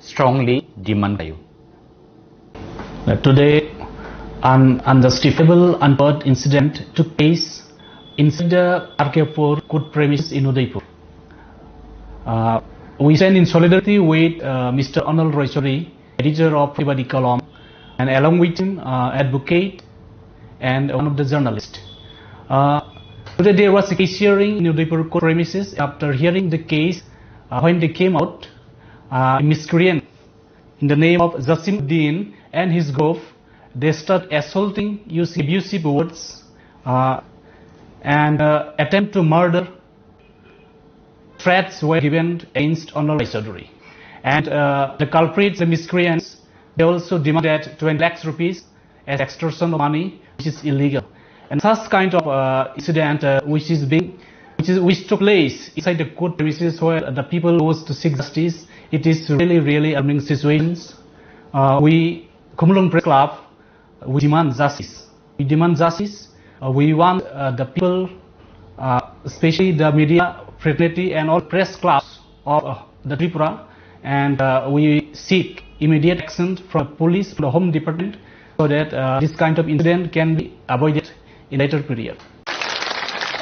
स्ट्रंगली डिमान्ड खायो Today an unjustifiable unheard incident took place inside the Arkeapur court premises in Udaipur. We stand in solidarity with Mr. Anal Roychuri, editor of Pribadi Column, and along with him, advocate and one of the journalists. Today there was a case hearing in Udaipur court premises. After hearing the case, when they came out, a miscreant in the name of Jasimuddin and his group, they start assaulting, using abusive words, and attempt to murder. Threats were given against Anal Roychuri. And the culprits, the miscreants, they also demanded 20 lakhs rupees as extortion of money, which is illegal. And such kind of incident which took place inside the court premises where the people was to seek justice, it is really alarming situations. We, Kumulong Press Club, we demand justice. We demand justice. We want the people, especially the media fraternity and all press clubs of the Tripura, and we seek immediate action from police, from the Home Department, so that this kind of incident can be avoided in later period.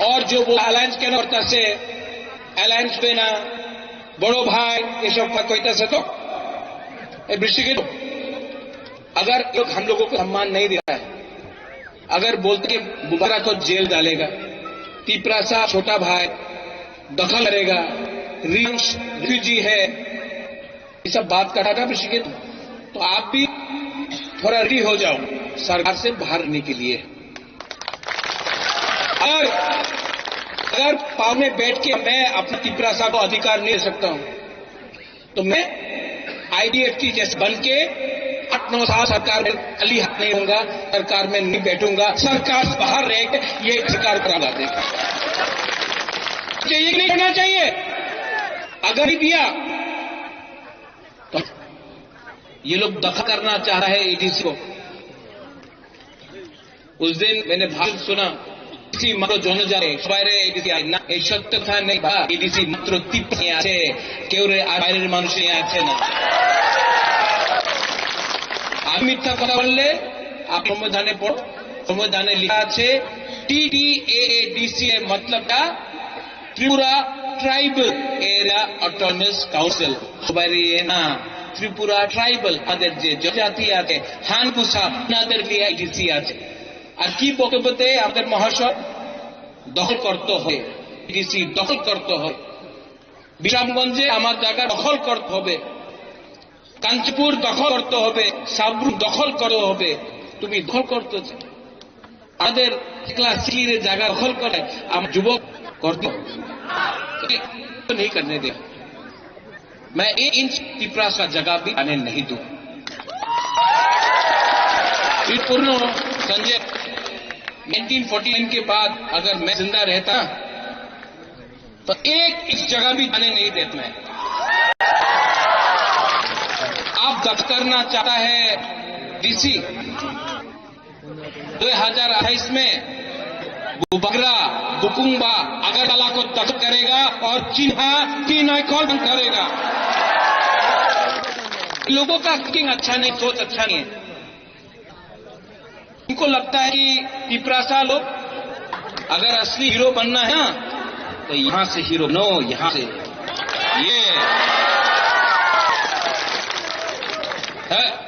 और जो वो alliance के नौरता से alliance देना बड़ो भाई ये सब का कोई तरह से तो बृष्टिगिर अगर लोग हम लोगों को सम्मान नहीं दे रहा है, अगर बोलते कि बुबारा को जेल डालेगा, तिपरासा छोटा भाई दखल करेगा, रिफ्यूजी है, ये सब बात कर रहा था बृष्टिगिर, तो आप भी थोड़ा रेडी हो जाओ सरकार से बाहर आने के लिए। और अगर पाव में बैठ के मैं अपनी तिपरासा को अधिकार नहीं दे सकता हूं, तो मैं IDF की जैसे बन के 8-9 साल सरकार में खाली हाथ नहीं होऊंगा, सरकार में नहीं बैठूंगा, सरकार से बाहर रह के ये सरकार करा देगा। ये नहीं करना चाहिए। अगर ही दिया तो ये लोग दखल करना चाह रहे हैं ADC को। उस दिन मैंने भाषण सुना, मात्र जनजाति বাইরে এডিসি না, এই সত্য কথা নেই বা এডিসি মাত্র 30 আছে, কেউ বাইরের মানুষ আছে না। আমি মিথ্যা কথা বললে আপনি সংবিধানে পড়ো, সংবিধানে লেখা আছে TDAADC এর মতলবটা Tripura tribal area autonomous council, বাইরে না, ত্রিপুরা ট্রাইবাল আমাদের যে জনজাতি আছে হানকুসা ওনাদের নিয়ে এডিসি আছে। আর কি বক্তব্যতে আমাদের মহাশয় দখল করতে হবে, এডিসি দখল করতে হবে, বিরামগঞ্জে আমার জায়গা দখল করতে হবে, কাঞ্চপুর দখল করতে হবে, সাবরু দখল করতে হবে। তুমি দখল করতে আমাদের সিলের জায়গা দখল করে আমার যুবক করতে नहीं करने दे। मैं 1 इंच तिपरास का जगह भी आने नहीं दूं। पूर्ण संजय 1949 के बाद अगर मैं जिंदा रहता तो 1 इंच जगह भी आने नहीं देता मैं। आप दफ करना चाहता है DC 2028 में बुबगरा बुकुंबा अगरतला को दखल करेगा और चिन्हा तीन कौन करेगा। लोगों का थिंकिंग अच्छा नहीं, सोच अच्छा नहीं है। उनको लगता है कि तिपरासा लोग अगर असली हीरो बनना है ना तो यहां से हीरो नो, यहां से ये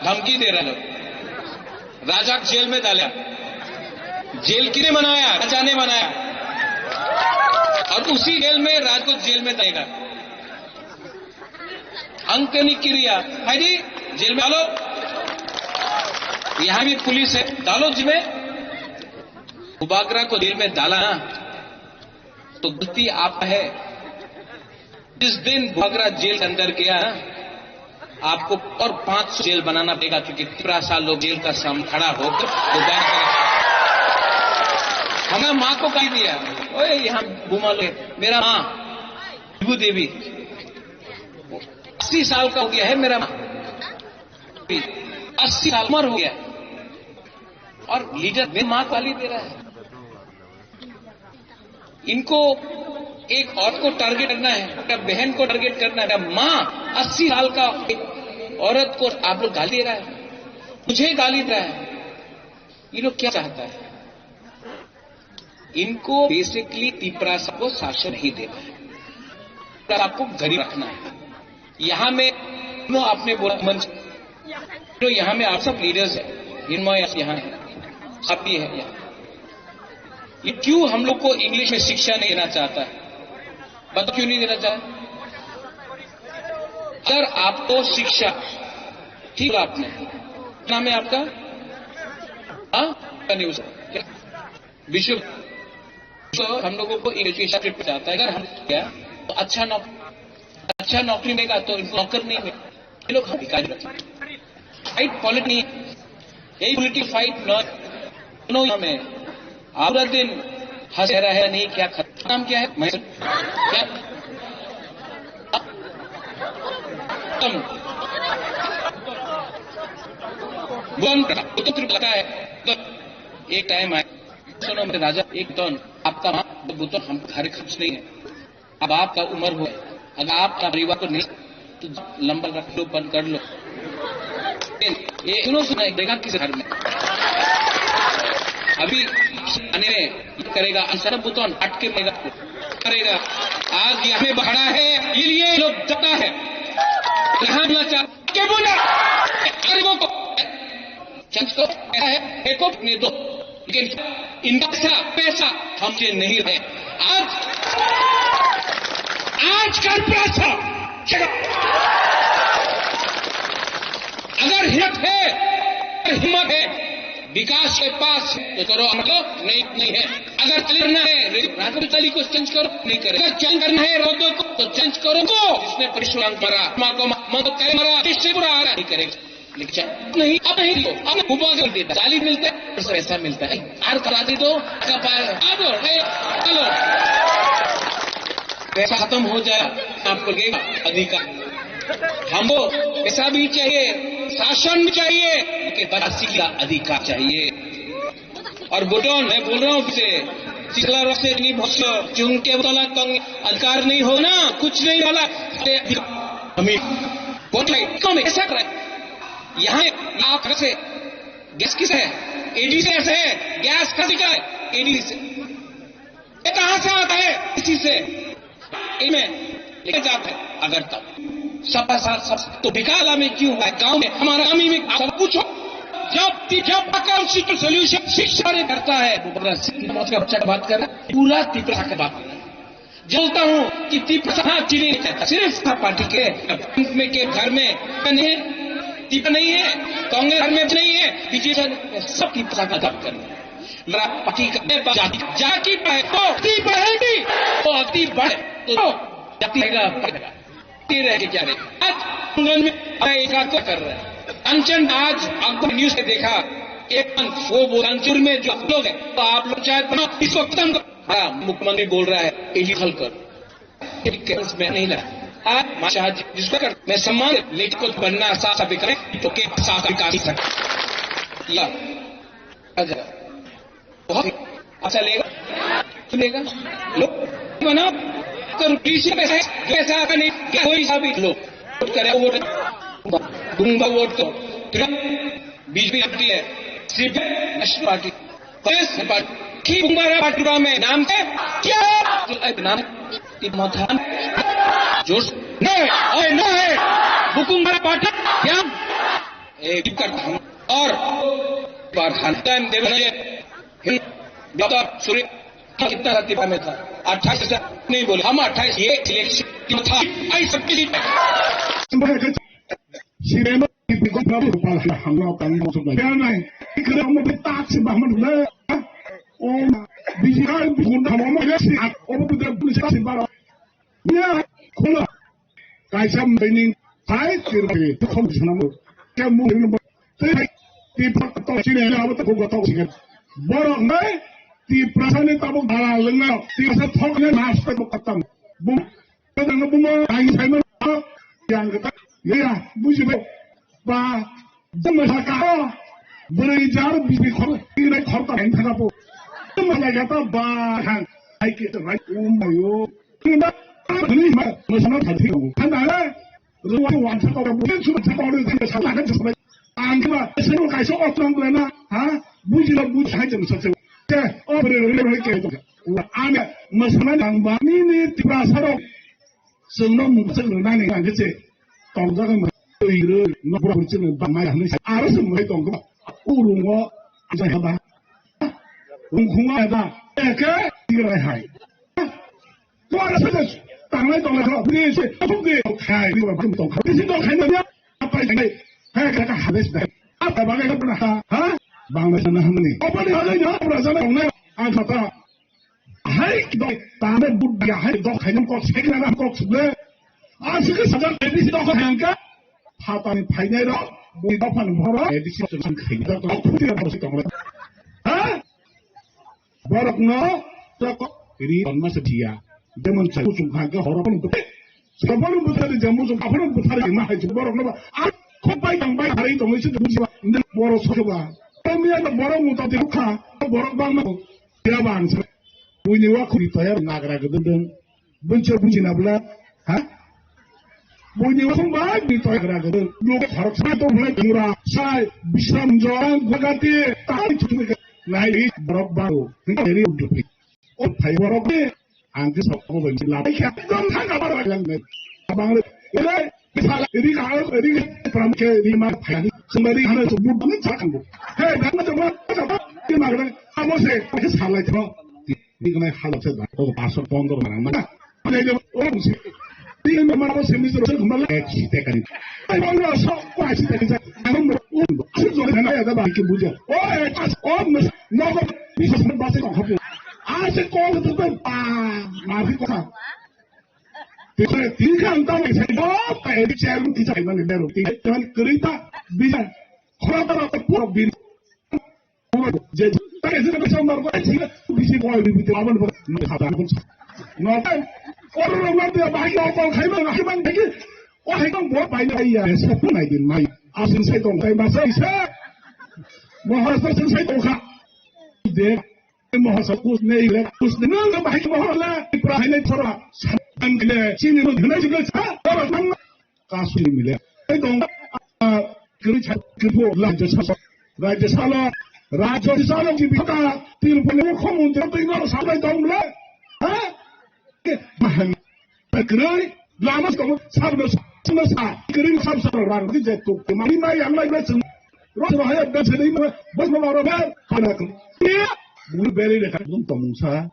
धमकी दे रहे लोग, राजा जेल में डाला, जेल किसने बनाया? राजा ने बनाया, और उसी जेल में राज को जेल में देगा। अंकनी क्रिया है जी, जेल में डालो। यहां भी पुलिस है, डालो जेल में। उबागरा को जेल में डाला ना तो गलती आपका है। जिस दिन उबागरा जेल के अंदर गया आपको और 500 जेल बनाना पड़ेगा, क्योंकि 13 साल लोग जेल का सामने खड़ा होकर हमें मां को कह दिया, ओए यहां घुमा लो। मेरा मां विभू देवी 80 साल का हो गया है, मेरा मां 80 साल उम्र हो गया, और लीडर मेरी मां गाली दे रहा है। इनको एक औरत को टारगेट करना है, क्या बहन को टारगेट करना है, क्या मां 80 साल का एक औरत को आप लोग गाली दे रहा है, मुझे गाली दे रहा है। ये लोग क्या चाहता है? इनको बेसिकली तिपरासा को शासन ही देना है, आपको गरीब रखना है। यहां में आपने बोला मंच, तो यहां में आप सब लीडर्स हैं, इनमें यहां है, सब भी है यहाँ। ये क्यों हम लोग को इंग्लिश में शिक्षा नहीं देना चाहता है? बता क्यों नहीं देना चाहता? अगर आपको शिक्षा, ठीक है, आपने नाम है आपका न्यूज विश्व, तो हम लोगों को एजुकेशन ट्रिप जाता है। अगर हम गया तो अच्छा नौकरी मिलेगा, तो इनको नौकर नहीं मिलेगा, ये लोग हम भिखारी रखेंगे। फाइट पॉलिटिक्स नहीं, यही पॉलिटिकल फाइट नो हमें पूरा दिन हंस रहा है नहीं, क्या नाम क्या है, मैं क्या लगता है। तो एक टाइम आए, सुनो मेरे राजा, एक तो आपका बुतन हम घर खर्च नहीं है, अब आपका उम्र हो, अगर आपका परिवार को नहीं तो लंबा रख लो, बंद कर लो। ये सुनो देगा किसी घर में अभी आने में करेगा, अंसर बुतन अटके करेगा। आज यहाँ में बढ़ा है, ये लोग जता है, यहाँ चाहते बोला गरीबों को को ऐसा है, एको ने दो, लेकिन इनका पैसा हमसे नहीं रहे। आज का पैसा अगर हिम्मत है विकास के पास तो करो, मतलब नहीं है। अगर करना है राजनीति को चेंज करो, नहीं करे। अगर चेंज करना है रोडो को तो चेंज करो को, जिसने परिश्रम करा माँ को मरा पूरा आ रहा नहीं करेगा, लेकिन नहीं अब नहीं दो, अब घुमा कर देता, गाली मिलता है, पैसा मिलता है, आर करा दी तो चलो पैसा खत्म हो जाए, आपको लगेगा अधिकार। हमको पैसा भी चाहिए, शासन भी चाहिए, लेकिन बरासी का अधिकार चाहिए। और बुटोन मैं बोल रहा हूँ से पिछला वर्ष से नहीं बहुत चुन के अधिकार नहीं हो ना, कुछ नहीं वाला हमें ऐसा करे। यहाँ आप से गैस किस है, एडी से ऐसे है, गैस का है एडी से, ये कहां से आता है? इसी से इनमें लेके जाते हैं। अगर तब सबका साथ तो बिकाला में क्यों हुआ है? गांव में हमारा गामी में सब कुछ हो, जब कॉन्स्टिट्यूशन सोल्यूशन शिक्षा करता है, का बच्चा का बात कर रहा है, पूरा तिपरा का बात जलता हूं कि तिपरा चीनी नहीं कहता, सिर्फ पार्टी के घर में नहीं तिपरा नहीं है, कांग्रेस घर में नहीं है, बीजेपी सब तिपरा का बात कर रहे हैं। मेरा पार्टी का जाति बढ़ेगी तो अति बढ़े तो जाति रहेगा रह के क्या रहे। आज में एक कर रहे हैं कंचन, आज आपको न्यूज से देखा एक वो कानपुर में जो लोग हैं, तो आप लोग चाहे इसको खत्म कर। हाँ, मुख्यमंत्री बोल रहा है इलीगल कर, में नहीं लगा। आज शाह जिसको कर मैं सम्मान, लेकिन कुछ बनना साफ साफ करें तो के साफ विकास सकता बहुत अच्छा लेगा लोग बना कर पैसा नहीं, कोई सा भी लोग वोट करे, वोट दूंगा वोट तो बीजेपी पार्टी है, सिर्फ national party Congress party party में नाम है क्या नाम मधान जोश न है बुकुंबरा पार्टी क्या एक करता हूं और टाइम देवे सुरेश कितना सत्या में था 28 नहीं बोले हम 28 ये सिलेक्शन था ऐसा किसी 시내는 이거 나도 봐라 한나오 땅이 좀 미안해 그래 한번 딱 집하면 돼 어 미지가 비군다 뭐 이랬지 어부들 부르지 봐라 야 콜라 가이삼 베닝 다이 그렇게 컴퓨터나 깨무는 뭐 띠팍 시내에 아무것도 그거 또 지금 뭐라네 띠 프라산에 따고 나라는 띠에서 턱에 나스도 못 갔다 뭐 그다음에 뭐 아이 살면 yang kata ya mujibe ba jama saka berijar bibi khor kira khor ta entha po jama kata ba han ai ke to right mayo kina ni ma masana thati ko kana ruwa wan sa ko bu su sa ko de sa la ka sa an ka sa ko kai so otran ko na ha mujila bu sai jam sa se ke o bre re ke to ane masana dang ba ni tibra sa ro sừng mu sừng na ni kan ke tong za kan oi re no bra bu sừng ba ma ya ni a ro sừng mai tong ko u lu ngo za ha ba un khung a da e ke ti ra hai ko ra sa tang lai tong la ko ni se không ke khai ni ba ba tong ka ni tong khai na ya pa ni hai ka ka ha des da a ba ba ka na ha bang la na ham ni o pa ni ha ni ha bra sa na na a ka ta hai do ta ne bu ya hai do khai nam ko se ke na ko su le a se ke sa ja ni si do ko han ka pa ta ni phai ne do bu do pa ni ho ra e di si so san khai da to pu ti ra ko si tong la ha barak no ta ko ri on ma sa dia demun sa sung kha ga ho ra ko ko sa ba lu bu sa de jamu sung ka fa lu bu sa de ma hai barak no ba a ko bai dang bai hari tong si de bu si ba ne boro so ba to mi ya boro mu ta de kha boro ba ma ya ban sa Bunyi waktu ditayar nagara gedeng, bencer bunyi nabla, ha? Bunyi waktu baik ditayar nagara gedeng, luka harap satu mulai murah, saya bisa menjual gagati, tapi cuma naik berok baru, dari udah beli. Oh, pay berok ni, angkat satu benci lama, jangan tanya apa yang ni, abang le, ini kalau ini pramke ini mah payah, sembari hanya sebut banget cakap bu, hei, jangan cuma apa, ini mah kan, kamu sih, ini salah itu. Ini kena halal saja. Oh, pasal pondok mana? Mana dia orang sih? Ini memang orang sendiri terus kembali cerita kan. Ayah orang sok kuat cerita kan. Ayah orang asal soalnya mana ada bagi buja. Oh, mas, nak bisa sampai bahasa kau hafal. Asal kau itu tu maafi kau. Tiga tahun saya oh, tapi saya pun tidak pernah lihat. Jangan kereta bisa. Kalau tak pura bin. Jadi, saya sudah bisa melakukan sih. Bisa kau lebih tahu apa nak kata pun. Nampak orang dia bagi orang khaiman bagi. Oh, khaiman buat banyak ayah. Siapa nak ini mai? Asin saya tong khaiman masa isa. Mahasiswa saya tong kah. Dia mahasiswa kus ni le kus ni nang bagi mahasiswa. Ibrahim ni thora. Angkle sini tu mana juga sah. Orang nang kasus ni mila. Saya tong kerja kerja Raja Salah. Raja Salah di bawah telepon itu kamu tidak tinggal sampai tahun berapa? Hah? Bahan kerja lama kamu sampai kerja sampai orang itu jatuh. Kemari mai yang lain macam Raja Hayat dan sedih bos orang ber pada tu. Dia bulu beri dekat belum tamusa.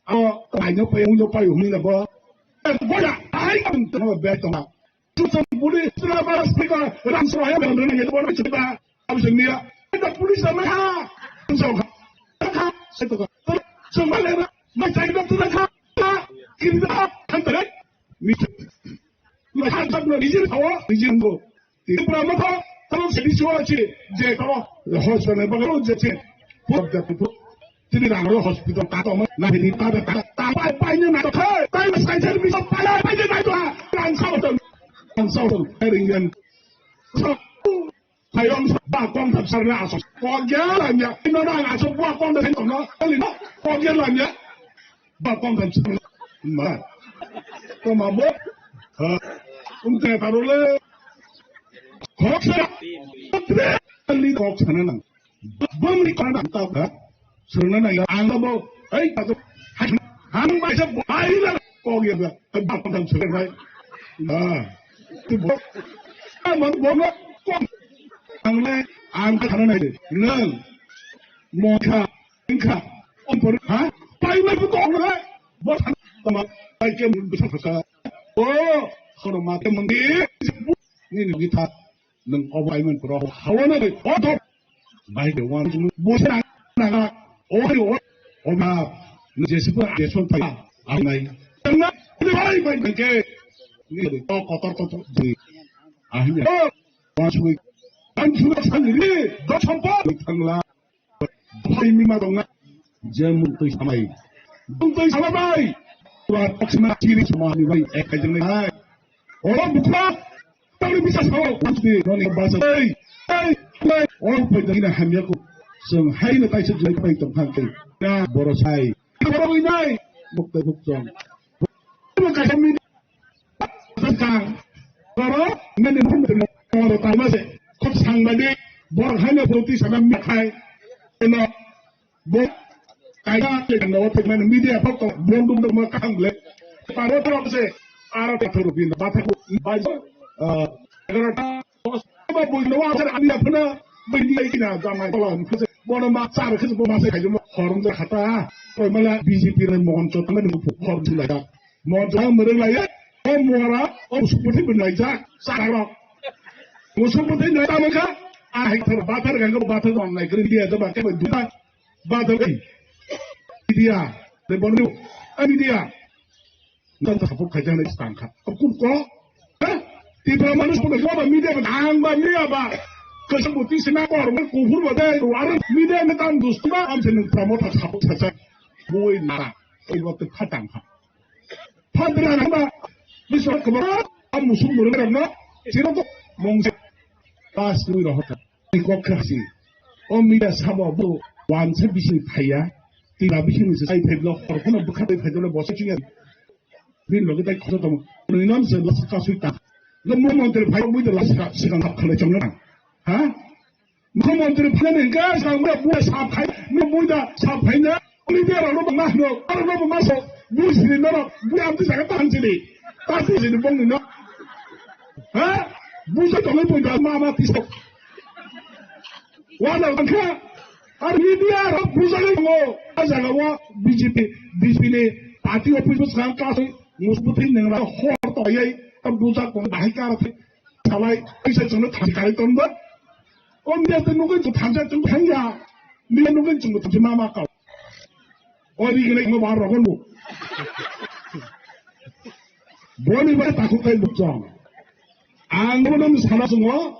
Ayo payung ni apa? Boleh, ayo tengok betul. Tujuh bulu setelah balas mereka langsung ayam berani itu boleh cerita. Habis ni ada polis sama ha. Saya tu semua lera macam itu tu dah. Kita hantar ni. Macam tu dijin tahu, dijin tu. Tidak pernah mahu kalau sedih suara je kalau hospital baru je. Buat tu. Jadi orang hospital tak tahu nak ini tak apa ini nak tahu. Tapi saya bisa payah ini nak tahu. Langsung heringan. Hayong bakong tersarna asos. Kogelannya, ini orang asos bakong dari sana. Kalau kogelannya, bakong tersarna. Mana? Kemabo? Untuk taruh le. Kok saya? Kali kok sana nang. Bom ni kau nak tahu tak? Sana nang anda mau, tu. Hang macam bayi lah. Kogelan, bakong tersarna. Tu bom. Kamu bom kong. Ang angkat hanan ay nang moka 그러니까 엄포를 빠이면부터 오늘 뭐 잠깐만 빨게 무슨 벌써 서로 맞대면 니 여기 다능 어바이면 그러 하원을 더 말대 원 좀 무슨 나가 오히려 오마 제스프 제손파 아나이 나 바이 바이 게 니 거터터 아니야 와주고 안 주가 산일이 너 천파 당라 파이미마동나 제문도 사마이 문도 사마이 와 박스마 지리 소마니 바이 에카정네 하이 무쿠라 땅을 비싸서 우리 너네 봐서 에이 어퍼들이나 하면고 성 하이는 다시 저기 바이 동한테 야 보로사이 보로이나이 목대 복종 그러니까 선민 상상 바로 내는 hom들은 바로 달마세 곧 상반이 뭘 하냐 보티 사람 막하이 너 뭐 kayak yang nawat dengan media pokok belum mengkang lek pada terus arah terubin batak baju agar apa pun nawat ada anda pernah media kita zaman kolon mana maksa kerja masa kerja orang terkata kalau malah BJP dan mohon contoh dengan orang tu lagi mohon jangan mereka muara seperti benaja sarang seperti benaja mereka terbatar kan batar online kerja dia coba kayak betul batar media, lebanon, media, nanti apa kerja ni setangkap, aku kok, tiba manusia pun apa media berangba media apa, kesemuti senapa orang kufur badai, orang media ni kan dustuma, amsen promoter apa saja, boleh nara, ini waktu katangkap, padahal apa, misal kemarin, musuh mereka nak, siapa tu, mungkin, pas tu dah hotel, ini kok kerasi, media sama bu, wanita bising kaya. Tidak bisa saya pelan orang bukan pelan bahasa Cina. Bin lagi tak kau tahu, orang Indonesia sebelah kasus itu. Lemah menteri payah muda lah sekarang tak kalau jangan, Lemah menteri payah ni kan sekarang muda sampai, muda sampainya, ini dia orang masuk, buat sini orang, buat apa sangat tahan sini, pasti sini bang ni, buat jangan pun jangan mama tisok, walau angka. media orang pusat mo, asal awak BJP ni parti opposition sekarang kasus musbutin dengan hor toyai, tam pusat pun bahaya kerana salai, isa jangan terkait dengan, dia tu nunggu tu tanya tu hanya, dia nunggu tu tu mama kau, orang ini yang bawa orang tu, boleh boleh takut kau bukan, anggunan salah semua,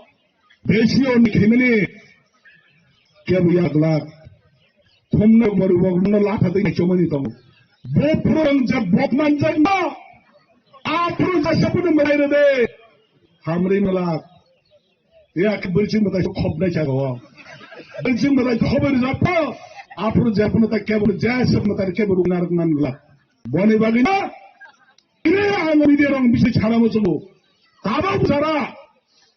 besar ni kriminal. क्या भैया अगला तुमने बड़ी वगैरह लाख आते हैं चोमनी तो वो पुरन जब बोकमान जब ना आप पुरन जब सब ने मरे दे हमरे मलाक ये आके बिल्चिंग बताए तो खब नहीं चाहोगा बिल्चिंग बताए तो खबर नहीं जाता आप पुरन जब अपने तक क्या बोले जैसे अपने तक क्या बोलूँ नारक मान गला बोने वाली ना ये आंगनी दे रंग बिसे छाना मुझको ताबा बुझारा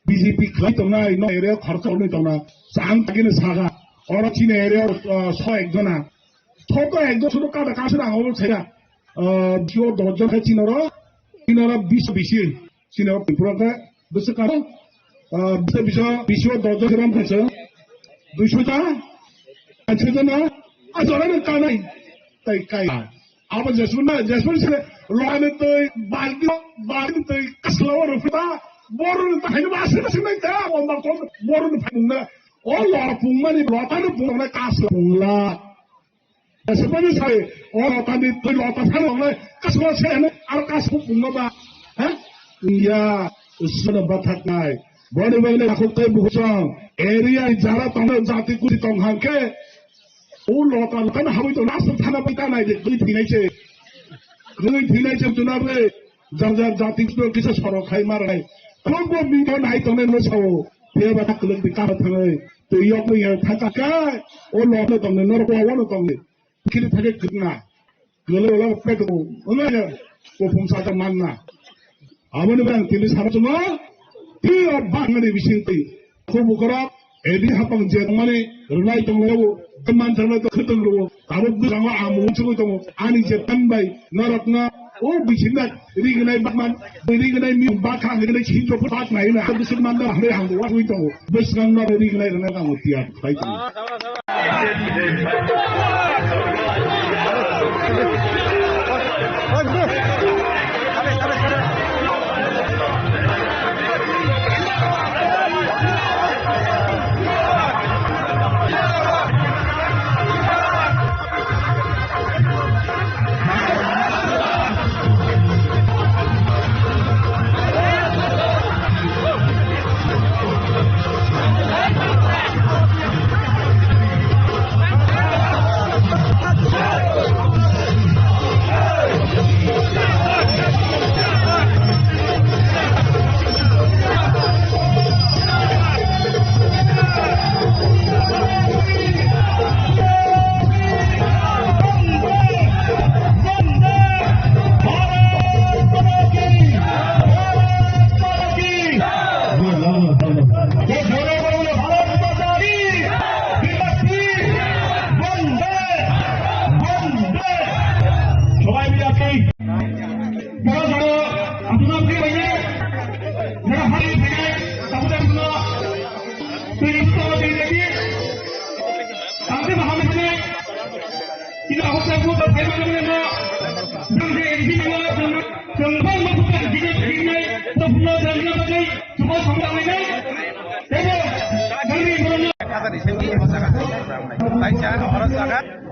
BJP खलाई तो ना इन्हों एरिया खर्च होने तो ना सांग तक ने सागा और चीन एरिया सौ एक जना थोड़ा एक दो सुनो का काश ना हो सेगा जो दो जन है चीन और बीस और पूरा का बस का बीस और दो जन ग्राम है सर दूसरा का अच्छे जना अचानक में का नहीं तय का आप जैसमन से लोहाने तो बाल्टी तो कसला और रुपया बोरुन ताहिन वासे नसिनै ता ओमा कोन बोरुन फाइना ओ लर पुंमानि लतानि पुंना कास पुंला यसपनि छय ओ लतानि त लता फाले कासमा छने आर कास पुंना बा या उसना बथक नाय बडे बडे आखुकै बुझं एरिया जारा तने जाति कुरि तंहाके ओ लता तने हाबै त नास थाना पैता नाय दे दुई थिनाइ छे जुनाबे जर्जर जाति को किसे सरो खाइ मारनाय kalau gua bingung naik tangan lo sawo, dia batak kelak di kamar tangan, tu yok ni yang thaka kai, oh lo lo tangan, nor gua awal lo tangan, kiri thake kena, kalau lo pek tu, mana ya, gua fungsa tu mana, aman bang, kini sama semua, dia bang ni bisinti, aku bukan, edi hapang jet mana, renai tangan lo, teman tangan tu keteng lo, kalau tu sama amu cuma tu, ani jet tambai, narakna. Oh bisinat, ini kena bakman, ini kena ni bakang, ini kena cinta putat naik lah. Tapi sekarang dah hari hangu, aku itu, bes sekarang dah ini kena kamu tiap, baik.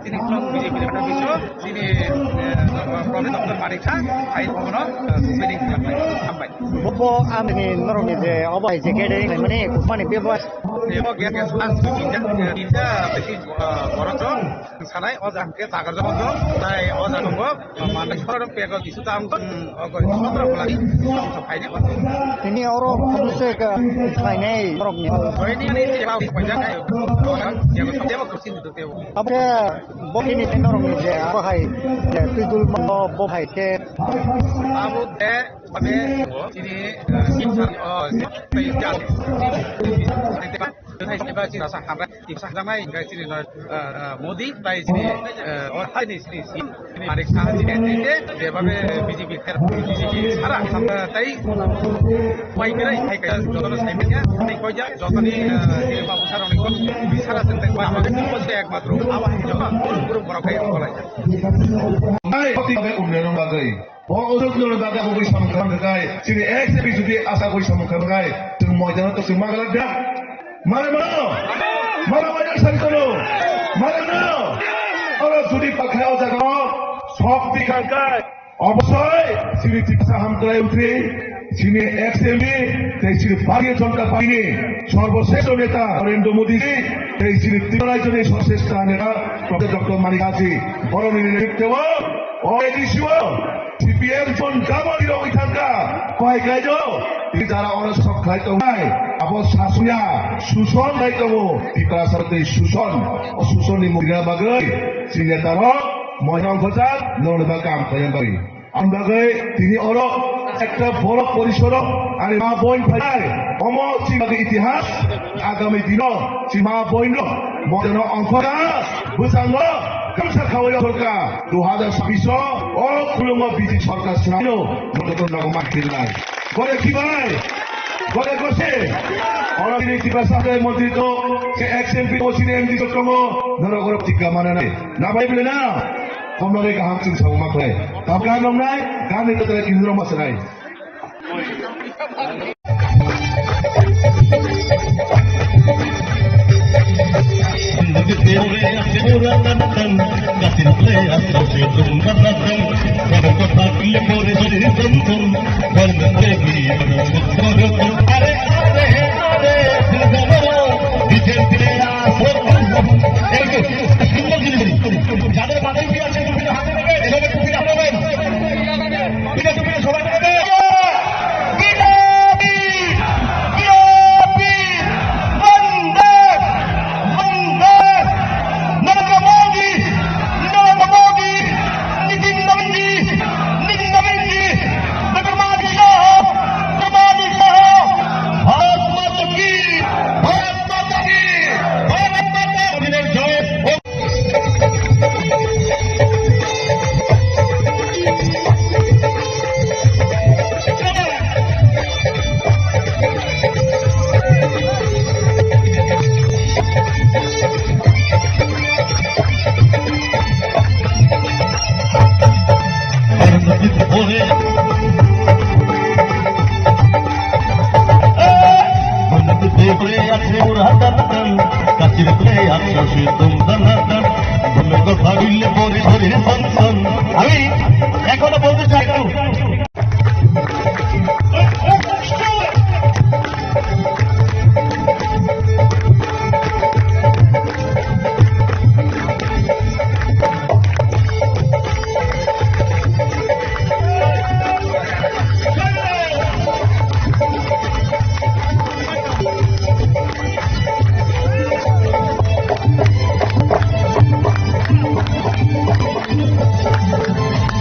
তিনি BJP তিনি professor doctor Manika আইন ভবন সুইডিং হামবাই Bobo amini noroni je obai je kede mane kumani bebas Ebo gya sulas inja besi borot sanai oja ke tagar jong tai oja nonggo mane khoro pego disu tam sotra bolai faine ini oro komse ka faine noroni ini ni ba pajak kai ya ko demo kursin du teo abre bokini noroni je bahai tidul mo bahai ke abu de abe ini insan pe jale hai seba ci rasa hamra ti sa jamai ngai ci modi tai ci or hai ni ci ini anek sa ci de যেভাবে BJP সারা তাই কয় বেরাই খাই যতন সাইমেনিয়া এই কয় যা যতনি বাবু sir অনেক সারা চিন্তা কয় আমাদের বলতে একমাত্র আওয়াজ জমা পুরো বড় খাই বলাই নাই অতিভাবে উন্নয়ন বাগৈ অযোগ্য বাগা হবই সমখান গায় তিনি এক্সপি যদি আশা করি সমখান গায় তুমি ময়দান তো তুমি মাগলা দা মারে মারো মারো মারো সারি করো মারে মারো আর যদি পাখাও জায়গা শক্তি খানকায় অবশ্যই তিনি চিকিৎসা হামতলায় উঠে তিনি এক্সএমএ তাই তিনি ভারতীয় জনতা পার্টি সর্বশ্রেষ্ঠ নেতা নরেন্দ্র মোদী তাই তিনি ত্রিপুরায় সর্বশ্রেষ্ঠ নেতা প্রফেসর ডক্টর মানিক আছে বড় নেতৃত্ব সিপিএম জন গামরির ওইখানকা কয় গাইজ তিনি যারা অনশক খাইত নাই আবার শাসনিয়া শোষণ দায়িত্ব ত্রিপুরা সরকারের শোষণ ও শোষণী মহিলা বাগৈ তিনি নেতার মহিলা ভোজার নরবা কাম করেন বাড়ি আমবাগৈ তিনি অর একটা বড় পরিসর আর মা বোন ভাই অম চিবাগৈ ইতিহাস আগামী দিন চিমা বইন মদন অংশরা বুঝাঙ্গ কামসা খাওয়াই সরকার 2026 ও খুলুঙ্গ বিজেপি সরকার চাইল নতুন রকম মাঠে করে কি ভাই করে করছে অনদিনে ত্রিপুরা সরকারের মন্ত্রী তো সে এক্সএমপি ওসিনে এমডি চক্রম নরগর টিকা মানে নাই না ভাই বলে না তোমাদের গাহাম চিং সাউমা করে তাও গান নাই গান এটা তারা কি ধরম আছে নাই যাদের বাধা আছে হাতে নেবে সবাই আমি এখনো বলতে চাই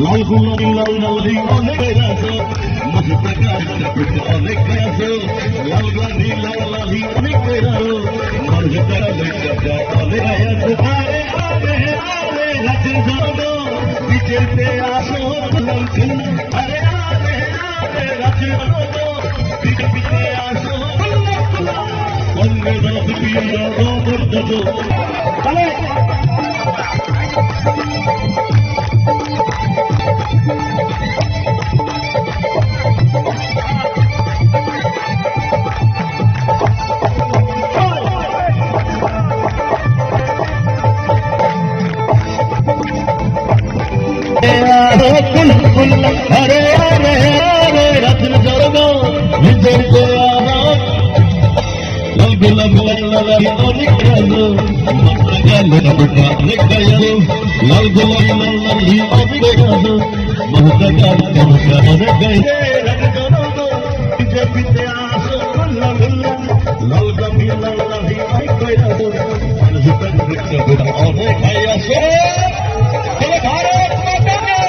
লাল গুলাবি লাল লালি অনেক আছে মুঝে টাকা অনেক আছে লাল গাড়ি লাল লালি অনেক মুঝে টাকা অনেক আছে আরে আরে আরে রাতের জন্য বিকেলতে আসো আরে আরে আরে রাতের জন্য বিকেলতে আসো অন্য রাত পিয়া রোবট দাদু Hare Hare Hare Ratna Jargo Vijay Goyana Lal Gulab Lal Onik Razo Mastagal Rabta Nekayo Lal Gulab Lal Onik Razo Mastagal Rabta Nekayo Ratna Jargo Vijay Pite Aso Lal Gulab Lal Onik Razo Mastagal Rabta Nekayo Bharat Mata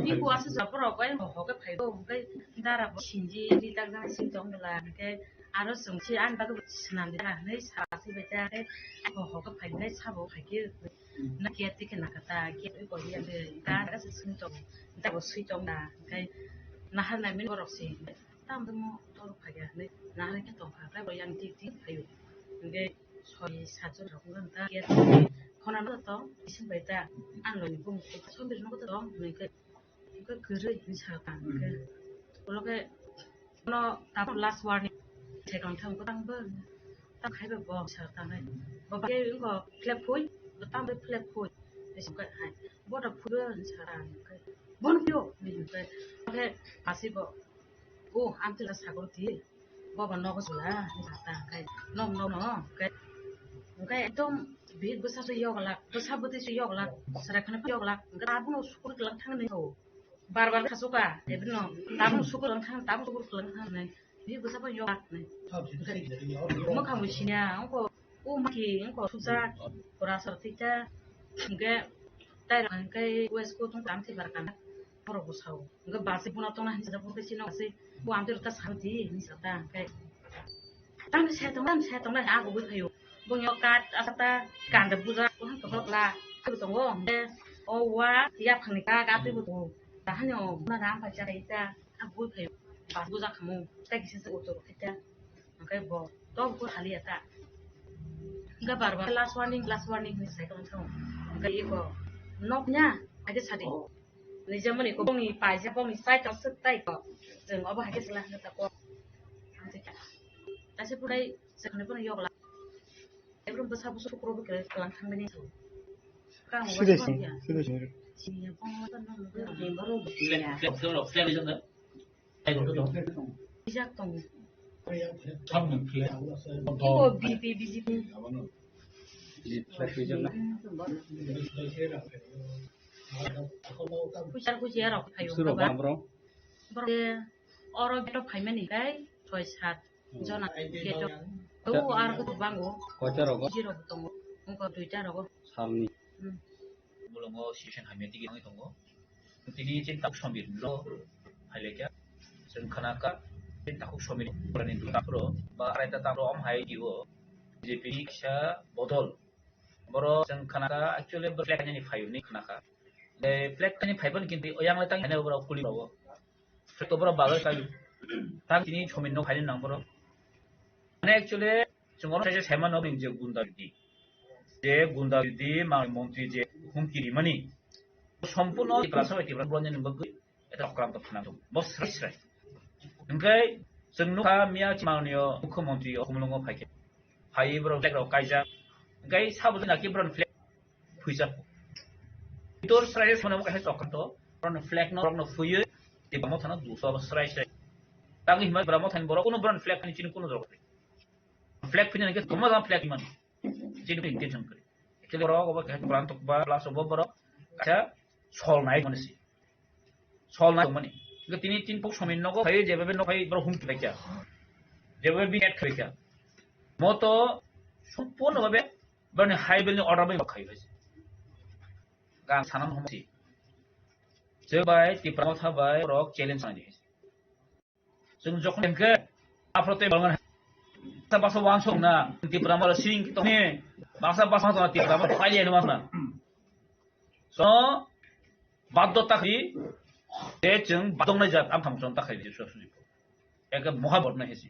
Đi qua sự sập rồi cái họ cái phải đâu cái ta là xin gì đi tăng ra xin trong là cái aro sung chi an ba cái nam là này sa si bây giờ cái họ cái phải này sa bộ phải kia nó kia thì cái nào ta kia cái gọi là ta cái sự xin trong ta có suy trong là cái nó hay là mình có đọc gì ta không mua tôi phải cái này nó hay cái tổng cái gọi là tí tí phải cái soi sát cho nó cũng ta kia con ăn nó to xin bây giờ ăn rồi cũng không biết nó có to này cái 그릇 인사가 그렇게 너 다음 last warning 제가 참 그당 딱 해봐 뭐 사다네 뭐 밖에 이거 플랫포이 또 플랫포이 대신 그 뭐다 푸른 사람 그 뭐는 표 그 아시고 오 암틀라 사고 뒤에 뭐가 넣어 줄라 사다 cái 좀 biết bữa sau tôi yêu là bữa sau bữa tôi yêu là sẽ không yêu là cái ta cũng sukur kelang thang này thôi bar bar khasuka thế bên nó ta cũng sukur kelang thang ta cũng sukur kelang thang này biết bữa sau yêu này mà không biết nha ông có mà khi ông có xuất ra ra sở thích cha cái tay là cái west coast trong tám thì bảo cái rồi bữa sau cái bà sĩ pun atau nah sẽ bữa cái gì nó sẽ bữa am terus hal gì như sao ta cái tăng cái xe tông này aku biết hiểu bung yokat asata kanda buza tuhan keblokla aku tunggu owa tiap hanika kati butuh tahanyo mana baca kita aku kayu pas buza kamu kita kisah seutuh kita makanya bo toh aku hali ya tak enggak barbar last warning ini saya tahu enggak iko noknya aja sadi निजमनि को बंनि पाइजे बंनि side आव सत्ताय को जों अबो हाके सला हता को तासे पुराय जोंनो पनि यगला एब्रम बसा बसु प्रो बके कलां थांबेनि का हो Kucar kuciar aku kayu. Orang kita kayu ni kai, toy sat, jona gitu. Tu orang tu banggu. Kucar aku. Jiro betul. Engkau kucar aku. Salmi. Belum mau session kami tiga orang itu. Tini cinta sambil lo, hai lekya. Sekarang cinta sambil orang itu tak pro. Bahaya tak pro om hai jiwa. JP kisah botol. Baru sekarang actually berflek ni fayu ni kenapa? The flag kan fiber kinti oyang letang hanya beberapa kulit bawa. Flag tu beberapa bagai kayu. Tapi ini cuma no kayu nang beberapa. Ane actually cuma saja sama no bing je gunda di mang menteri je humkiri mani. Sampurna di perasaan itu berapa ni bagai. Itu akram tak pernah tu. Bos serai. Engkai senukah mia cuma ni muka menteri humulungo pakai. Hai beberapa flag kaisa. Engkai sahaja nak beberapa flag fuisah. Itu serai semua muka hai sokar tu, orang flag no fuye, di bawah tanah dua so serai. Tangi himai berapa tanah borok, kuno beran flag ni cini kuno dorong. Flag punya ni kita cuma dalam flag mana, cini pun intention kiri. Kalau borok apa kayak beran tu belas obo borok, kayak sol naik mana sih, sol naik mana. Kalau ini cini pun suami nogo, hai jawab no hai berhum kerja, jawab biat kerja. Moto sempurna babe, beran high bill ni order bayi bakai bayi. Gang sanam homsi. Sebaik di pramot habai rock challenge aja. Sungguh jokon ke aprote bangun. Sebab wangsung na di pramot sing kita ni bangsa tu di pramot kaya ni mana. So baddo takhi jeng badong na jat am thamson takhi jisu. Eka mohabot na hesi.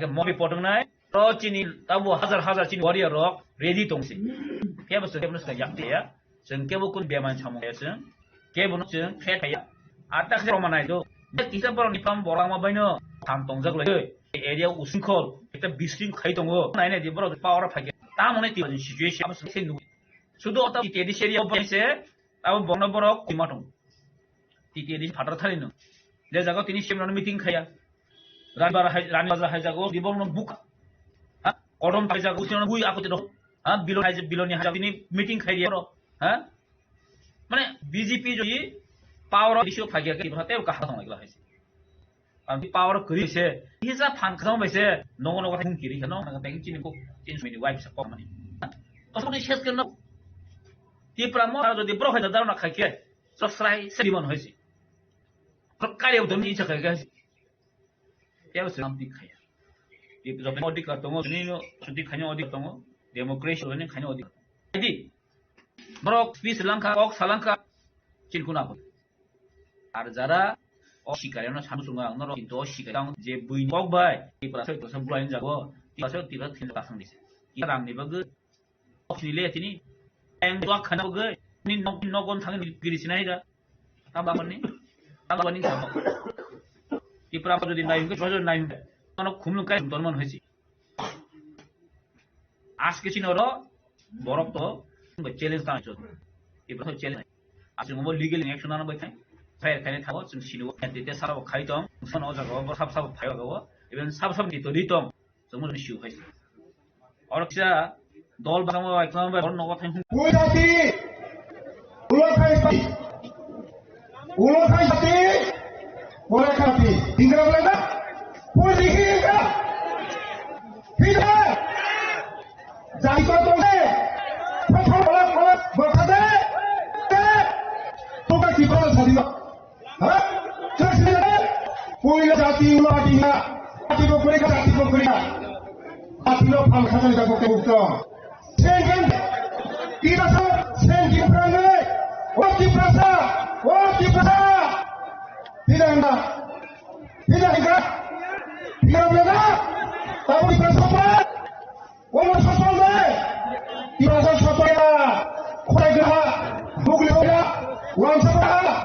Eka mobi potong na ro chini tabu hazar chini warrior rock ready tongsi. Kaya betul ka yakti ya. Seng kebukun biaman camu ya seng, kebun seng kaya. Atas Roman itu, kita perlu nipam bolang apa ini, tantong jak lagi. Area usungkol, kita bising kaya tunggu. Nah ini dia perlu power pakai. Tamu ini tiada situasi apa sih nu. Sudah atau tiada di seri apa sih? Tahu bolang borok kumatung. Tiada di patar thali nu. Dia jago tini siapa meeting kaya. Rani bazar hai jago di bolang buka. Kodom hai jago siapa bui aku tidak. Bilon ni hai jago ini meeting kaya dia bro. हाँ माने BJP जो ये power issue फागिया के इब्राते वो कहाँ तंग लगला है अभी पावर करी से ये सब फान खत्म वैसे नोगो नोगो थंग किरी है नो नगा बैंकिंग चिन्ह को चिन्ह में वाइप सब मनी तो सब ने शेयर करना ये प्रमो जो दिब्रो है दादा ना खाके सब्सक्राइब सेरिमन है सी तो कार्य उधर नहीं चल गया क्या उसे नाम दिखाया ये जो मोदी का तो नहीं नो सुधी खाने ओदी तो डेमोक्रेसी वाले खाने ओदी यदि Borok Sri Lanka, ok Salangka, cilkuna pun. Arzara, ok shikari na samu sungang, noro itu ok shikari ang je buin ok bay, di perasaan itu sebulain jago, di perasaan tidak tidak pasang di sini. Kita orang ni bagus, ok nilai ini, yang dua kena bagus, ni nogon tangan di sini aja, tambah ni sama. Di perasaan jadi naik, jadi naik, orang kumlung kaya untuk orang hesi. As kecil orang, borok tu. Challenge tak itu, itu challenge. Asal mula legal action anak berita, saya kena tahu, sini kita sahaja kait tom, sana orang jaga, sahaja payah jaga, even sahaja itu tom, semua issue है. और क्या दौल बना हुआ इतना में और नौकरी है. कोई जाती, उलोक खाई, इंद्रा बोलेगा, कोई दिखेगा, फिर है, जाइको तो है. बरसाते, तो क्या कितना सारी ना, हाँ, चर्च में कोई जाति उलाटी ना, जाति को करेगा, जाति लोग हम खाने का कोई मुक्ता, सेंगन, तीन सौ सेंगन प्राणे, वो किप्रासा, tidak enggak, tidak boleh, tapi bersama, orang bersama, tidak bersama. Kuda gerah, bukli kuda, uang seberapa?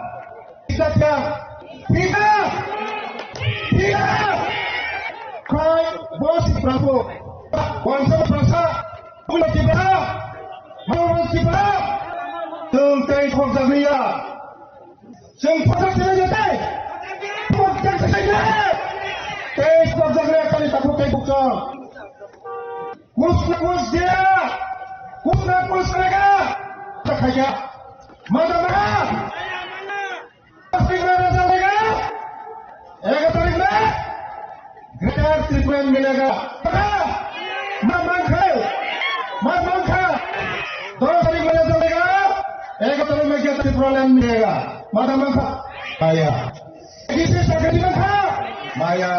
bos prapo konsep prasa ulah tiba mau tiba tentang pokoknya sempurna saja pokoknya saja pokoknya kali tak pakai buka kus dia kus mereka tak aja mana pasti mana saja एक तारीख में greater Tripura मिलेगा मत मांगा 2 तारीख में चलेगा 1 तारीख में क्या त्रिपुरा लैंड मिलेगा मत मांगा माया किसी सकती में था माया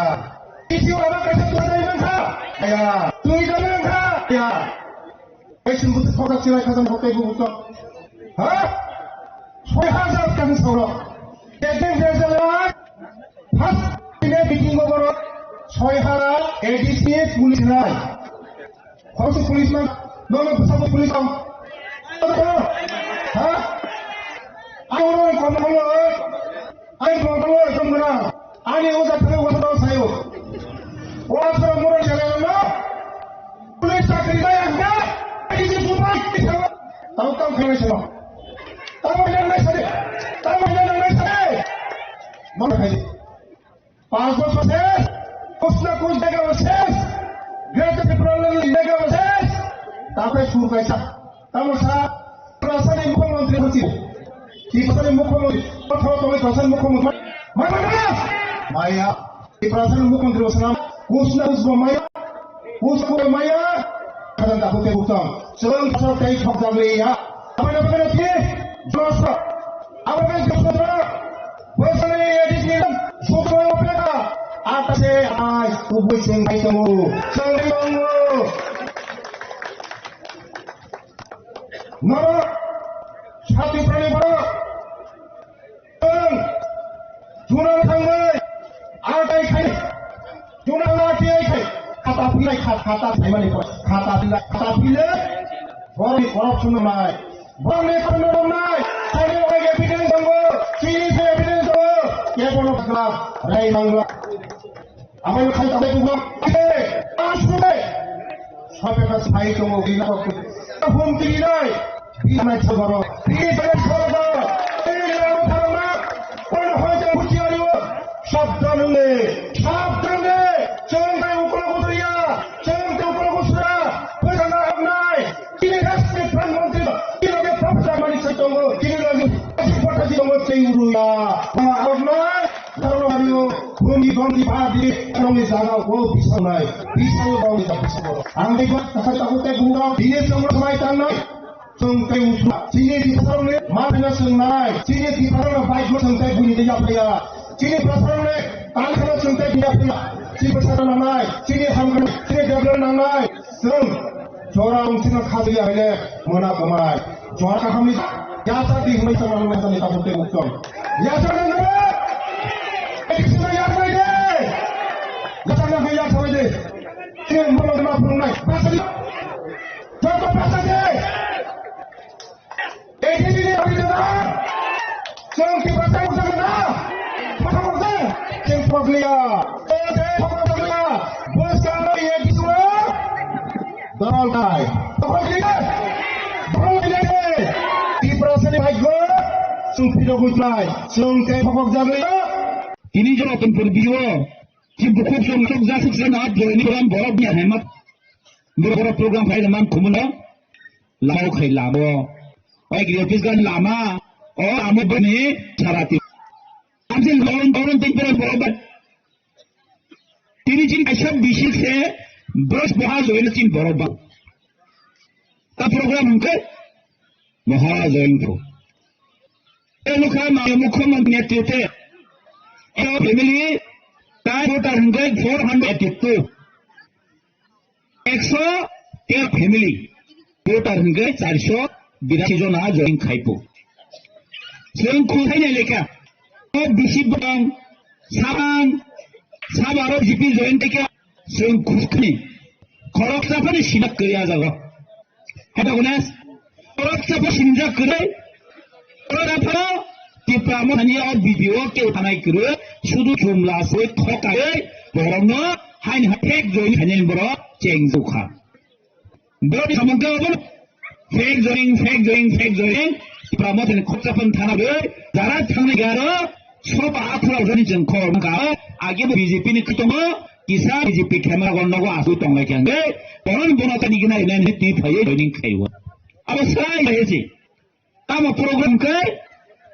किसी वाला कैसे तो नहीं में था माया तू इधर में था या कैसे मुझे थोड़ा चिरा खत्म होते ही बुतो हाँ 6000 का सोलो एक ফার্স্ট দিনে মিটিং ওভার 6000 এডিসি পুলিশ নাই খরচ পুলিশ না নন সব পুলিশ হ্যাঁ আইন কম হলো আইন কম হলো তোমরা আইন ওটা ফেলে ওটা সাইও ওরা তো মরে গেল না পুলিশ চাকরি দেয় না এডিসি পুলিশ তাও খেয়েছিল তাও নাই সাথে মনে হয় 5 বছর শেষ कुछ ना कुछ देगा वो शेष ग्रेट प्रॉब्लम देगा वो शेष तापे सुर कैसा तमसा प्रशासन मुख्यमंत्री होती की प्रशासन मुख्यमंत्री अथवा तुम्हें प्रशासन मुख्यमंत्री माया की प्रशासन मुख्यमंत्री वसना कुछ ना कुछ माया उसको माया खरन तापे के बुकम चलन सब कई ठोक जाले या अपने अपने थी जोश अपने जोश Personally, edition, super opera. Atasnya, kubus yang baik kamu. Sorry kamu. Nama, satu prani pada. Junang tanggai, atai kai, junang lagi kai. Kata pilih, kata saya mana kau? Kata pilih. Orang cuma mai. Boleh kamu mai. Saya lagi evidence kamu. Sini saya evidence. ये बोलो खराब नहीं मांगला हमें खाई तबे को आज में सबे का भाई को गिना को फोन की नहीं ये मैं छोड़ो ये बड़े छोड़ो ये लोग थाना कौन हो जाए बुझियो शब्द ने चंगे ऊपर उतरिया चंगे ऊपर उतरा कोई ना नहीं किने राष्ट्रीय प्रधानमंत्री किने के प्रधान मंत्री से तो किने लोग पता जी लोग से उरुया Bumi bumi padi, kami jaga wo bisa naik, bisa bumi tak bisa boro. Anda buat takut gurau, ini semua semai tanah, sungkai usah. Sini di pasar ni, mana sungai, sini di pasar baik lo sungkai bunyi dia pria. Sini pasar ni, tanah lo sungkai dia pria. Sini pasar namai, sini hamkan, sini developer namai. Sung, jorang sini khasi ada, mana kemai. Jorang kami, ya tadi kami sama macam ni takut usah. Ya sana ni. Semua yang ada, jangan bayar semua ini. Ini malah maaf runai. Pasal ini, jangan pasal ini. Ini ada dah. Jangan kita pasal dah. Pasal, jangan paglia. Paglia. Bos kalau yang semua, dorong tay. Paglia. Di perasaan ini baik gua. Sungguh tidak butuh. Sungguh pokok jaga. ini जो अपन पर बियो कि बुकुप से मतलब जा सकते हैं आप जो इन प्रोग्राम बहुत भी है मत बड़ा प्रोग्राम है ना मान खुमला लाओ खाई लाओ और एक रिपोर्ट का लामा और आमो बने चराती हमसे गौरन तीन पर बराबर तीन चीज ऐसा विशेष है बस बहुत जो है तीन बराबर का प्रोग्राम हमके बहुत जो इनको ये लोग का मुख्यमंत्री नेतृत्व फैमिली टाइम वोटर होंगे 482 113 फैमिली वोटर होंगे 482 जना जॉइन खाइपो जों खुंथाय ने लेखा ओ बिसिब दं साबान साबारो जिपि जॉइन टेका जों खुखनि खरकसाफोरनि सिना गैया जागो हेदागोनास खरकसाफोर सिनजा गरै खरकसाफोर टिप्रामो हानि और भिडियो के उठानाय करे शुद्ध जुमला से ठकाय बरनो हाइन फेक जॉइनिंग खाने बरो चेंग जोखा बरो समंगा बरो फेक जॉइनिंग प्रमोशन खोचापन थाना बे जरा थांने गारो सब आखरा जनि जों खरंगा आगे बीजेपी नि खतमो किसा बीजेपी कैमरा गन्नगो आसु तंगाय क्यांगे बरन बनातानि गिना ने ती फये जॉइनिंग खाइबो अब साइ हेसि ताम प्रोग्राम के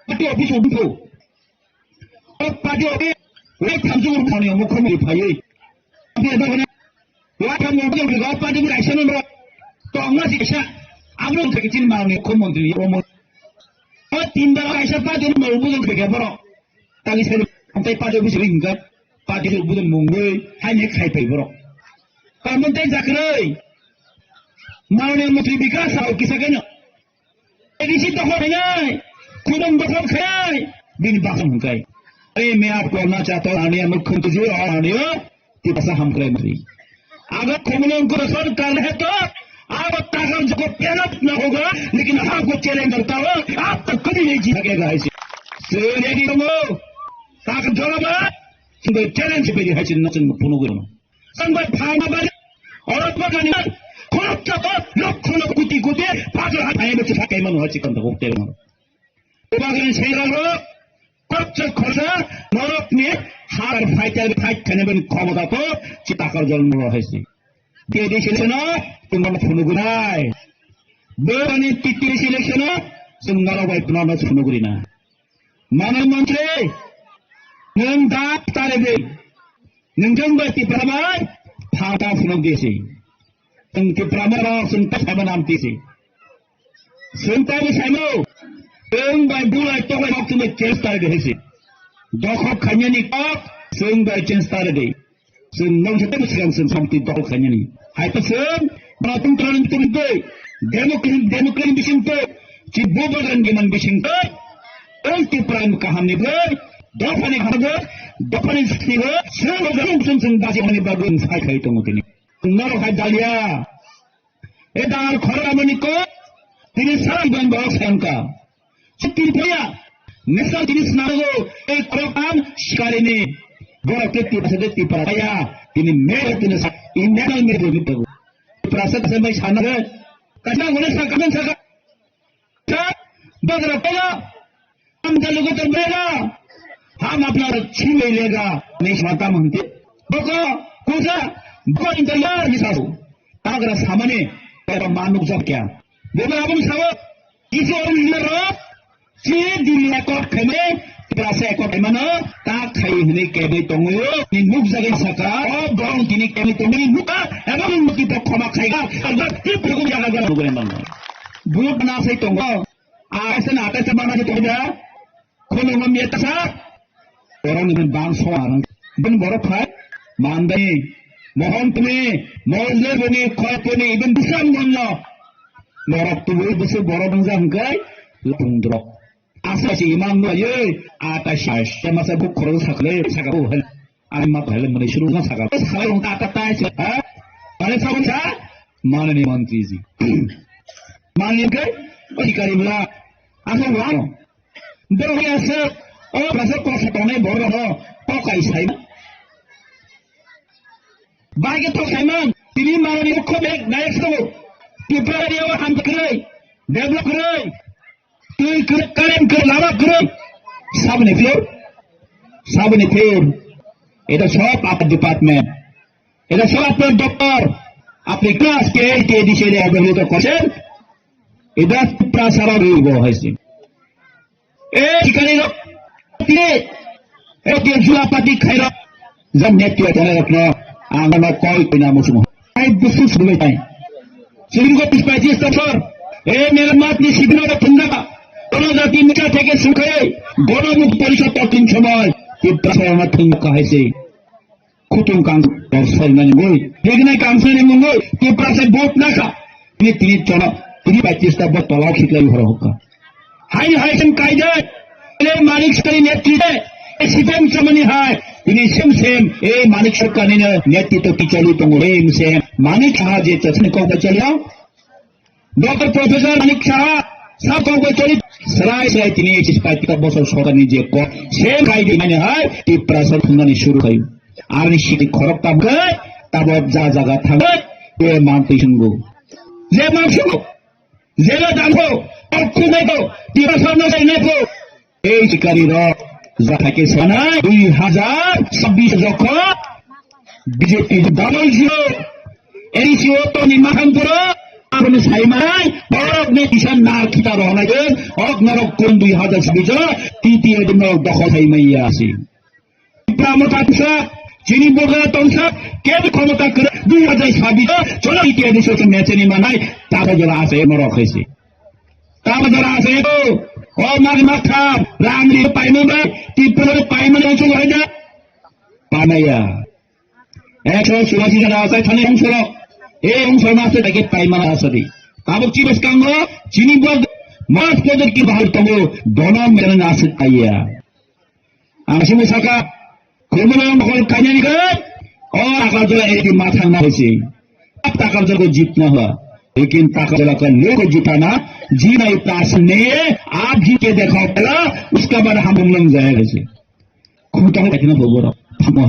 पार्टी ऑफिस उठो और पार्टी ऑफिस वे थामजो खाने मुखमि फये बेदने वा थाम मुखमि ग पार्टी राइसन रो तो अंगा सिसा आब्रो थके चिन माने मुख्यमंत्री रोमो और तीन बार ऐसा पार्टी में उबुदन के बरो ताकि से हमते पार्टी ऑफिस रिंग पार्टी उबुदन मुंगै हाने खाइफै बरो कामते जाखरै माने मंत्री विकास आव किसकेन एडिसी तो हो नहीं खुदम बखम खाय बिन बाखम खाय अरे मैं आपको कहना चाहता हूं आने मुख्यमंत्री जी और आने कि बस हम करे मंत्री अगर खुमलों को रसद कर है तो आप ताकत जो पेरत न होगा लेकिन आपको चैलेंज करता हो आप तो कभी नहीं जीत सकेगा ऐसे सेरेडी तुम ताकत जोड़ा संग चैलेंज पे है चिन्ह संग पुनगुरम संग फामा बारे और पकाने खोप चप लोक खोलो कुटी कुटी पागल हाथ आए बच्चे फाके मन हो चिकन तो होते मन उबागन सेरा रो कच्च खोसा नरक ने हार फाइट खाने बन क्षमता तो चिताकर जन्म है दे सिलेक्शन तुम्हारा फुनुगुनाय बेबानी तितिरि सिलेक्शन जोंनाराव बायफुनानो फुनुगुरिना मानव मंत्री नों दा तारेबे नोंजों बायति प्रमाय फाटा फुनुगदेसि जों तिप्रामाराव जों तासाबा नामतिसि जों ताबो साइमो जों बाय बुलाय तोय हक्तुमे चेस तारेबे हेसि दखब खान्यानि कप जों बाय चेस तारेबे जों नोंजों सिगां जों समति दखब खान्यानि हायतसों Matung terang terbentuk demokrasi bisingto cibobagan giman bisingto ulti prime kaham ni boy dofani harga dofani stigo semua gaung sung basi mani bagun sai kai tong tini noro kai dalia edar khora mani ko tini sai ban bawa sanka setir pria nesal tini snago program shikari ni gora keti pasade paraya tini mere tini sa inal mere gitu प्रासद से मैं छाना है कटा होने सा कमन सा क्या बगरा पेगा हम लोगों तो मेरा हम अपना रक्षी ले लेगा नहीं माता मानते बको कोसा बको इंतजार हिसाबो अगर सामने तेरा मानुक सब क्या देखो अब सब इस और मिलर सी दिल्ली को खेमे प्रासे को खेमनो ता खाई हने केबे तंगयो नि मुख जगे सका और गौन तिनी केबे तंगनी मुका एवं मुकी तो क्षमा खाएगा अगर ती प्रगु जागा जागा रुगरे मन भूत ना से तंगो आसन आते से बना के तोजा खोलो हम ये तसा orang dengan bangsa orang ben borok hai mandai mohon tumi mozle bani khotuni ben bisam monno borok tu bese borok bangsa hangkai lutung drop asa si imam no ye ata shas masa bu khoro sakle sakabu hal ai ma phale mane shuru na sakabu sai ong ta ta se ha pare sabun sa manani mantri ji mani ke अधिकारी मिला asa wa bero ya se oh rasa kok setone boro ho kok kaisai bagi to kaiman tini marani ko mek naik so tibrari wa ham krai develop krai tu karen ke lama krai sabne floor এটা সব আপনার department এটা সব আপনার doctor আপনি class কে দিশে অবহেলিত করছেন এটা প্রাসারা রইব হয়েছে এই ঠিকানি তিনি এটি জুলাপাতি খাইরা জম নেত্য জানা রাখলো আমরা কল কিনা মুসুম আই বুসু শুনে তাই সিরিগো পিসপাইছি স্টফর এই মেরামত নি শিবিরটা ফুন্ডা কোন জাতি মিটা থেকে সুখে গণমুখ পরিষদ তখন সময় কি প্রাসারা থেকে কহেছে খুতুম কাং সলমান গই দেখনে কাংসনে মঙ্গল কি প্রাসাদ ভোট না কা তিনি চলা তিনি 25 টা তলাও শিখলাই হর হোক হাই হাইসন কায়দা এর মালিক সরকারি নেতৃত্বে সিপিএম চমনি হয় তিনি সেম এই মালিক সরকারি নেতৃত্ব কি চলিত মোরেম সেম মানিক সাহা যে চছনে কব চলিয়া ডক্টর প্রফেসর মানিক সাহা সব কব চলি সরাই তিনি 25 বছর সরকার নিজে ক সেম কায়দা মানে হয় কি প্রাসাদ ফুন্দানি শুরু হয় 아니 시기 거럽다 그 따법 자자가 타고 왜 마음이신고 제 마음이고 제가 담고 얼쿠내고 뛰어서면서 내고 এই শিকারীরা যা থাকে সেনায় 2026 যখন বিজেপি দল ছিল এই ছিল তো নির্মাণ করো আপনি সাইমাই বড় কিষান না খিতা রহনাকে অগ্নরক কোন 2026 তৃতীয় দিন দখল সাইমাইয়া আছে ক্ষমতা চিনি বোগা তংসা কে ক্ষমতা করে 2026 চলো তৃতীয় দেশে ম্যাচে নিমানায় তারা যারা আছে মরক হয়েছে তারা যারা আছে ও মাথা রামরি পাইমানে ত্রিপুরার পাইমানে অঞ্চল হয়ে যায় পানাইয়া 184 যারা আছে এখানে অংশ এই অংশ আছে তাকে পাইমানা আছে তাবক চিরস্কাঙ্গ চিনিবগ মাস পদের কি ভালো তবু দনম মেনে আছে তাইয়া আসিমু সাকা কোমলম হল কাজানি করে ও আকাশ জলা এই মাথা না হয়েছে টাকার জন্য জিত না হওয়া लेकिन ताकत का लोग जिताना जी नहीं पास ने आप जी के देखा पहला उसका बाद हम लोग जाएगा खुद देखना बोल हम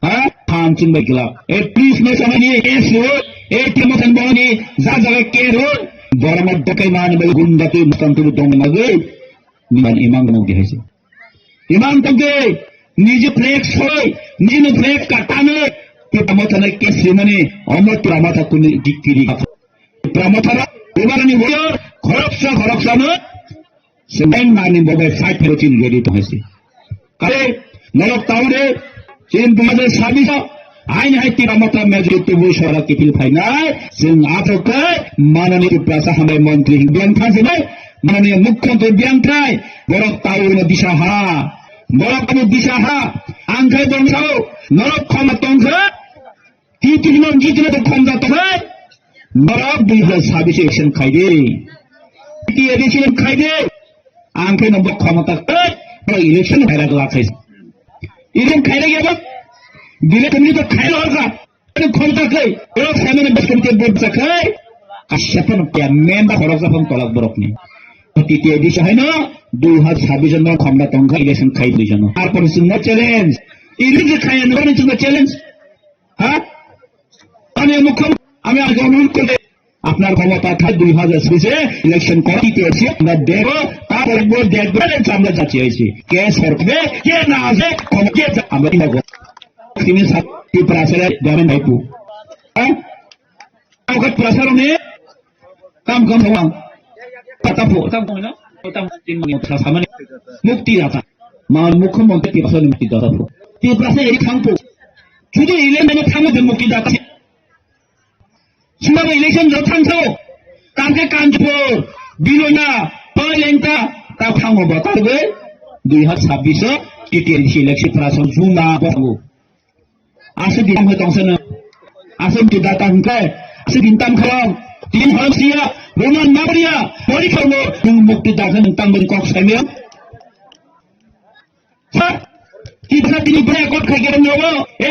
है हम चिन बैठला ए प्लीज में समझिए केस हो ए टिमोथन बोनी जा जगह के रो गरमत दकै मान बे गुंडा के मुस्तंतु दम मगे निमान इमाम नो के है इमाम तके निजे फ्लेक्स होय निजे फ्लेक्स काटाने टिमोथन के सिमने अमर प्रमाता कुनि दिक्किरी प्रमथरा उबारनी बोल खरकसा सेमेन मारनी बोबे फाइट फेरो चीन गेडी तो है करे नरक ताउरे चीन 2026 आइन है प्रमथरा मेजरिटी वो शहर की फिल फाइनल सिंह आफक माननीय प्रसा हमें मंत्री बियांथा से माननीय मुख्यमंत्री बियांथा नरक ताउरे दिशाहा नरक दिशाहा आंखे दंसाओ नरक खम तंसा तीन जीतने तो खम जाता है नरक 2026 एक्शन खाइदे एडिशन खाइदे आंखे नंबर क्षमता पर इलेक्शन खाइरा लाखे इलेक्शन खाइरा गया दिले तुमने तो खाइरा होगा तो क्षमता खाई और सामने बस कमिटी बोर्ड से खाई कश्यपन क्या मेंबर खरक से हम तलाक बरकनी तृतीय एडिशन है ना 2026 में क्षमता तंखा इलेक्शन खाइ दिजन আর পরিস্থিতি চ্যালেঞ্জ ইলেকশন খাই না চ্যালেঞ্জ হ্যাঁ আমি মুখ্যমন্ত্রী আমি আগে অনুরোধ করে আপনার ক্ষমতা থাকে 2026 ইলেকশন করাইতে আছে আমরা দেব তারপর দেখবো আমরা যাচ্ছি হয়েছি কে সরকারে কে না আছে ক্ষমতা আমরা কি করব তিনি সাথী প্রাসারে যাবেন ভাইপু হ্যাঁ আমাকে প্রাসারণে কাম হওয়া তাতাপো তাম না তাম তিন মাস সামনে মুক্তি দাতা মান মুখ্যমন্ত্রী প্রাসারে মুক্তি দাতা তি প্রাসারে এই থামপো শুধু ইলেকশনে থামবে মুক্তি দাতা সুতরাং ইলেকশন যথাংশও কালকে কাঞ্চপুর বিলোনা পয়লেন্টা তা থামব তারবে 2026 টিটিএলসি ইলেকশন প্রাসন জুনা বঙ্গ আসে দিন হয়ে তংসন আসে দাতা হুকে আসে দিন তাম খাম তিন হলসিয়া রোমান মাবরিয়া পরীক্ষা মুক্তি দাতা তামবেন কক সাইমিয়া কি ভাষা তিনি ব্রেক আউট খাই গেলেন নেব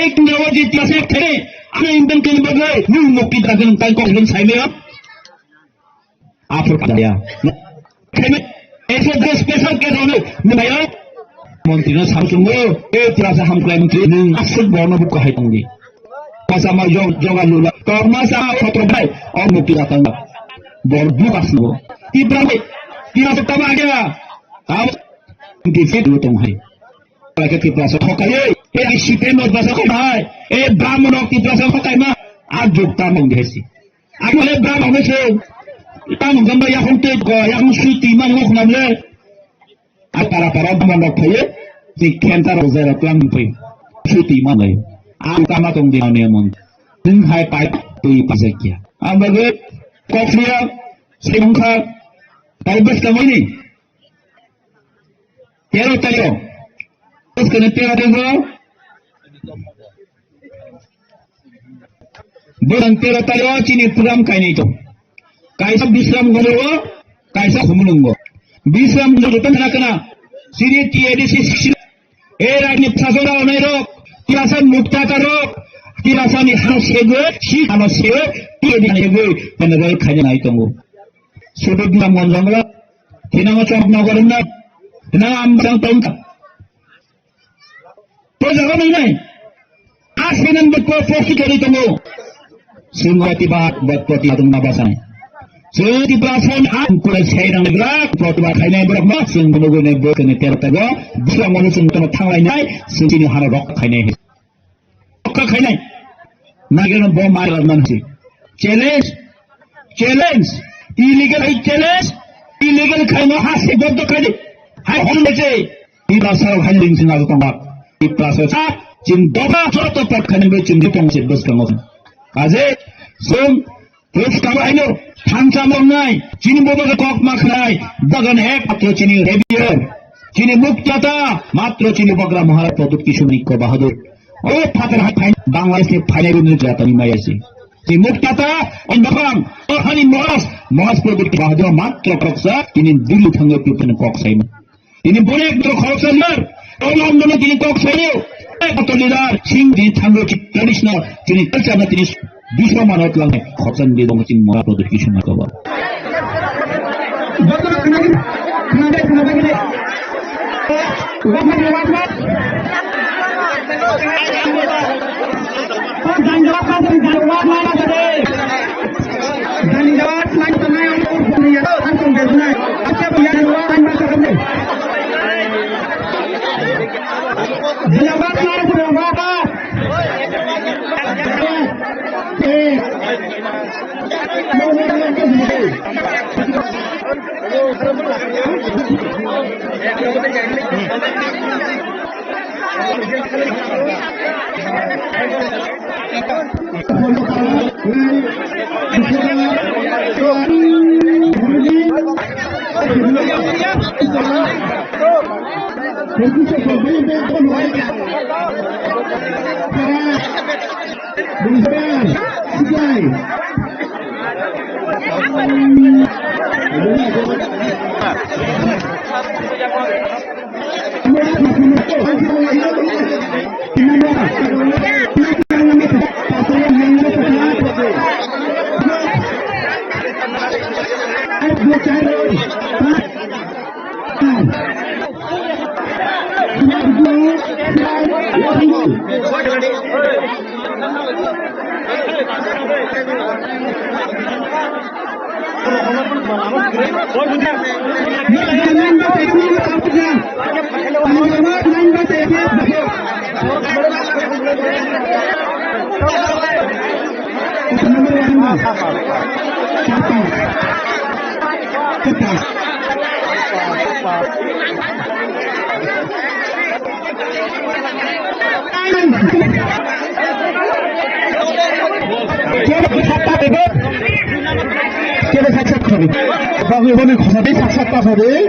এক নেব যে ইতিহাসে খেলে আমি ইন্ডিয়ান के बगले न्यू मुक्ति दागन ताई कॉन्फिडेंस है में आप दिया ऐसे दस स्पेशल के दोनों भैया मंत्री ने सामसुंगो ए तरह हम मंत्री ने असल बनो को है होंगे पासा मा जगा लुला कर्मसा फटो भाई और मुक्ति दाता बरदू कासनो इब्राहिम तीन से तब आ गया अब इनके से दो तुम है लगे कि प्लास ठोकाए ए शिपे में बस को भाई ए ब्राह्मण की प्लास ठोकाए मा आज जुगता मंगे सी आगे वाले ब्राह्मण से ताम गंबा या होते या हम सुती मा लोग नमले आ para ब्राह्मण ठोये ती केंता रोजेरा प्लान पे सुती मा नहीं आ कामा तंग दिया ने मन दिन हाय पाइ तो पासे किया आ बगे कॉफिया सिंखा ताइबस कमनी तेरो तेरो उसके ने तेरा देगो बुरंग तेरा तेरो चीनी पुराम काय नहीं तो कायसा विश्राम गलो कायसा खुमलुंगो विश्राम गलो तो ना कना सीरी टीएडीसी ए राजनी फासोरा नेरो तिरासा मुक्ता करो तिरासा नि हासेगो सी हासेगो टीएडीसी गो तनगो खाजे नाइ तंगो सुदु दिना मन जंगला थिनामा चौक नगरना थिना आम संग तंग तो जगह नहीं Asinan berprofesi dari temu. Semua tiba berprofesi atau nabasan. Seperti perasaan aku saya yang berak, protokol saya yang berak masing menunggu berkene tertaga. Bisa manusia temu tanglai sini hara rok kene. Rok kene. Nageran bom malam nanti. Challenge. Illegal challenge. Illegal kena hasil bodoh kene. Hai honda di pasal handling sinal tombak. Di pasal Jin doba soto pot kene becim di tong sebes kangos. Aje terus kamu ayo tanca mengai Jin boba ke kok maknai bagan hek atau Jini Rebier Jini Muktata matro Jini bagra mahal produk kisuni ko bahadur. Oh pater hatain Bangladesh ke final ni jata ni mayasi. Jini Muktata on bakang oh hani mas produk bahadur matro koksa ini dulu tangga pipen koksa ini. Ini boleh terus koksa nar. Orang mana Jini koksa ini. Atau lidar sing di tangga tradisional Jini kerja nanti bisa manot lang koksa di dong Jini mahal produk kisuni ko bah. 이번에 고사대 싹싹 빠사대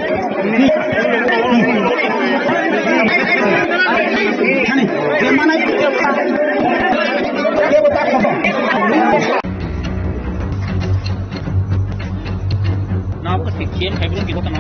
Nah, apa sih kian kayak belum gitu kan?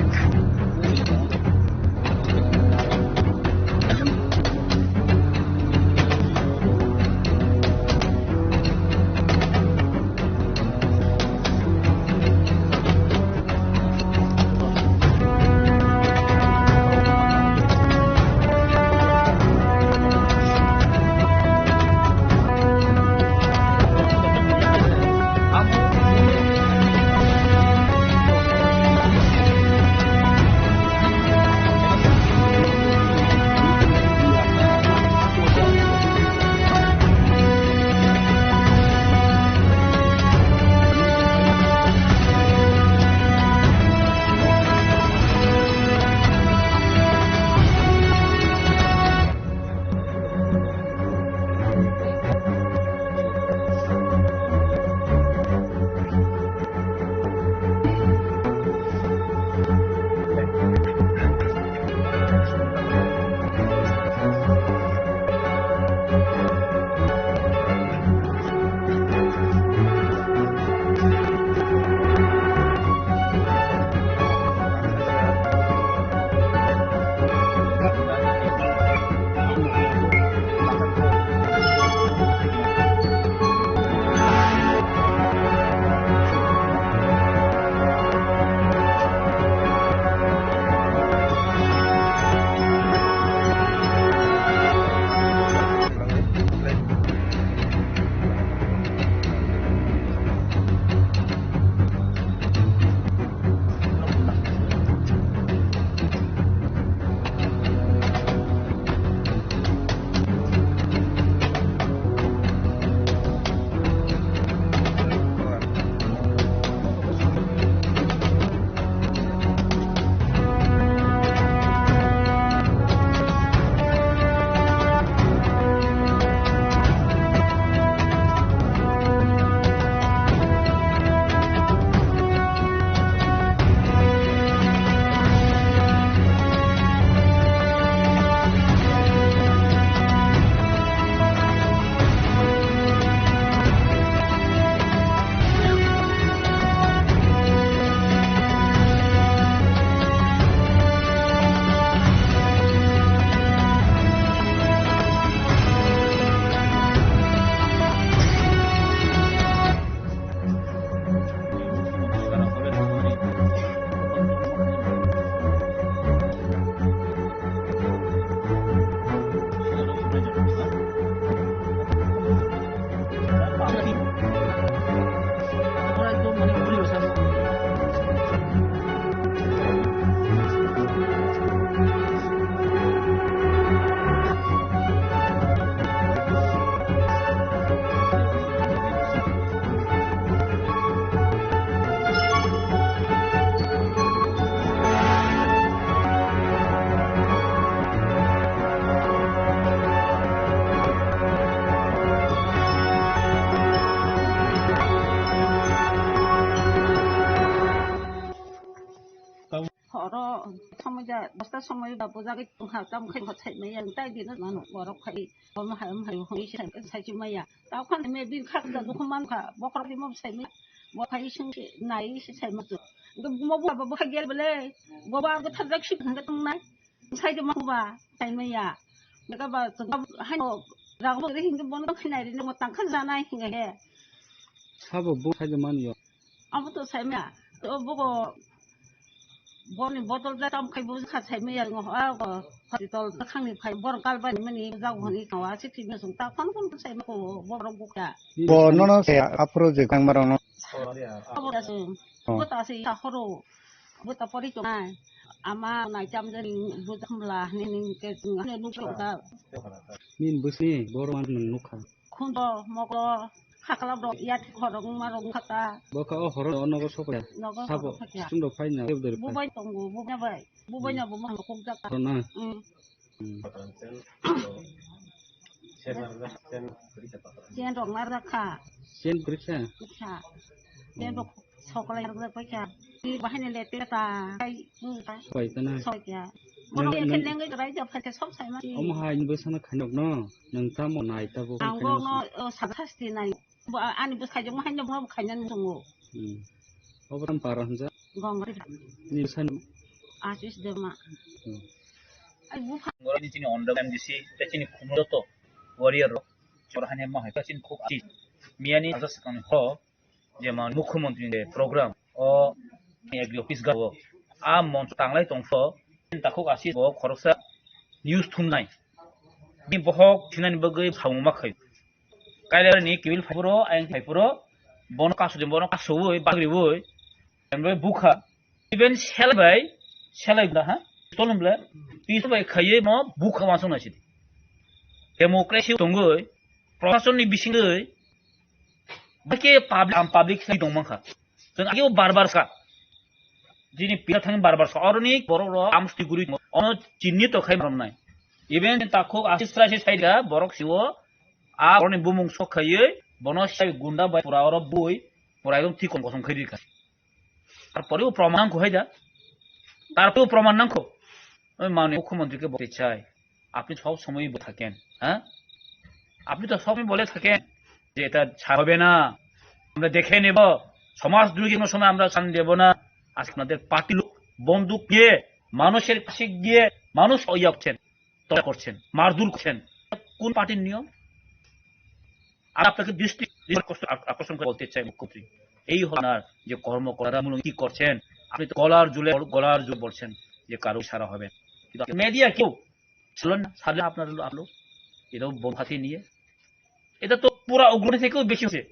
दा दसता समय दा बुजागे हा ताम खै खै मैया ताइ दिन मानु बरक खै हम हाय हई साइजि मैया दा खान मे बिन खा दा दुख मान खा बखर बि मब साइ मैया बखाय सिं नाय साइ मजु मब बा खा गेल बले बबा गो थाजक सि खंग तंनाय साइजि मबा साइ मैया नगा बा हानो रागबो रे हिंग बन खैनाय रे म तांखा जानाय हिंग हे 사보 뭐 사지 마니요. 아무도 살면 또 보고 bon이 botol da tam khai bu kha sai me yang ho a ko khati tol ta khang ni khai bor kal ba ni mani jaw honi ka wa chi thi me sung ta kon kon sai ko bo ro bu ka bo no no se apro je kang maro no bo da sung bo ta si ta horo bo ta pori to nai ama nai cham je bu tam la ni ni ke ne nu ko ta 민 무슨 뭐로 만드는 녹화. khun do mo ko khakala do ya khorong ma rong khata 뭐가 허러 언어가 속아야. 너가 사보 좀더 파이나 애들 bu bai tong bu nya bai bu bai nya bu ma ko ja ka 그러나 chen rong ma ra kha 센 그렇게 kha chen rong sok la ra pa kha ki ba ne le te ta kai ta 있잖아. soi kya mo no ken leng ga rai ja pha te sop sai ma 엄마 인버스나 간역 너 능타 뭐 나이다고 ang go no sa tha sti nai bu ani bu khai jong ma han no khai nan sung 어버람 바람자 gong ri 니산 asis de ma ai bu pha ngorani chini ondam disi ta chini khumro to warrior ro chorhane ma ha chini khub ati miani ajas kan ho je ma mukhyamantri de program o agri office ga a mon tanglai tongfo ta khok asi bo khoroksa news thumnai bi bohok thinani bagai phangma khai kailera ni kibil phapuro aing phapuro bon kasu de bon kasu oi bagri oi embe bukha even selai da ha tolumble pisu bai khaye mo bukha masung na chidi democracy tongoi প্রশাসন ni bisingoi bake public sai dong mangkha jeng ageo barbar ka jini pila thang barbar sa oroni borok amsti guri ono chinni to khai marom nai even ta khok asisra se sai ga borok siwo a oroni bumung sok khaye bono sai gunda bai pura oro boi pura একদম ঠিক কসম খাই দিকা তারপরেও প্রমাণ কো হইদা তারপরেও প্রমাণ নাকো আমি মাননীয় মুখ্যমন্ত্রীকে বলতে চাই আপনি সব সময় বলে থাকেন হ্যাঁ আপনি তো সবই বলে থাকেন যে এটা হবে না আমরা দেখে নেব সমাজ দুর্গের সময় আমরা শান দেব না আজকে আপনাদের পার্টি লোক বন্দুক দিয়ে মানুষের কাছে গিয়ে মানুষ করছেন তলা করছেন মারধর করছেন কোন পার্টির নিয়ম আর আপনাকে দৃষ্টি আকর্ষণ করে বলতে চাই মুখ্যমন্ত্রী এই হনার যে কর্মকর্তারা মূলত কি করছেন আপনি তো গলার জোর বলছেন যে কারো সারা হবে কিন্তু মিডিয়া কেউ ছিলেন না সারা আপনার লোক এটাও বোঝাতে নিয়ে এটা তো পুরা উগ্র থেকেও বেশি হচ্ছে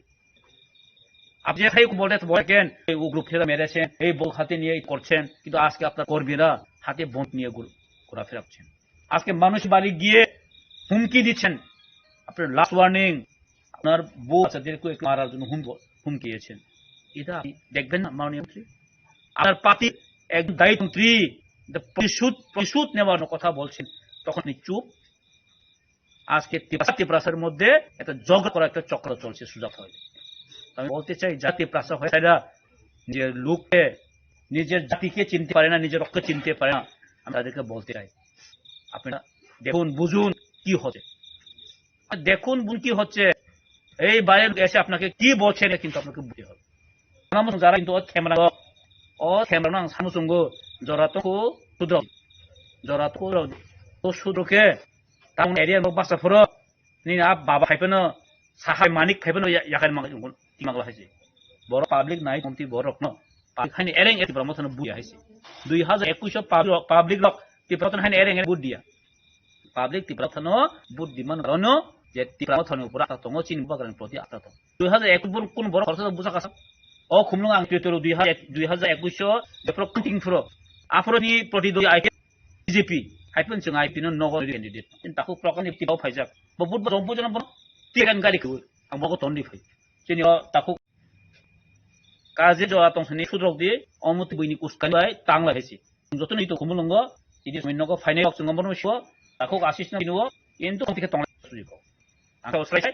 আপনি যেখানে বলেন এই উগ্র ফেরা মেরেছেন এই বল হাতে নিয়ে করছেন কিন্তু আজকে আপনার কর্মীরা হাতে বোন নিয়ে ঘোরাফেরা করছেন আজকে মানুষ বাড়ি গিয়ে হুমকি দিচ্ছেন আপনার লাস্ট ওয়ার্নিং আপনার বউ বাচ্চাদেরকে মারার জন্য হুমকি দিয়েছেন এটা দেখবেন না মাননীয় মন্ত্রী আপনার পার্টি এক দায়িত্বমন্ত্রী প্রতিশোধ নেওয়ার কথা বলছেন তখন চুপ আজকে তিপ্রাসের মধ্যে একটা জগ করা একটা চক্র চলছে সুজাত হয়ে আমি বলতে চাই জাতি প্রাসা হয় না নিজের লোককে নিজের জাতিকে চিনতে পারে না নিজের রক্ত চিনতে পারে না আমি তাদেরকে বলতে চাই আপনারা দেখুন বুঝুন কি হচ্ছে দেখুন বুঝুন কি হচ্ছে এই বাইরের এসে আপনাকে কি বলছে কিন্তু আপনাকে বুঝতে হবে যারা কিন্তু ক্যামেরা সামসুঙ্গ জরা তো সুদ্রকে টাউন এরিয়ার বাচ্চাফोर ni baba फाइफोनो साहाय मानिक फाइफोनो याखाय मागला हायसे बर पाब्लिक नाय मन्त्रि बरकनो पाखानि एरें एति प्रमोशन बुया हायसे 2021 पाब्लिक लक तिप्रथन हानि एरें बुद दिया पाब्लिक तिप्रथन बुद दिमान रनो जे तिप्रथन उपर आता तंग चिन बगरन प्रति आता 2021 कोन बर खरस बुसा कासा अ खुमलुं आं टिटरो 2021 बेफ्रो कुटिं फ्रो आफरोनि प्रति दय आइके बीजेपी हाइफोन जों आइपिनो नगर कैंडिडेट इन ताखौ प्रकानि टिपाव फाइजाक बहुत जम्पो जन तिगान गारिखौ आं बगो तन्नि फै जेनि ताखौ काजे जवा तंसनि सुद्रक दि अमुति बैनि कुसकानि बाय तांला हेसि जतन इतो खुमलंग इदि समिनगो फाइनाल जों नम्बर मसियो ताखौ आसिसना बिनो इनतो कतिके तंला सुजिको आं सराय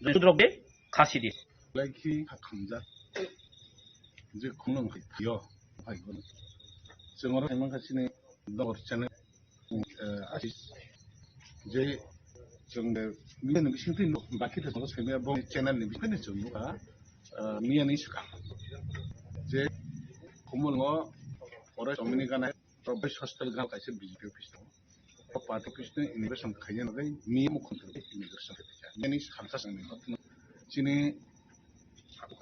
सुद्रक दि खासि दि लाइकि खामजा जे खुमलंग फैयो फाइगोन जों आरो थांगासिनो दरचने आशिष जे जोंनो मियानि बिसिंथि बाखि दङ सैमाया बं चेनेलनि बिखौनो जों नुआ मियानि सिगां जे खमलङो अराय समनि गानाय प्रबेश हस्टेल गाव खायसे बिजिपि अफिस दङ पार्टी अफिसनि इमिग्रेसन खायनो नगै मिया मुखुमन्त्रि इमिग्रेसन खायनो मियानि खामसा संनि चिनि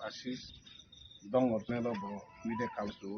आशिष दङ अरने ब मिदे काउसु